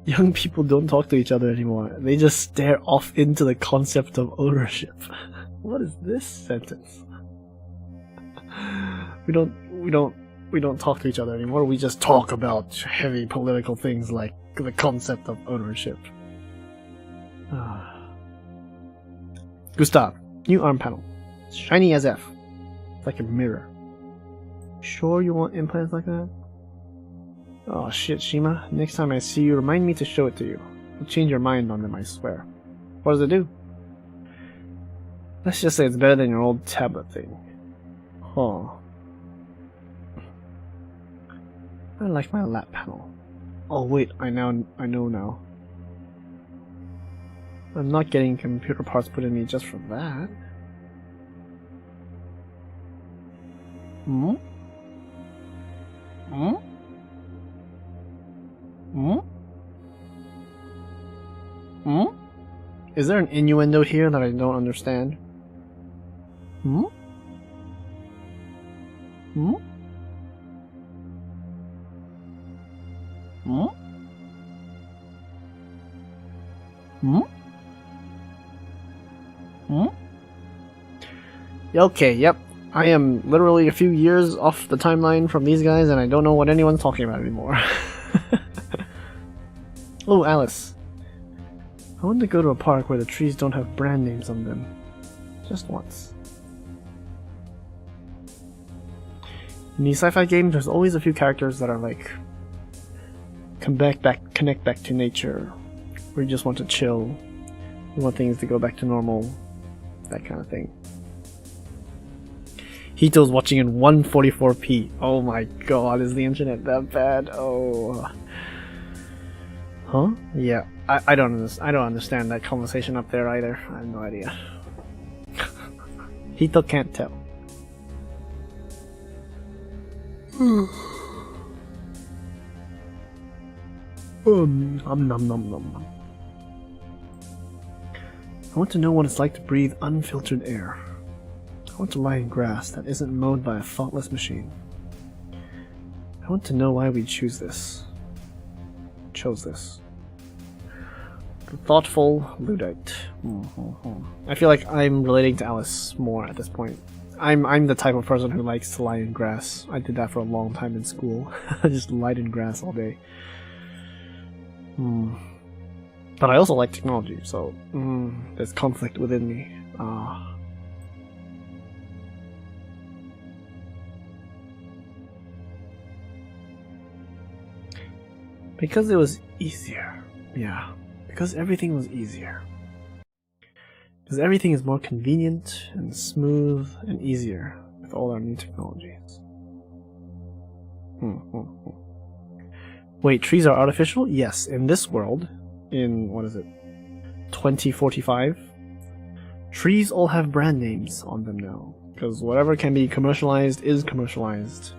Young people don't talk to each other anymore. They just stare off into the concept of ownership. What is this sentence? We don't talk to each other anymore. We just talk about heavy political things like the concept of ownership. Gustav, new arm panel. Shiny as F. Like a mirror. Sure you want implants like that? Oh shit, Shima. Next time I see you, remind me to show it to you. You'll change your mind on them, I swear. What does it do? Let's just say it's better than your old tablet thing. Huh. I like my lap panel. Oh wait, I know now. I'm not getting computer parts put in me just for that. Is there an innuendo here that I don't understand? Okay, yep. I am literally a few years off the timeline from these guys and I don't know what anyone's talking about anymore. Oh, Alice. I want to go to a park where the trees don't have brand names on them. Just once. In these sci-fi games, there's always a few characters that are like connect back to nature. Where you just want to chill. You want things to go back to normal. That kind of thing. Hito's watching in 144p. Oh my god, is the internet that bad? Oh. Huh? Yeah. I don't understand that conversation up there either. I have no idea. Hito can't tell. Nom. I want to know what it's like to breathe unfiltered air. I want to lie in grass that isn't mowed by a thoughtless machine. I want to know why we chose this. The thoughtful Luddite. I feel like I'm relating to Alice more at this point. I'm the type of person who likes to lie in grass. I did that for a long time in school. I just lied in grass all day. But I also like technology, so there's conflict within me. Because it was easier. Yeah, because everything was easier. Because everything is more convenient and smooth and easier with all our new technologies. Wait, trees are artificial? Yes, in this world, in, 2045, trees all have brand names on them now. Because whatever can be commercialized is commercialized.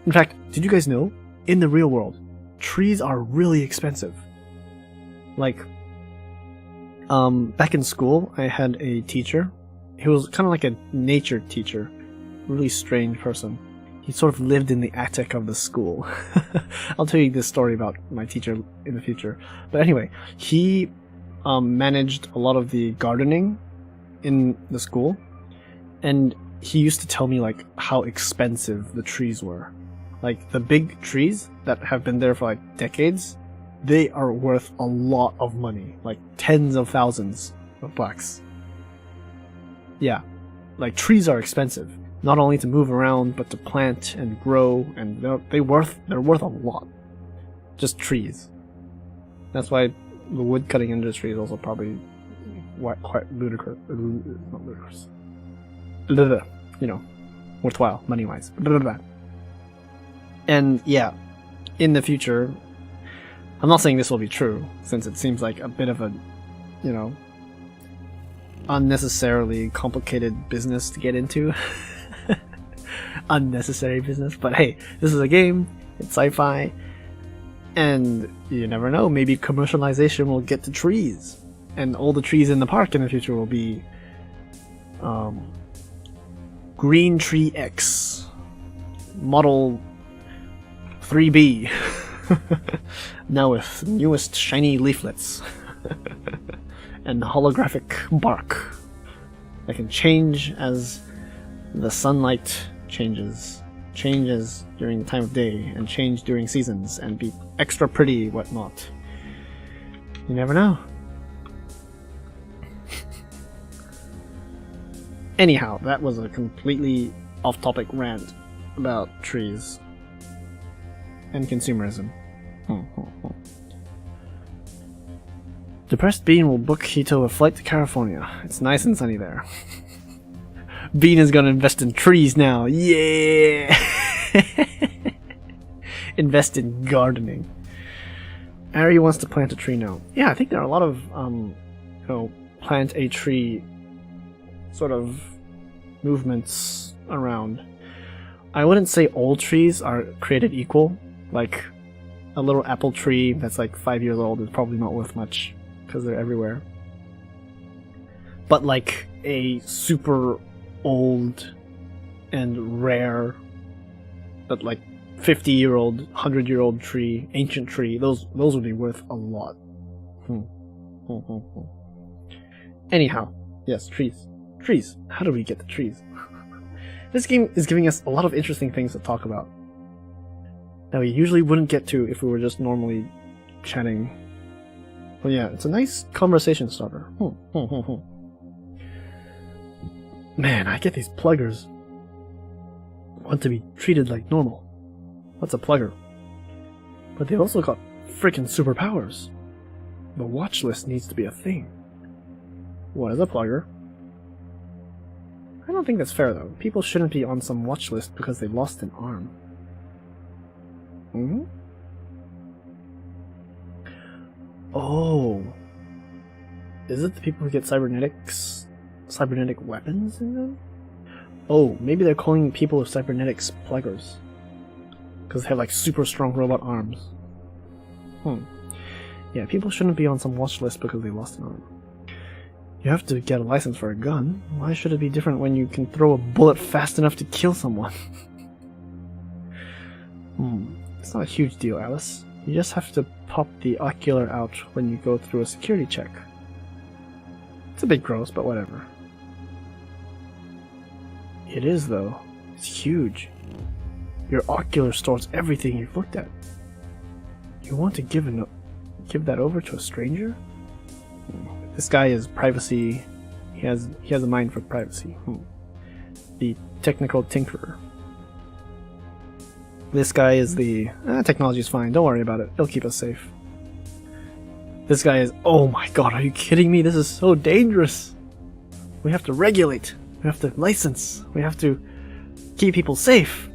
In fact, did you guys know, in the real world, trees are really expensive. Like, back in school, I had a teacher. He was kind of like a nature teacher. Really strange person. He sort of lived in the attic of the school. I'll tell you this story about my teacher in the future. But anyway, he managed a lot of the gardening in the school. And he used to tell me, like, how expensive the trees were. Like, the big trees that have been there for, like, decades, they are worth a lot of money. Like, tens of thousands of bucks. Yeah. Like, trees are expensive. Not only to move around, but to plant and grow, and they're worth a lot. Just trees. That's why the wood cutting industry is also probably quite ludicrous. Not ludicrous. You know, worthwhile, money-wise. And yeah, in the future, I'm not saying this will be true, since it seems like a bit of a, you know, unnecessarily complicated business to get into. Unnecessary business, but hey, this is a game, it's sci-fi, and you never know, maybe commercialization will get to trees, and all the trees in the park in the future will be Green Tree X Model 3B now with newest shiny leaflets and holographic bark that can change as the sunlight changes during the time of day and change during seasons and be extra pretty, whatnot. You never know. Anyhow, that was a completely off-topic rant about trees and consumerism. Depressed Bean will book Hito a flight to California. It's nice and sunny there. Bean is gonna invest in trees now. Yeah! Invest in gardening. Ari wants to plant a tree now. Yeah, I think there are a lot of, plant a tree sort of movements around. I wouldn't say all trees are created equal. Like, a little apple tree that's like 5 years old is probably not worth much because they're everywhere. But like a super old and rare, but like 50-year-old, 100-year-old tree, ancient tree, those would be worth a lot. Anyhow, yes, trees. Trees. How do we get the trees? This game is giving us a lot of interesting things to talk about that we usually wouldn't get to if we were just normally chatting. But yeah, it's a nice conversation starter. Man, I get these pluggers want to be treated like normal. What's a plugger? But they also got freaking superpowers. The watch list needs to be a thing. What is a plugger? I don't think that's fair though. People shouldn't be on some watch list because they lost an arm. Oh. Is it the people who get cybernetic weapons in them? Oh, maybe they're calling people with cybernetics pluggers. Because they have like super strong robot arms. Yeah, people shouldn't be on some watch list because they lost an arm. You have to get a license for a gun. Why should it be different when you can throw a bullet fast enough to kill someone? It's not a huge deal, Alice. You just have to pop the ocular out when you go through a security check. It's a bit gross, but whatever. It is, though. It's huge. Your ocular stores everything you've looked at. You want to give that over to a stranger? This guy is privacy. He has a mind for privacy. The technical tinkerer. This guy is the technology is fine. Don't worry about it. It'll keep us safe. This guy is, oh my god, are you kidding me? This is so dangerous. We have to regulate. We have to license. We have to keep people safe.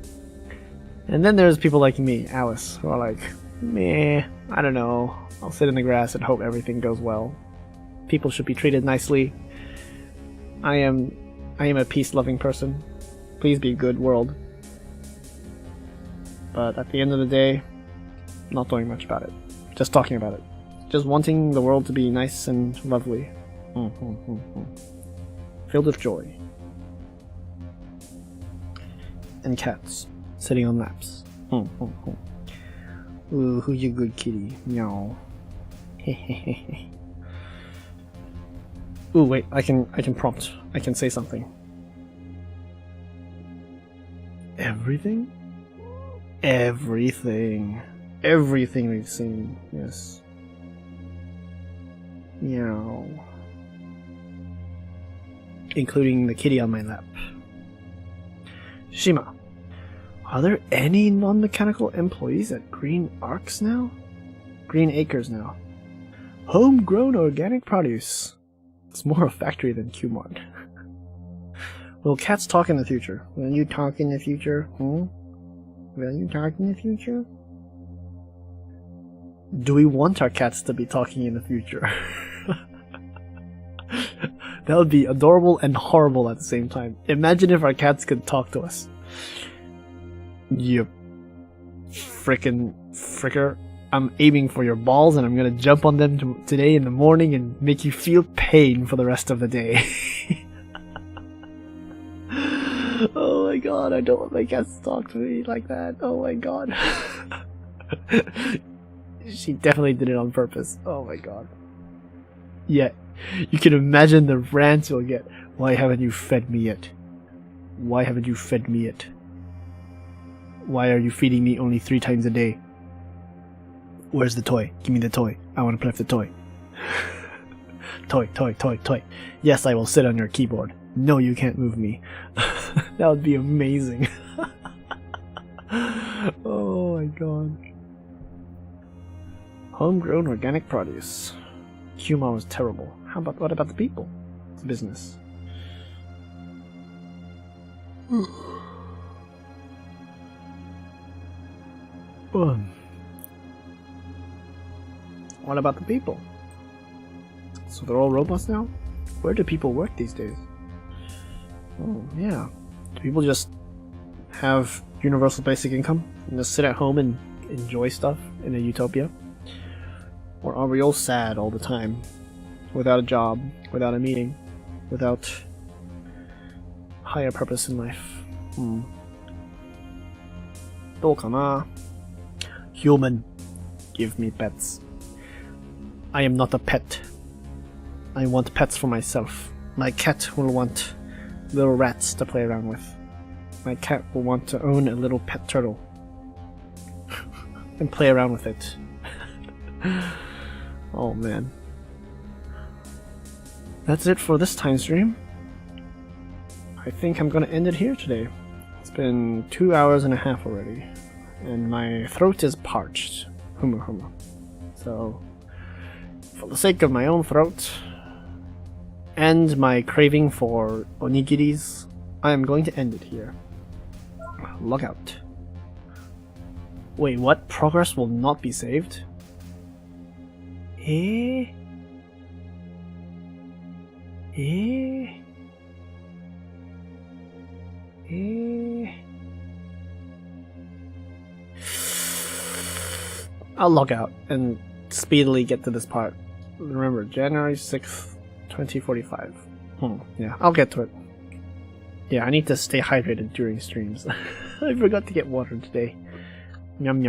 And then there's people like me, Alice, who are like, meh, I don't know. I'll sit in the grass and hope everything goes well. People should be treated nicely. I am a peace-loving person. Please be good, world. But at the end of the day, not doing much about it. Just talking about it. Just wanting the world to be nice and lovely. Filled with joy. And cats sitting on laps. Ooh, who's your good kitty? Meow. Ooh, wait, I can prompt. I can say something. Everything? Everything. Everything we've seen, yes. Meow. Including the kitty on my lap. Shima. Are there any non-mechanical employees at Green Acres now? Homegrown organic produce. It's more a factory than Q-Mart. Will cats talk in the future? Will you talk in the future? Will you talk in the future? Do we want our cats to be talking in the future? That would be adorable and horrible at the same time. Imagine if our cats could talk to us. You frickin' fricker. I'm aiming for your balls and I'm gonna jump on them today in the morning and make you feel pain for the rest of the day. Oh my god, I don't want my cats to talk to me like that. Oh my god. She definitely did it on purpose. Oh my god. Yeah, you can imagine the rants you'll get. Why haven't you fed me yet? Why haven't you fed me yet? Why are you feeding me only 3 times a day? Where's the toy? Give me the toy. I want to play with the toy. Toy. Yes, I will sit on your keyboard. No, you can't move me. That would be amazing. Oh my god. Homegrown organic produce. Humor was terrible. What about the people? It's business. What about the people? So they're all robots now? Where do people work these days? Oh, yeah. Do people just have universal basic income and just sit at home and enjoy stuff in a utopia? Or are we all sad all the time? Without a job, without a meaning, without higher purpose in life? どうかな? Human, give me pets. I am not a pet. I want pets for myself. My cat will want little rats to play around with. My cat will want to own a little pet turtle and play around with it. Oh man. That's it for this time stream. I think I'm gonna end it here today. It's been 2 hours and a half already, and my throat is parched. Humu. So, for the sake of my own throat and my craving for onigiris, I am going to end it here. Log out. Wait, what? Progress will not be saved? I'll log out and speedily get to this part. Remember, January 6th, 2045. Yeah, I'll get to it. Yeah, I need to stay hydrated during streams. I forgot to get water today. Yum.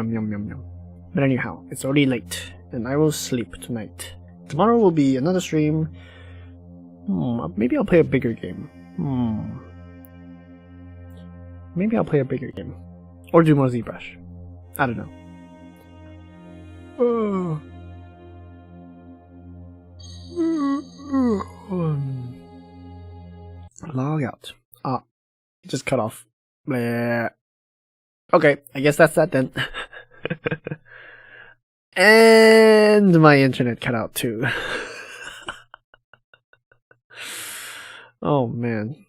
But anyhow, it's already late, and I will sleep tonight. Tomorrow will be another stream. Maybe I'll play a bigger game. Maybe I'll play a bigger game. Or do more ZBrush. I don't know. Log out. Just cut off. Bleh. Okay, I guess that's that then. And my internet cut out too. Oh man.